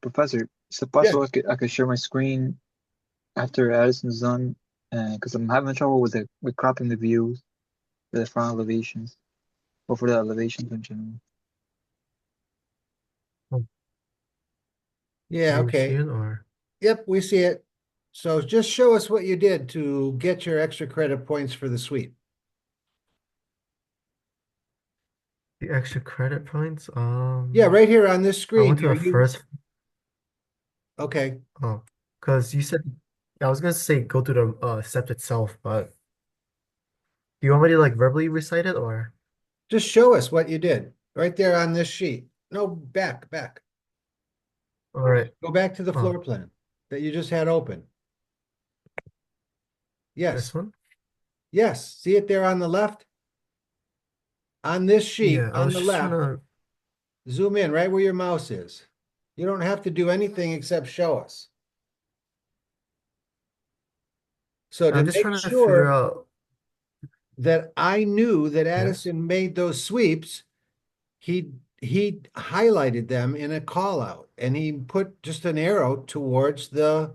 Professor, is it possible I could share my screen after Addison's done? Because I'm having trouble with cropping the views for the front elevations or for the elevations in general. Yeah, Do you see okay. it or? Yep, we see it. So just show us what you did to get your extra credit points for the sweep. The extra credit points? Yeah, right here on this I screen. went to Are the you first, okay? oh, because you said, I was gonna say go to the steps itself, but do you want me to like verbally recite it or? Just show us what you did right there on this sheet. No, back. All right. Go back to the Oh, floor plan that you just had open. Yes, this one? yes. See it there on the left? On this sheet, Yeah, I on was the just trying left, to, zoom in right where your mouse is. You don't have to do anything except show us. So to I'm just make trying to figure sure out, that I knew that yes. Addison made those sweeps, he highlighted them in a call out and he put just an arrow towards the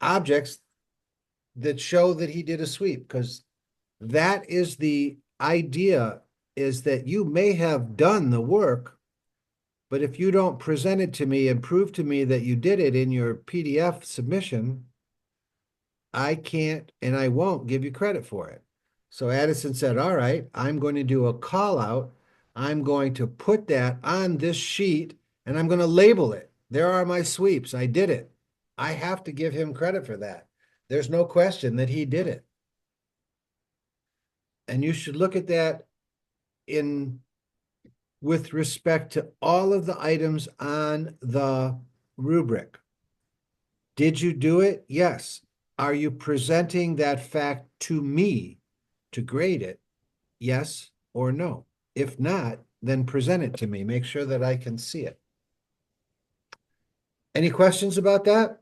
objects that show that he did a sweep, because that is the idea, is that you may have done the work, but if you don't present it to me and prove to me that you did it in your PDF submission, I can't and I won't give you credit for it. So Addison said, all right, I'm going to do a call out. I'm going to put that on this sheet and I'm going to label it. There are my sweeps. I did it. I have to give him credit for that. There's no question that he did it. And you should look at that in with respect to all of the items on the rubric. Did you do it? Yes. Are you presenting that fact to me to grade it? Yes or no? If not, then present it to me. Make sure that I can see it. Any questions about that?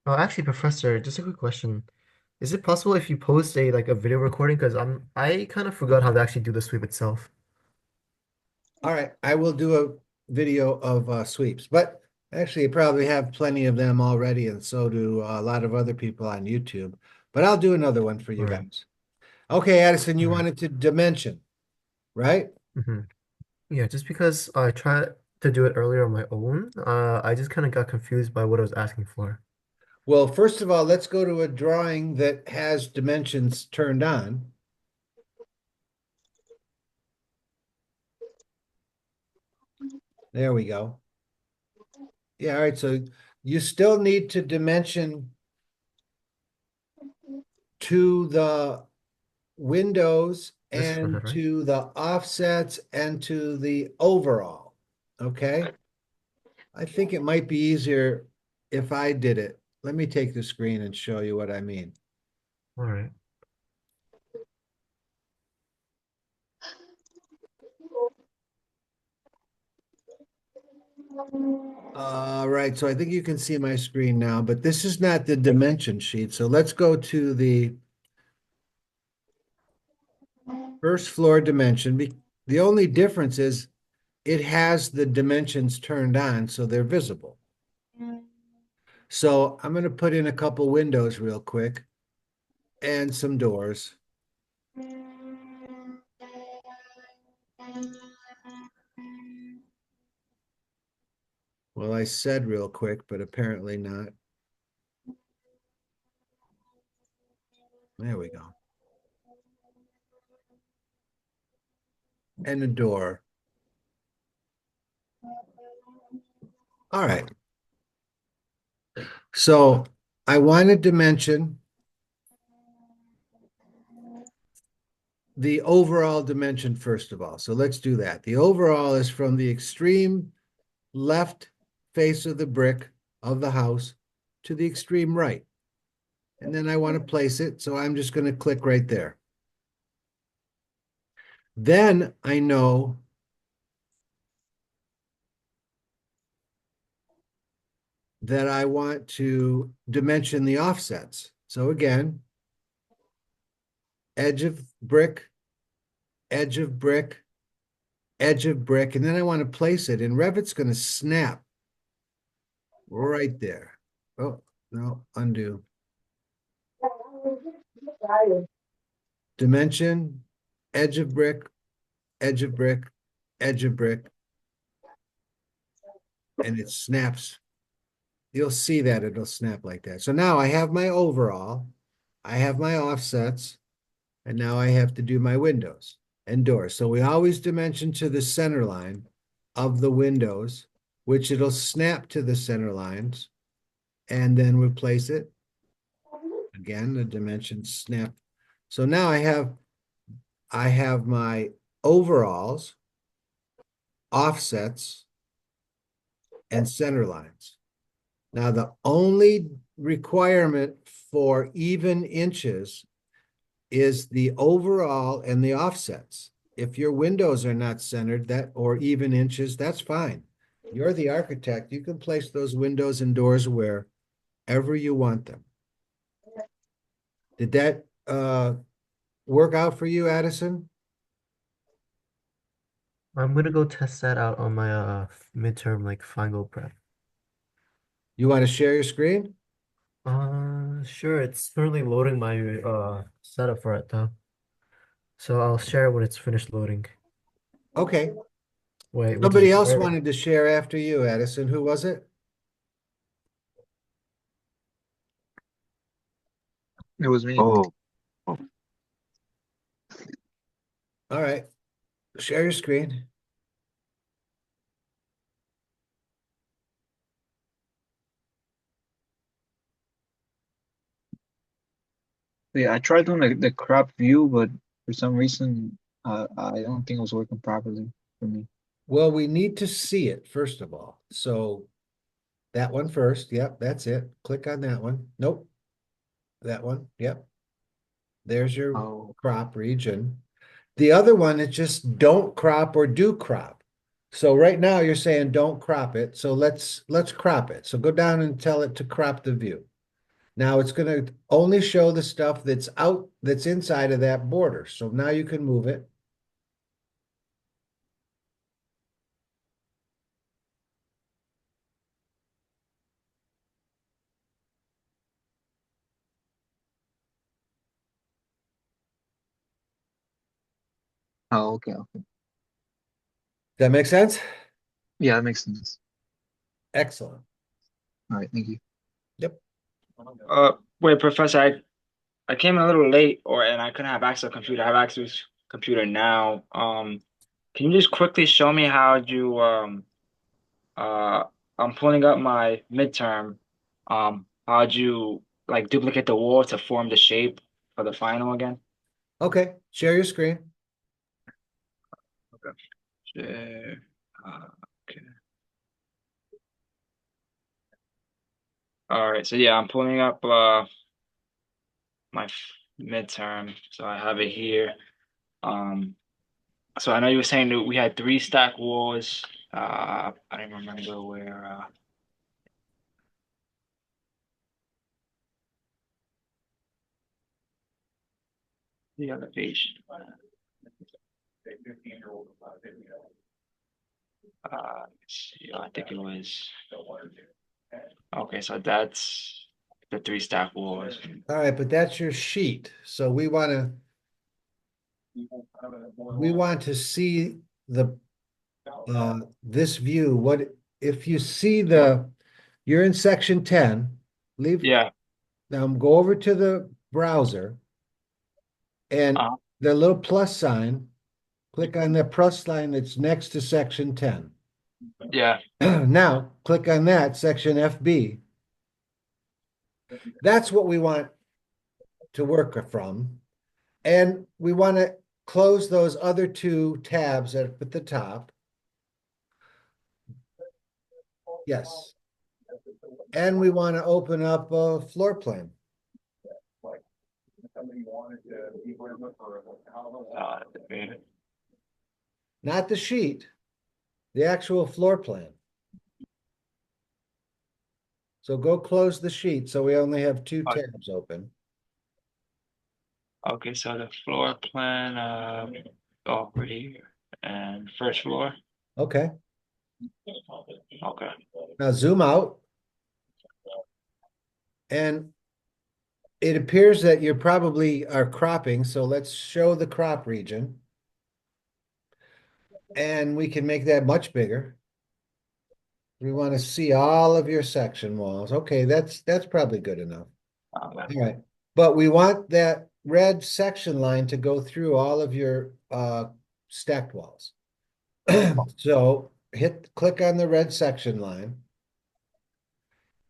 Oh, actually, Professor, just a quick question. Is it possible if you post a like a video recording? Because I kind of forgot how to actually do the sweep itself. All right, I will do a video of sweeps, but actually you probably have plenty of them already, and so do a lot of other people on YouTube. But I'll do another one for you All right. guys. Okay, Addison, you All right. wanted to dimension, right? Mm-hmm. Yeah, just because I tried to do it earlier on my own, I just kind of got confused by what I was asking for. Well, first of all, let's go to a drawing that has dimensions turned on. There we go. Yeah, all right, so you still need to dimension to the windows This for and that, right? to the offsets and to the overall, okay? I think it might be easier if I did it. Let me take the screen and show you what I mean. All right. All right, so I think you can see my screen now, but this is not the dimension sheet. So let's go to the first floor dimension. The only difference is it has the dimensions turned on, so they're visible. So I'm going to put in a couple windows real quick and some doors. Well, I said real quick, but apparently not. There we go. And a door. All right. So I wanted to mention the overall dimension first of all. So let's do that. The overall is from the extreme left face of the brick of the house to the extreme right. And then I want to place it. So I'm just going to click right there. Then I know that I want to dimension the offsets. So again, edge of brick, edge of brick, and then I want to place it, and Revit's going to snap right there. Oh, no, undo. Dimension, edge of brick, edge of brick, edge of brick, and it snaps. You'll see that it'll snap like that. So now I have my overall, I have my offsets, and now I have to do my windows and doors. So we always dimension to the center line of the windows, which it'll snap to the center lines, and then replace it. Again, the dimensions snap. So now I have my overalls, offsets, and center lines. Now, the only requirement for even inches is the overall and the offsets. If your windows are not centered or even inches, that's fine. You're the architect. You can place those windows and doors wherever you want them. Did that work out for you, Addison? I'm gonna go test that out on my midterm like final prep. You want to share your screen? Sure. It's currently loading my setup for it though. So I'll share when it's finished loading. Okay. Wait, Somebody else wanted to share after you, Addison. Who was it? It was me. Oh, All right. Share your screen. Yeah, I tried doing the crop view, but for some reason, I don't think it was working properly for me. Well, we need to see it first of all. So that one first. Yep, that's it. Click on that one. Nope. That one. Yep. There's your Oh, crop region. The other one is just don't crop or do crop. So right now you're saying don't crop it. So let's crop it. So go down and tell it to crop the view. Now it's going to only show the stuff that's inside of that border. So now you can move it. okay, okay. That make sense? Yeah, that makes sense. Excellent. All right, thank you. Yep. Wait, Professor, I came a little late and I couldn't have access to a computer. I have access to a computer now. Can you just quickly show me how you I'm pulling up my midterm. How'd you like duplicate the wall to form the shape for the final again? Okay. Share your screen. Okay. Share. Okay. All right. So yeah, I'm pulling up my midterm. So I have it here. So I know you were saying that we had 3 stack walls. I don't remember where. The elevation. Let's see, I think it was. Okay, so that's the 3 stack walls. All right, but that's your sheet. So we want to see the this view. What if you see you're in section 10, leave. Yeah. Now go over to the browser and the little plus sign, click on the plus sign that's next to section 10. Yeah. Now click on that section FB. That's what we want to work from. And we want to close those other 2 tabs at the top. Yes. And we want to open up a floor plan. Not the sheet, the actual floor plan. So go close the sheet. So we only have 2 tabs open. Okay, so the floor plan over here. and first floor. Okay, Okay. now zoom out. And it appears that you probably are cropping, so let's show the crop region. And we can make that much bigger. We want to see all of your section walls. Okay, that's probably good enough. All right, but we want that red section line to go through all of your stacked walls. So click on the red section line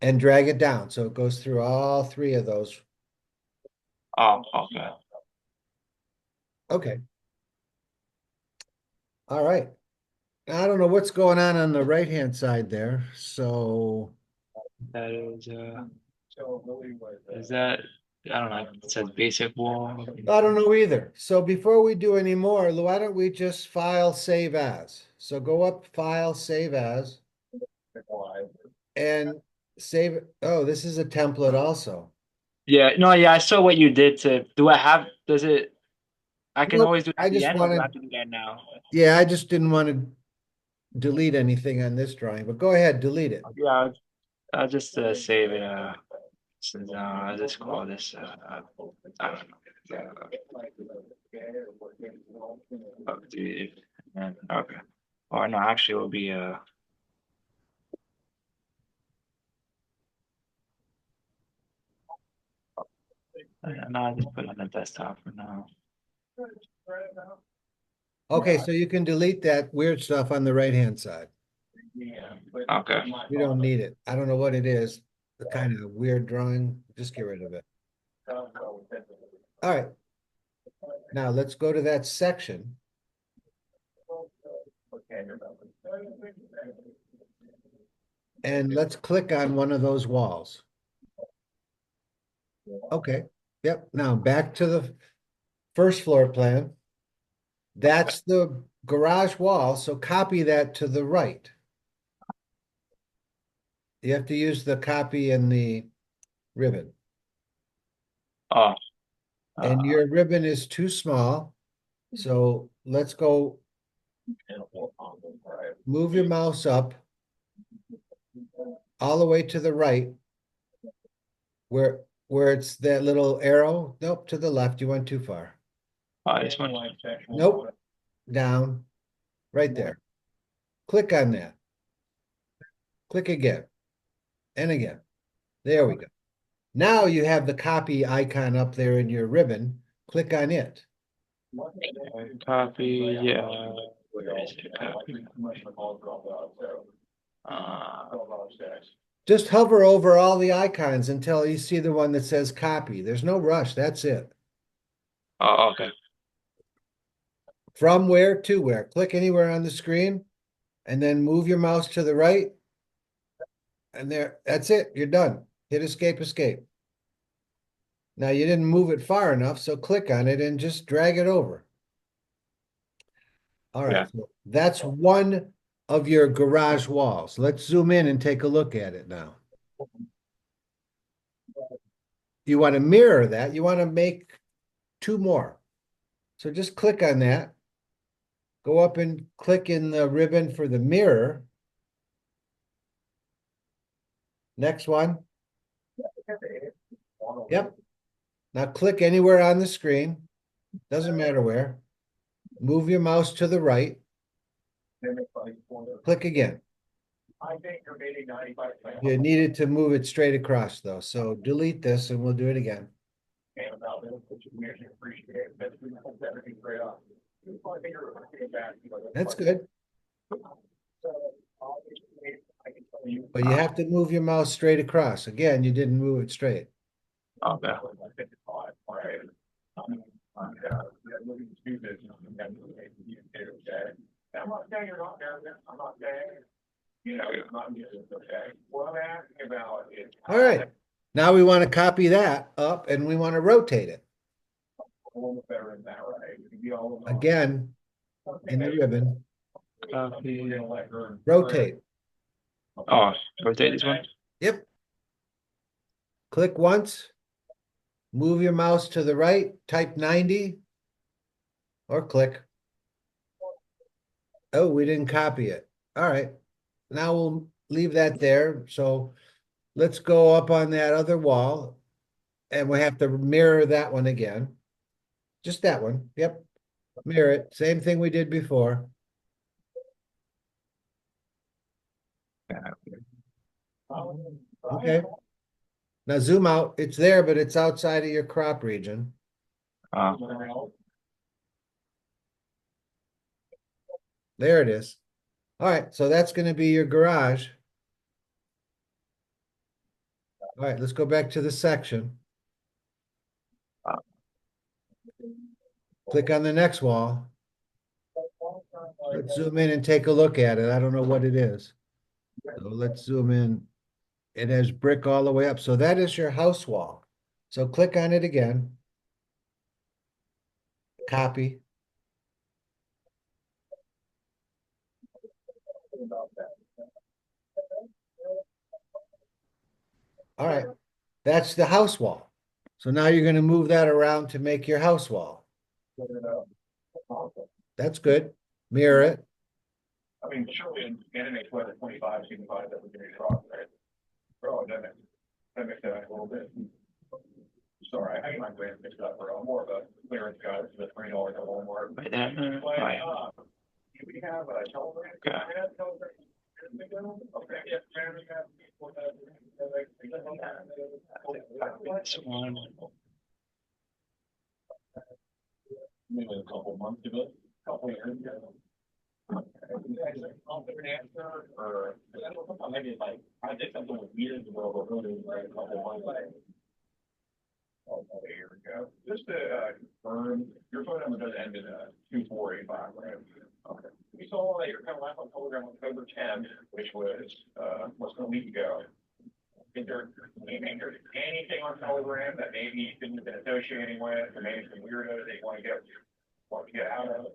and drag it down so it goes through all three of those. Oh, okay. Okay. All right. I don't know what's going on the right-hand side there, so That is that, I don't know, it says basic wall. I don't know either. So before we do any more, why don't we just file save as? So go up, file, save as. And save, oh, this is a template also. Yeah, no, yeah, I saw what you did to, does it, I can Nope, always do it I at the just end, or do I wanted- have to do that now? Yeah, I just didn't want to delete anything on this drawing, but go ahead, delete it. Yeah, I'll just save it, since, I'll just call this, I don't know. Dude, okay. Or no, actually it will be, no, I'll just put it on the desktop for now. Okay, so you can delete that weird stuff on the right-hand side. Okay. We don't need it. I don't know what it is, the kind of weird drawing, just get rid of it. All right. Now let's go to that section. And let's click on one of those walls. Okay, yep, now back to the first floor plan. That's the garage wall, so copy that to the right. You have to use the copy and the ribbon. Oh. And your ribbon is too small, so let's go move your mouse up all the way to the right where it's that little arrow. Nope, to the left, you went too far. This one. Nope, down, right there. Click on that. Click again and again. There we go. Now you have the copy icon up there in your ribbon. Click on it. Copy, yeah. Where is it? Copy. Just hover over all the icons until you see the one that says copy. There's no rush. That's it. Oh, okay. From where to where? Click anywhere on the screen and then move your mouse to the right. And there, that's it. You're done. Hit escape, escape. Now you didn't move it far enough, so click on it and just drag it over. All right, Yeah. so that's one of your garage walls. Let's zoom in and take a look at it now. You want to mirror that. You want to make two more. So just click on that. Go up and click in the ribbon for the mirror. Next one. Yep. Now click anywhere on the screen. Doesn't matter where. Move your mouse to the right. Click again. You needed to move it straight across though, so delete this and we'll do it again. That's good. But you have to move your mouse straight across. Again, you didn't move it straight. Okay. All right. Now we want to copy that up and we want to rotate it. Again, in the ribbon, Copy. rotate. Oh, rotate this one? Yep. Click once. Move your mouse to the right, type 90 or click. Oh, we didn't copy it. All right. Now we'll leave that there. So let's go up on that other wall and we have to mirror that one again. Just that one. Yep. Mirror it. Same thing we did before. Okay. Now zoom out. It's there, but it's outside of your crop region. There it is. All right. So that's going to be your garage. All right. Let's go back to the section. Click on the next wall. Let's zoom in and take a look at it. I don't know what it is. So let's zoom in. It has brick all the way up. So that is your house wall. So click on it again. Copy. All right. That's the house wall. So now you're going to move that around to make your house wall. That's good. Mirror it. I mean, surely in anime 25, signifies that we're going to cross, right? Bro, that makes that a little bit. Sorry, I might have mixed up, bro. I'm more of a clearance guy, so that's $3 a little more. Right there. Right. We have a telegram. Okay. Okay. This one. Maybe a couple months ago, couple years ago. Or maybe like I did something with years ago, but really like a couple months ago. About a year ago. Just to confirm, your phone number does end in 2485, right? Okay. We saw that your kind of last on Telegram on October 10, which was a week ago. Is there anything on Telegram that maybe you shouldn't have been associating with, or maybe some weirdos that you want to get out of?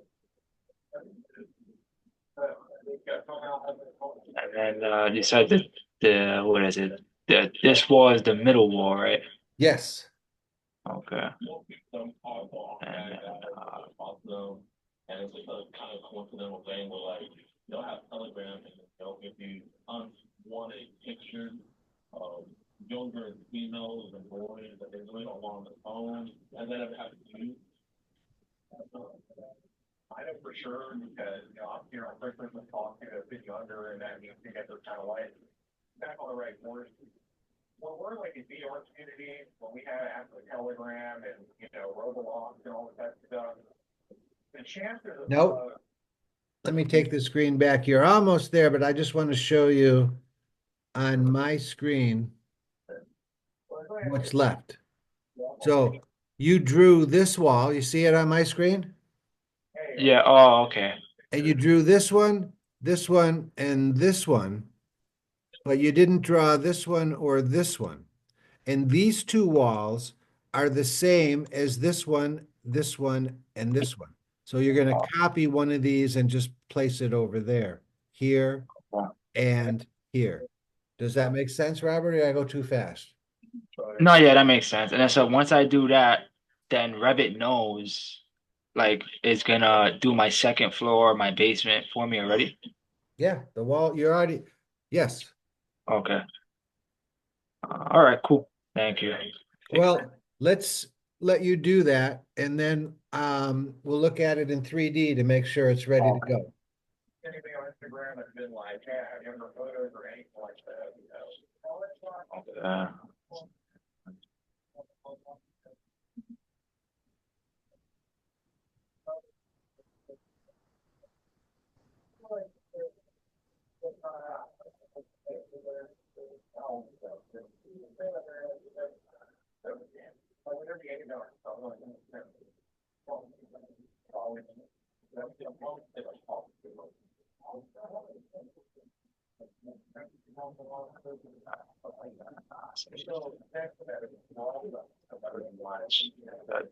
And then you said that the what is it? This wall is the middle wall, right? Yes. Okay. And it's just a kind of coincidental thing where like they'll have Telegram and they'll give you unwanted pictures of younger females and boys that they really don't want on the phone. Has that ever happened to you? I know for sure because I'm here on first person talk to a bit younger and that means they get those kind of lights. Back on the right course. When we're like in VR community, when we had actually Telegram and Roblox and all that stuff, the chances of Nope. Let me take the screen back. You're almost there, but I just want to show you on my screen what's left. So you drew this wall. You see it on my screen? Yeah. Oh, okay. And you drew this one, and this one, but you didn't draw this one or this one. And these two walls are the same as this one, and this one. So you're going to copy one of these and just place it over there, here, and here. Does that make sense, Robert, or did I go too fast? No, yeah, that makes sense. And then so once I do that, then Revit knows like it's gonna do my second floor, my basement for me already. Yeah, the wall, you're already, yes. Okay. All right, cool. Thank you. Well, let's let you do that, and then we'll look at it in 3D to make sure it's ready to go. anything on Instagram that's been like, yeah, have younger photos or anything like that,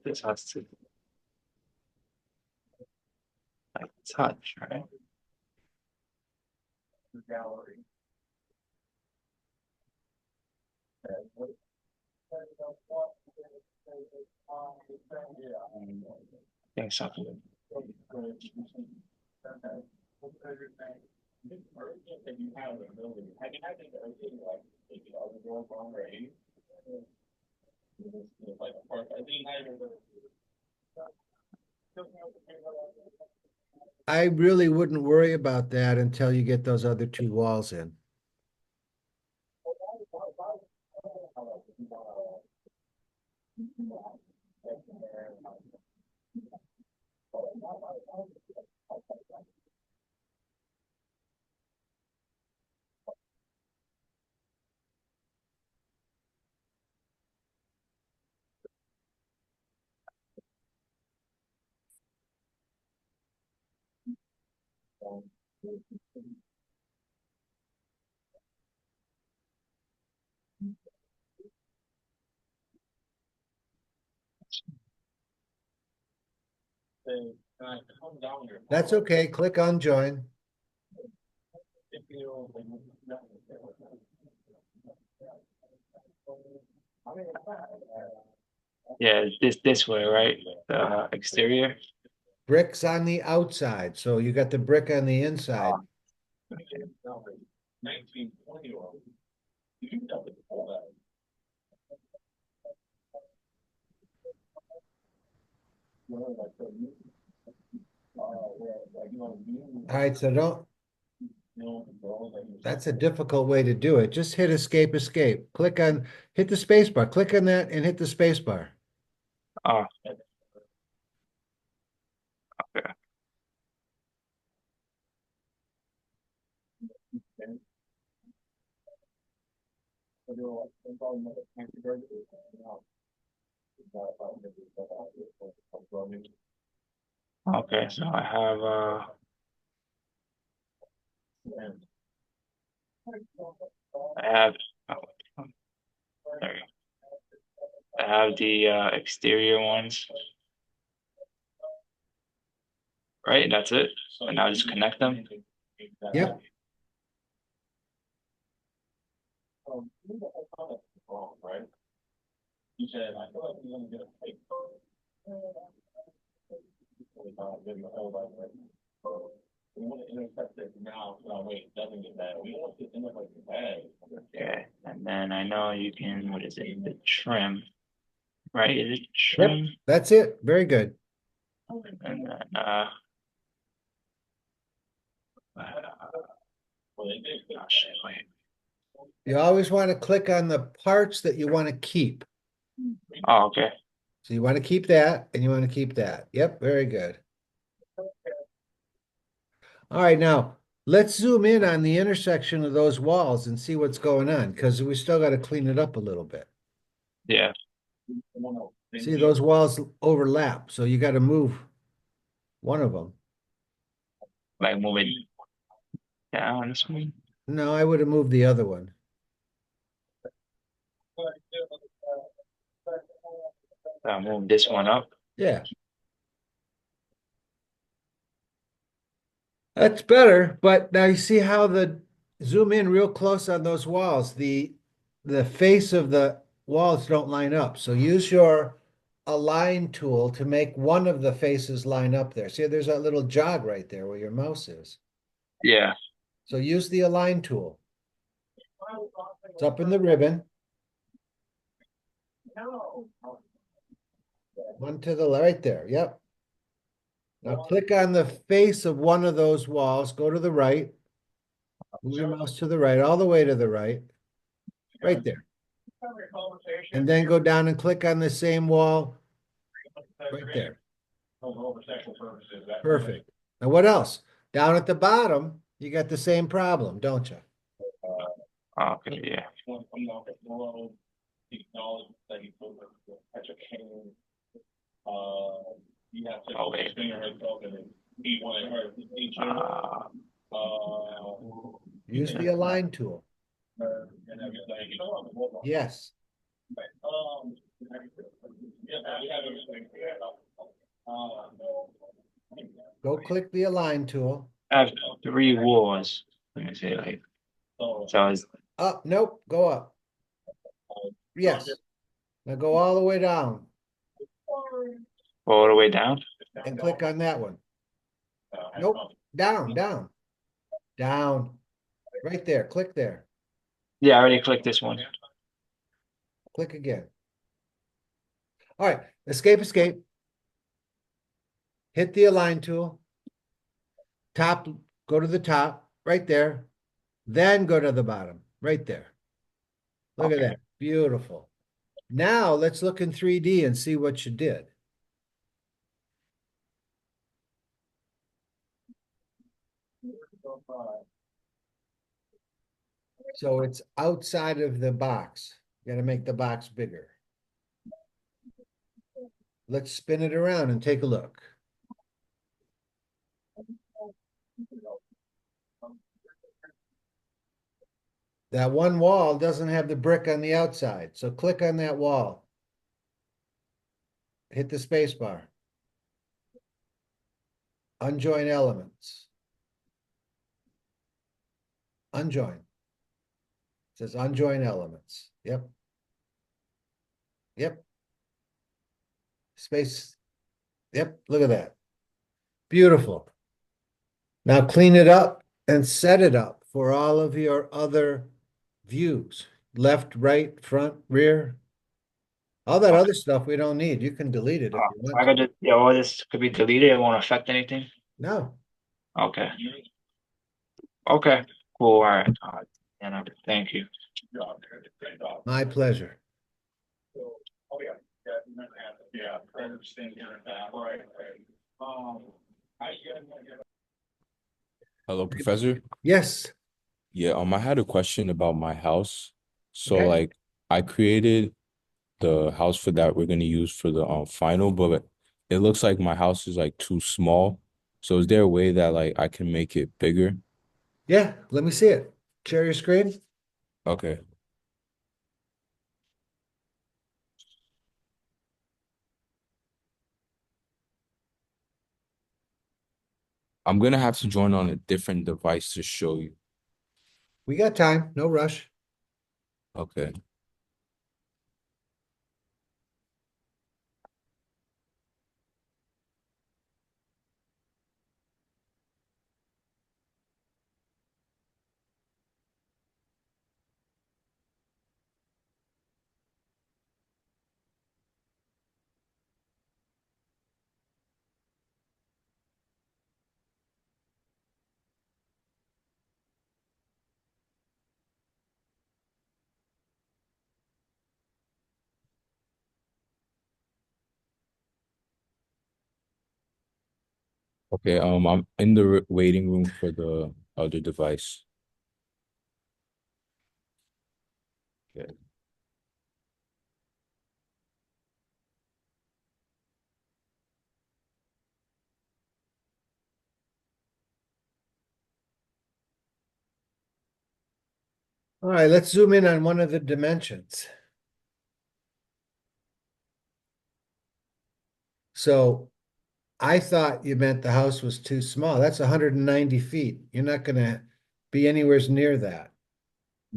This has to like touch, right? gallery. I think something. I really wouldn't worry about that until you get those other two walls in. That's okay. Click on join. Yeah, this way, right? The exterior. Bricks on the outside. So you got the brick on the inside. All right, so don't. That's a difficult way to do it. Just hit escape, escape. Hit the space bar. Click on that and hit the space bar. Oh. Okay. Okay, so I have oh, there we go. I have the exterior ones. Right, that's it. And now just connect them. Yep. Okay, and then I know you can, what is it, the trim, right? Is it trim? Yep, that's it. Very good. And then oh shit, wait. You always want to click on the parts that you want to keep. Oh, okay. So you want to keep that and you want to keep that. Yep, very good. All right, now let's zoom in on the intersection of those walls and see what's going on because we still got to clean it up a little bit. Yeah. See, those walls overlap, so you got to move one of them. Like move it down this one. No, I would have moved the other one. I'll move this one up. Yeah. That's better, but now you see how zoom in real close on those walls. The face of the walls don't line up. So use your align tool to make one of the faces line up there. See, there's that little jog right there where your mouse is. Yeah. So use the align tool. It's up in the ribbon. One to the right there. Yep. Now click on the face of one of those walls. Go to the right. Move your mouse to the right, all the way to the right. Right there. And then go down and click on the same wall. Right there. Perfect. Now what else? Down at the bottom, you got the same problem, don't you? Okay, yeah. Oh, wait. Use the align tool. Yes. Go click the align tool. I have 3 walls. Let me see, like, so it's Up, nope, go up. Yes. Now go all the way down all the way down. and click on that one. Nope, down, down, down. Right there, click there. Yeah, I already clicked this one. Click again. All right, escape, escape. Hit the align tool. Top, go to the top, right there. Then go to the bottom, right there. Look at Okay. that, beautiful. Now let's look in 3D and see what you did. So it's outside of the box. You gotta make the box bigger. Let's spin it around and take a look. That one wall doesn't have the brick on the outside, so click on that wall. Hit the space bar. Unjoin elements. Unjoin. It says unjoin elements. Yep. Yep. Space. Yep, look at that. Beautiful. Now clean it up and set it up for all of your other views. Left, right, front, rear. All that other stuff we don't need. You can delete it if you I want could to. just, yeah, all this could be deleted. It won't affect anything. No. Okay. Okay. Cool. All right. And thank you. My pleasure. Oh, yeah. Yeah, I understand here. Right. Hello, Professor. Yes. Yeah, I had a question about my house. So Okay. like I created the house for that we're gonna use for the final, but it looks like my house is like too small. So is there a way that like I can make it bigger? Yeah, let me see it. Share your screen. Okay. I'm gonna have to join on a different device to show you. We got time, no rush. Okay. Okay, I'm in the waiting room for the other device. Okay. All right, let's zoom in on one of the dimensions. So I thought you meant the house was too small. That's 190 feet. You're not gonna be anywhere near that.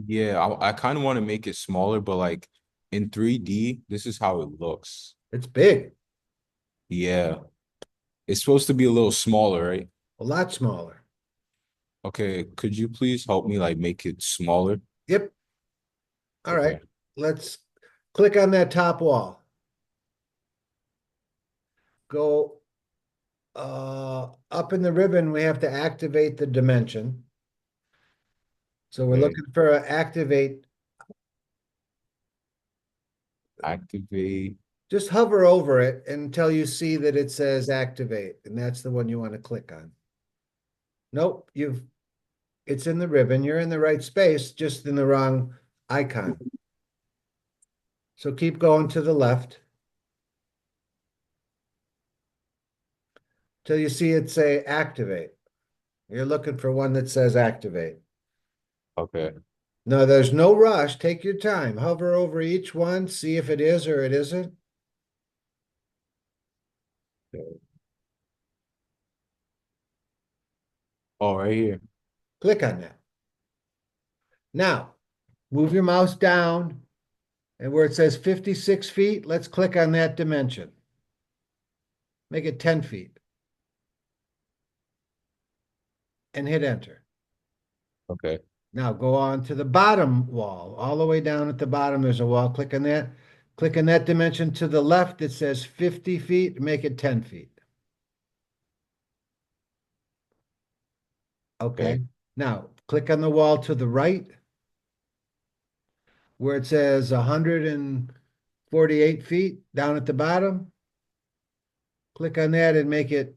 Yeah, I kind of want to make it smaller, but like in 3D, this is how it looks. It's big, Yeah. It's supposed to be a little smaller, right? a lot smaller. Okay, could you please help me like make it smaller? Yep. All right, Okay. let's click on that top wall. Go up in the ribbon, we have to activate the dimension. So we're Okay. looking for a activate. Activate. Just hover over it until you see that it says activate, and that's the one you want to click on. Nope, it's in the ribbon. You're in the right space, just in the wrong icon. So keep going to the left till you see it say activate. You're looking for one that says activate. Okay. No, there's no rush. Take your time. Hover over each one, see if it is or it isn't. Oh, right here. Click on that. Now, move your mouse down, and where it says 56 feet, let's click on that dimension. Make it 10 feet. And hit enter. Okay. Now go on to the bottom wall, all the way down at the bottom, there's a wall, click on that. Click on that dimension to the left, it says 50 feet, make it 10 feet. Okay, now click on the wall to the right where it says 148 feet down at the bottom. Click on that and make it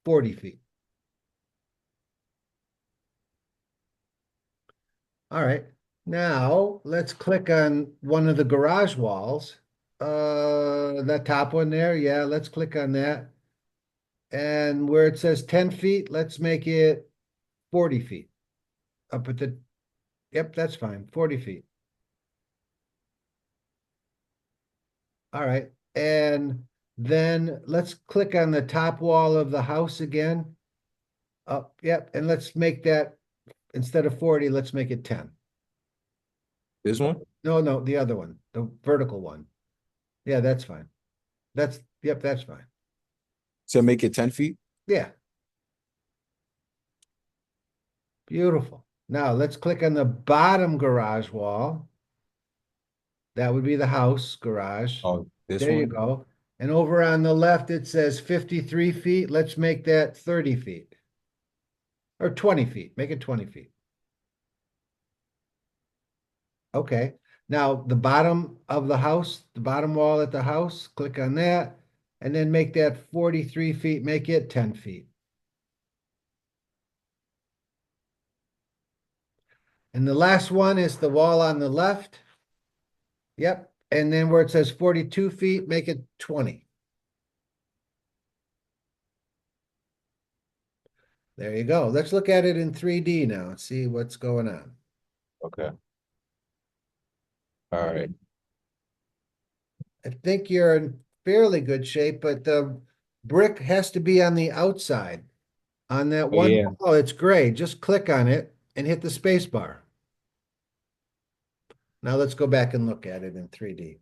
40 feet. All right, now let's click on one of the garage walls. That top one there, yeah, let's click on that. And where it says 10 feet, let's make it 40 feet. Up at the, yep, that's fine, 40 feet. All right, and then let's click on the top wall of the house again. Up, yep, and let's make that, instead of 40, let's make it 10. This one? No, the other one, the vertical one. Yeah, that's fine. Yep, that's fine. So make it 10 feet? Yeah. Beautiful. Now let's click on the bottom garage wall. That would be the house garage. Oh, this There you one? go. And over on the left, it says 53 feet. Let's make that 30 feet. Or 20 feet. Make it 20 feet. Okay. Now the bottom of the house, the bottom wall at the house, click on that. And then make that 43 feet, make it 10 feet. And the last one is the wall on the left. Yep. And then where it says 42 feet, make it 20. There you go. Let's look at it in 3D now and see what's going on. Okay. All right. I think you're in fairly good shape, but the brick has to be on the outside. On that one Yeah. wall, it's gray. Just click on it and hit the space bar. Now let's go back and look at it in 3D.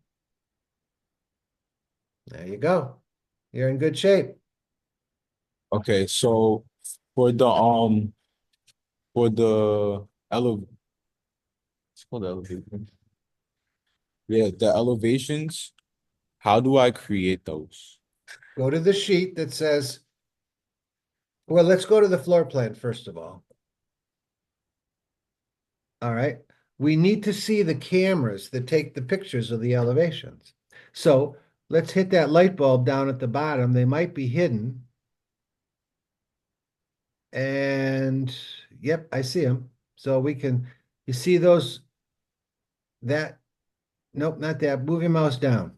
There you go. You're in good shape. Okay, so for the it's called the elevation. Yeah, the elevations, how do I create those? Go to the sheet that says, well, let's go to the floor plan first of all. All right. We need to see the cameras that take the pictures of the elevations. So let's hit that light bulb down at the bottom. They might be hidden. And yep, I see them. So we can, you see those, nope, not that. Move your mouse down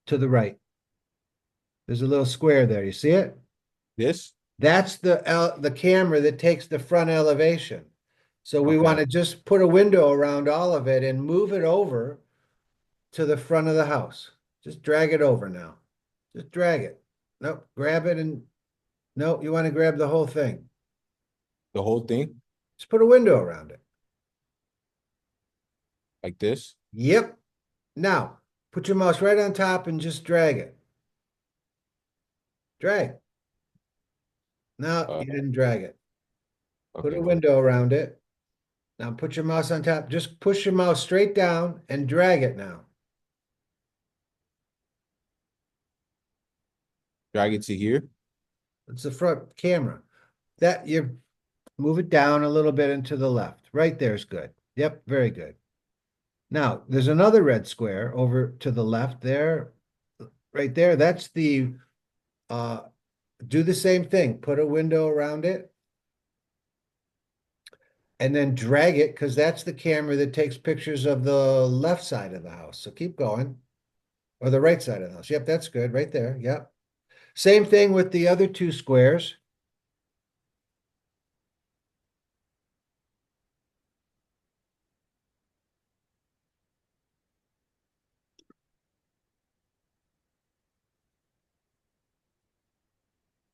to the right. There's a little square there. You see it? This? That's the camera that takes the front elevation. So we Okay. want to just put a window around all of it and move it over to the front of the house. Just drag it over now. Just drag it. Nope, grab it and no, you want to grab the whole thing. The whole thing? Just put a window around it. Like this? Yep. Now, put your mouse right on top and just drag it. Drag. No, you didn't drag it. Put Okay. a window around it. Now put your mouse on top. Just push your mouse straight down and drag it now. Drag it to here? It's the front camera. That you move it down a little bit and to the left. Right there is good. Yep, very good. Now, there's another red square over to the left there. Right there. That's the do the same thing. Put a window around it. And then drag it, because that's the camera that takes pictures of the left side of the house. So keep going. Or the right side of the house. Yep, that's good. Right there. Yep. Same thing with the other two squares.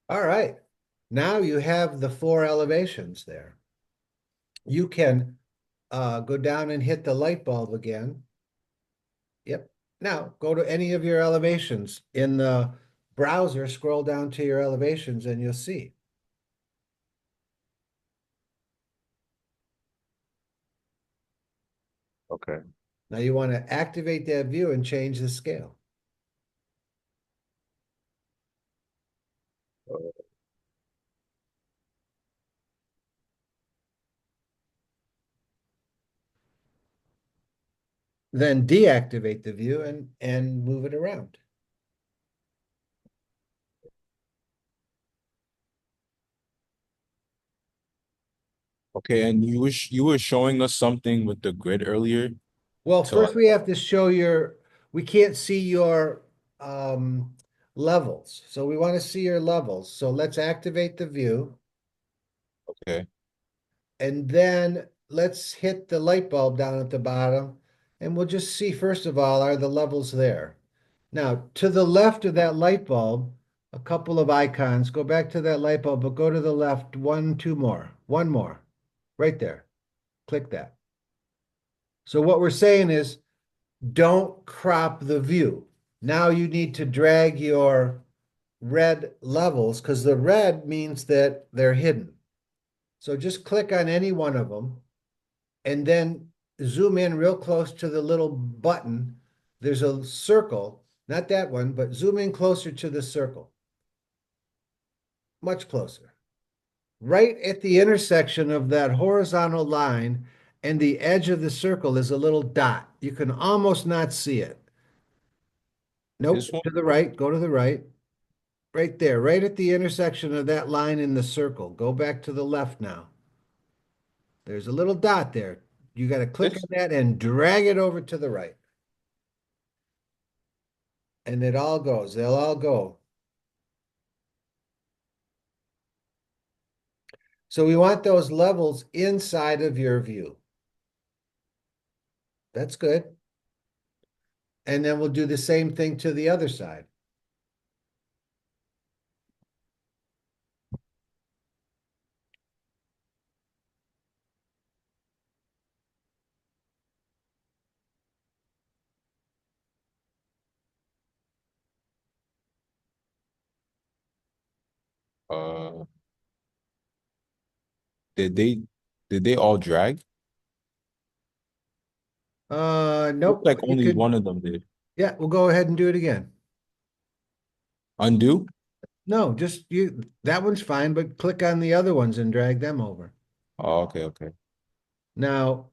All right. Now you have the 4 elevations there. You can go down and hit the light bulb again. Yep. Now go to any of your elevations in the browser, scroll down to your elevations and you'll see. Okay. Now you want to activate that view and change the scale. Then deactivate the view and move it around. Okay, and you were showing us something with the grid earlier. Well, So first we have to show we can't see your levels. So we want to see your levels. So let's activate the view. okay. And then let's hit the light bulb down at the bottom. And we'll just see, first of all, are the levels there? Now, to the left of that light bulb, a couple of icons. Go back to that light bulb, but go to the left two more. One more. Right there. Click that. So what we're saying is, don't crop the view. Now you need to drag your red levels because the red means that they're hidden. So just click on any one of them and then zoom in real close to the little button. There's a circle, not that one, but zoom in closer to the circle. Much closer. Right at the intersection of that horizontal line and the edge of the circle is a little dot. You can almost not see it. Nope, This one? to the right, go to the right. Right there, right at the intersection of that line in the circle. Go back to the left now. There's a little dot there. You got to click This? on that and drag it over to the right. And it all goes, they'll all go. So we want those levels inside of your view. That's good. And then we'll do the same thing to the other side. Uh, did they all drag? Nope. Looks like You only could, one of them did. yeah, we'll go ahead and do it again. Undo? No, just that one's fine, but click on the other ones and drag them over. Oh, okay, okay. Now,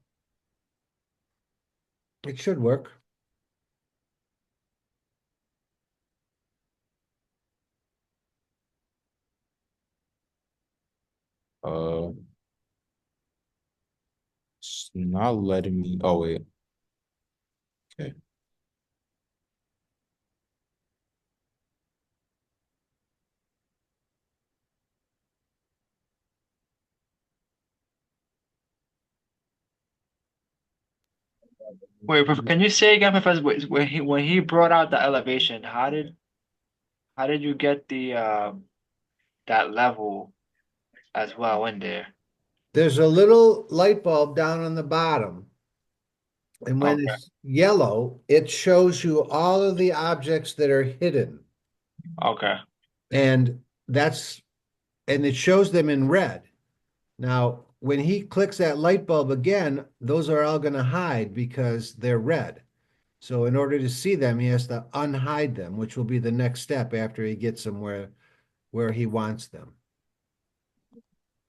it should work. Uh, it's not letting me. Oh, wait. Okay. Wait, can you say again, Professor, when he brought out the elevation, how did you get the that level as well in there? There's a little light bulb down on the bottom. And when Okay, it's yellow, it shows you all of the objects that are hidden. okay, And it shows them in red. Now, when he clicks that light bulb again, those are all going to hide because they're red. So in order to see them, he has to unhide them, which will be the next step after he gets them where he wants them.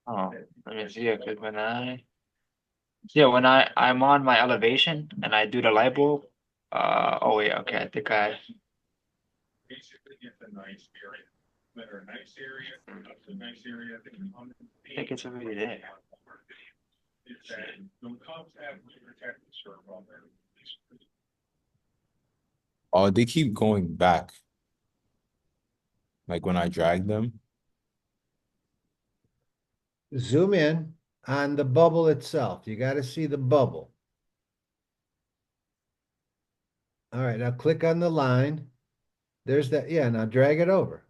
oh, let me see it, 'cause when I'm on my elevation and I do the light bulb, oh wait, okay, Basically, it's a nice area. Whether a nice area or not so nice area, they can come and I think it's already there. It's that the cops have to protect the circle on there. Oh, they keep going back. Like when I drag them. Zoom in on the bubble itself. You got to see the bubble. All right, now click on the line. There's that. Yeah, now drag it over.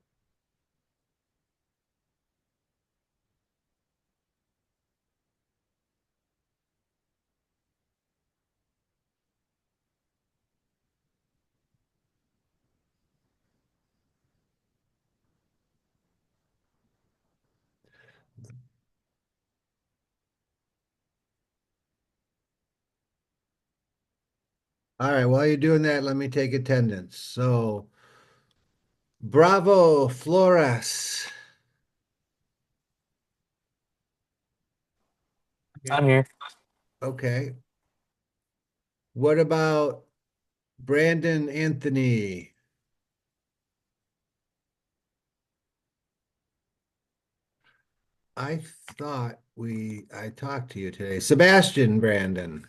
All right, while you're doing that, let me take attendance. So, Bravo Flores. I'm here. Okay. What about Brandon Anthony? I thought I talked to you today. Sebastian Brandon.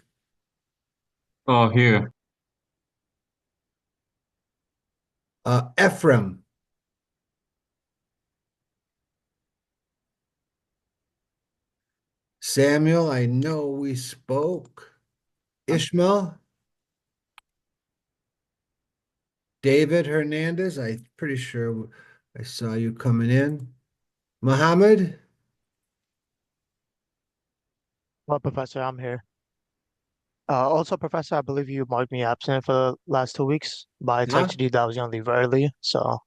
Oh, here. Ephraim. Samuel, I know we spoke. Ishmael. David Hernandez, I'm pretty sure I saw you coming in. Muhammad. Well, Professor, I'm here. Also, Professor, I believe you marked me absent for the last 2 weeks, but I Huh? texted you that I was gonna leave early. So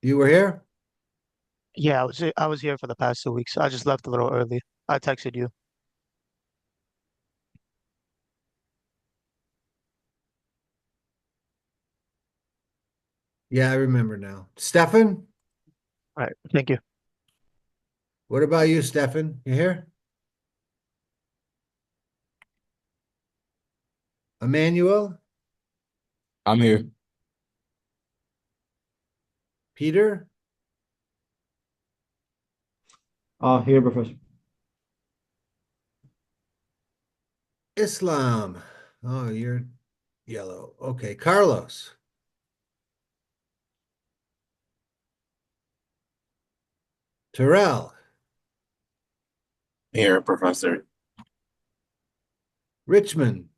You were here? yeah, I was here for the past 2 weeks. I just left a little early. I texted you. Yeah, I remember now. Stefan? All right, thank you. What about you, Stefan? You here? Emmanuel? I'm here. Peter? Here, Professor. Islam. Oh, you're yellow. Okay, Carlos. Terrell. Here, Professor. Richmond.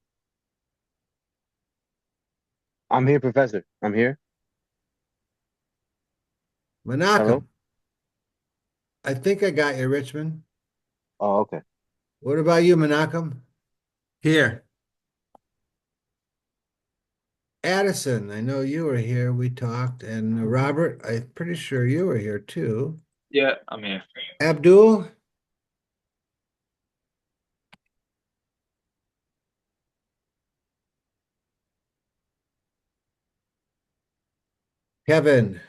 I'm here, Professor. I'm here. Menachem. Hello? I think I got you, Richmond. Oh, okay. What about you, Menachem? Here. Addison, I know you were here. We talked. And Robert, I'm pretty sure you were here too. Yeah, I'm here. Abdul? Kevin?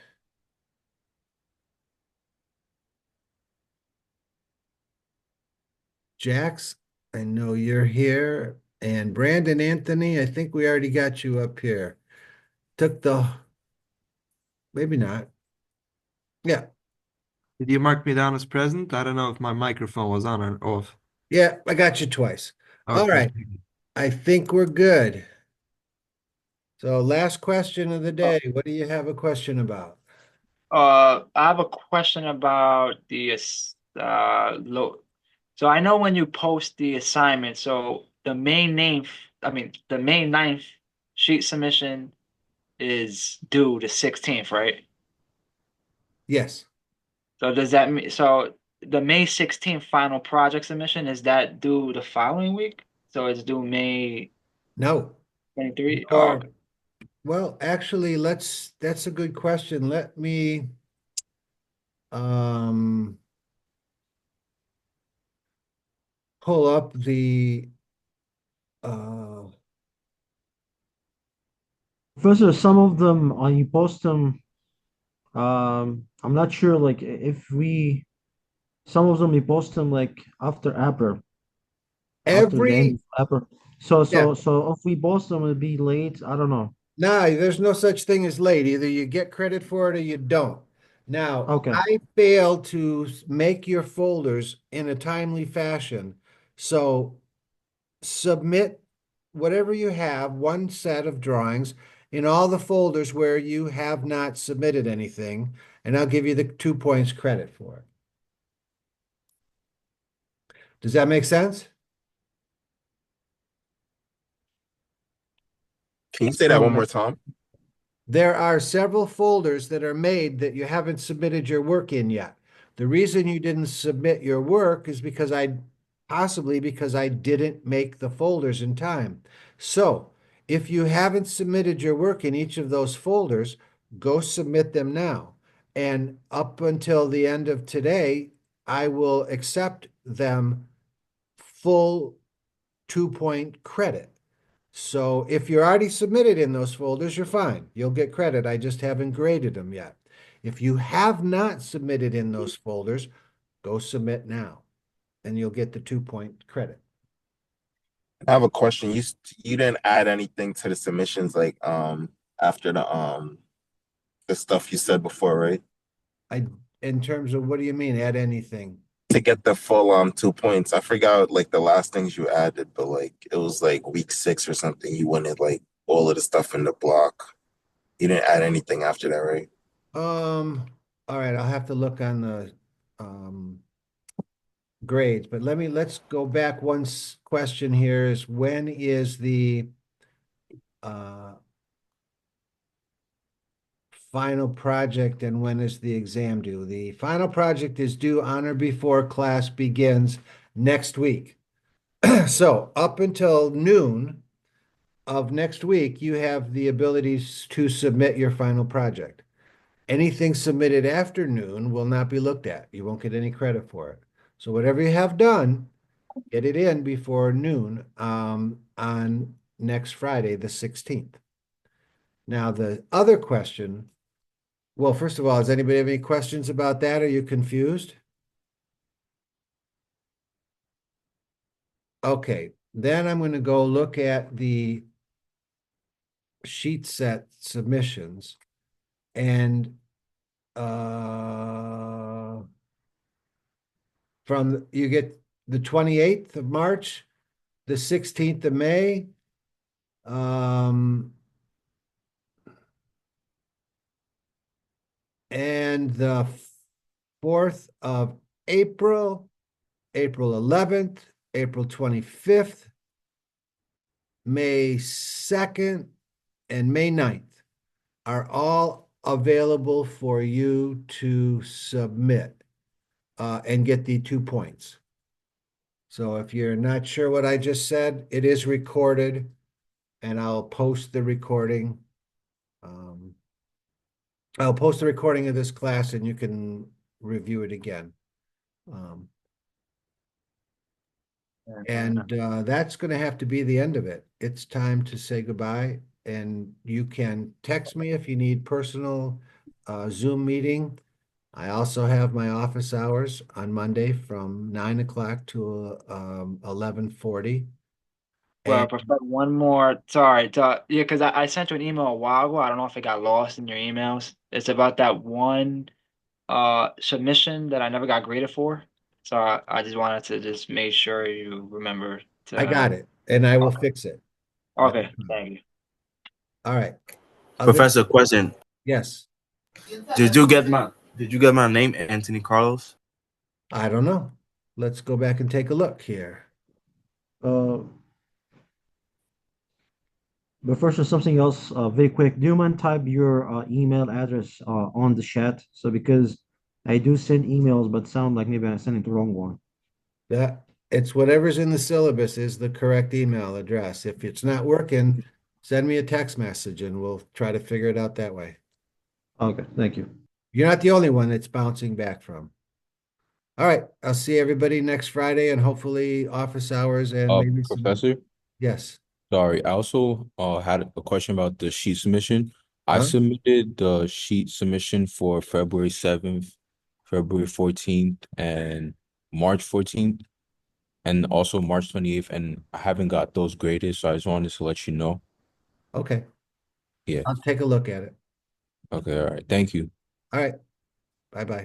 Jax, I know you're here. And Brandon Anthony, I think we already got you up here. Maybe not. Yeah. Did you mark me down as present? I don't know if my microphone was on or off. Yeah, I got you twice. All Okay. right. I think we're good. So last question of the day. What do you have a question about? I have a question about the So I know when you post the assignment, so the May 9th sheet submission is due the 16th, right? Yes. So does that mean the May 16th final project submission, is that due the following week? So it's due May No. 23? Oh, Or, okay. well, actually, that's a good question. Let me pull up the Professor, some of them, you post them, I'm not sure, like, some of them you post them, like, after after the end of Apple. So if we post them, it'd be late. I don't know. No, there's no such thing as late. Either you get credit for it or you don't. Now, Okay. I failed to make your folders in a timely fashion. So submit whatever you have, one set of drawings in all the folders where you have not submitted anything, and I'll give you the 2 points credit for it. Does that make sense? Can you say that one more time? There are several folders that are made that you haven't submitted your work in yet. The reason you didn't submit your work is possibly because I didn't make the folders in time. So if you haven't submitted your work in each of those folders, go submit them now. And up until the end of today, I will accept them full 2 point credit. So if you're already submitted in those folders, you're fine. You'll get credit. I just haven't graded them yet. If you have not submitted in those folders, go submit now, and you'll get the 2-point credit. I have a question. You didn't add anything to the submissions like after the stuff you said before, right? In terms of what do you mean, add anything? To get the full 2 points. I forgot like the last things you added, but like it was like week 6 or something. You wanted like all of the stuff in the block. You didn't add anything after that, right? All right, I'll have to look on the grades, but let's go back one question here is when is the final project and when is the exam due? The final project is due on or before class begins next week. So up until noon of next week, you have the ability to submit your final project. Anything submitted after noon will not be looked at. You won't get any credit for it. So whatever you have done, get it in before noon on next Friday, the 16th. Now, the other question, well, first of all, does anybody have any questions about that? Are you confused? Okay, then I'm going to go look at the sheet set submissions and from you get the 28th of March, the 16th of May, and the 4th of April, April 11th, April 25th, May 2nd, and May 9th are all available for you to submit and get the 2 points. So if you're not sure what I just said, it is recorded, and I'll post the recording. I'll post the recording of this class, and you can review it again. And that's going to have to be the end of it. It's time to say goodbye, and you can text me if you need personal Zoom meeting. I also have my office hours on Monday from 9 o'clock to 11:40. Well, And Professor, one more. Sorry, yeah, because I sent you an email a while ago. I don't know if it got lost in your emails. It's about that one submission that I never got graded for. So I just wanted to just make sure you remember to. I got it, and I will Okay. fix it. Okay, thank you. All right. Professor, question. Yes. Did you get my name, Anthony Carlos? I don't know. Let's go back and take a look here. But first, there's something else, very quick. Do you mind type your email address on the chat? So because I do send emails, but sound like maybe I'm sending the wrong one. That it's whatever's in the syllabus is the correct email address. If it's not working, send me a text message and we'll try to figure it out that way. Okay, thank you. You're not the only one that's bouncing back from. All right, I'll see everybody next Friday and hopefully office hours and maybe some. Professor? Yes. Sorry, I also had a question about the sheet submission. I Huh? submitted the sheet submission for February 7th, February 14th, and March 14th, and also March 28th, and I haven't got those graded, so I just wanted to let you know. Okay. Yeah. I'll take a look at it. Okay, all right. Thank you. All right. Bye-bye.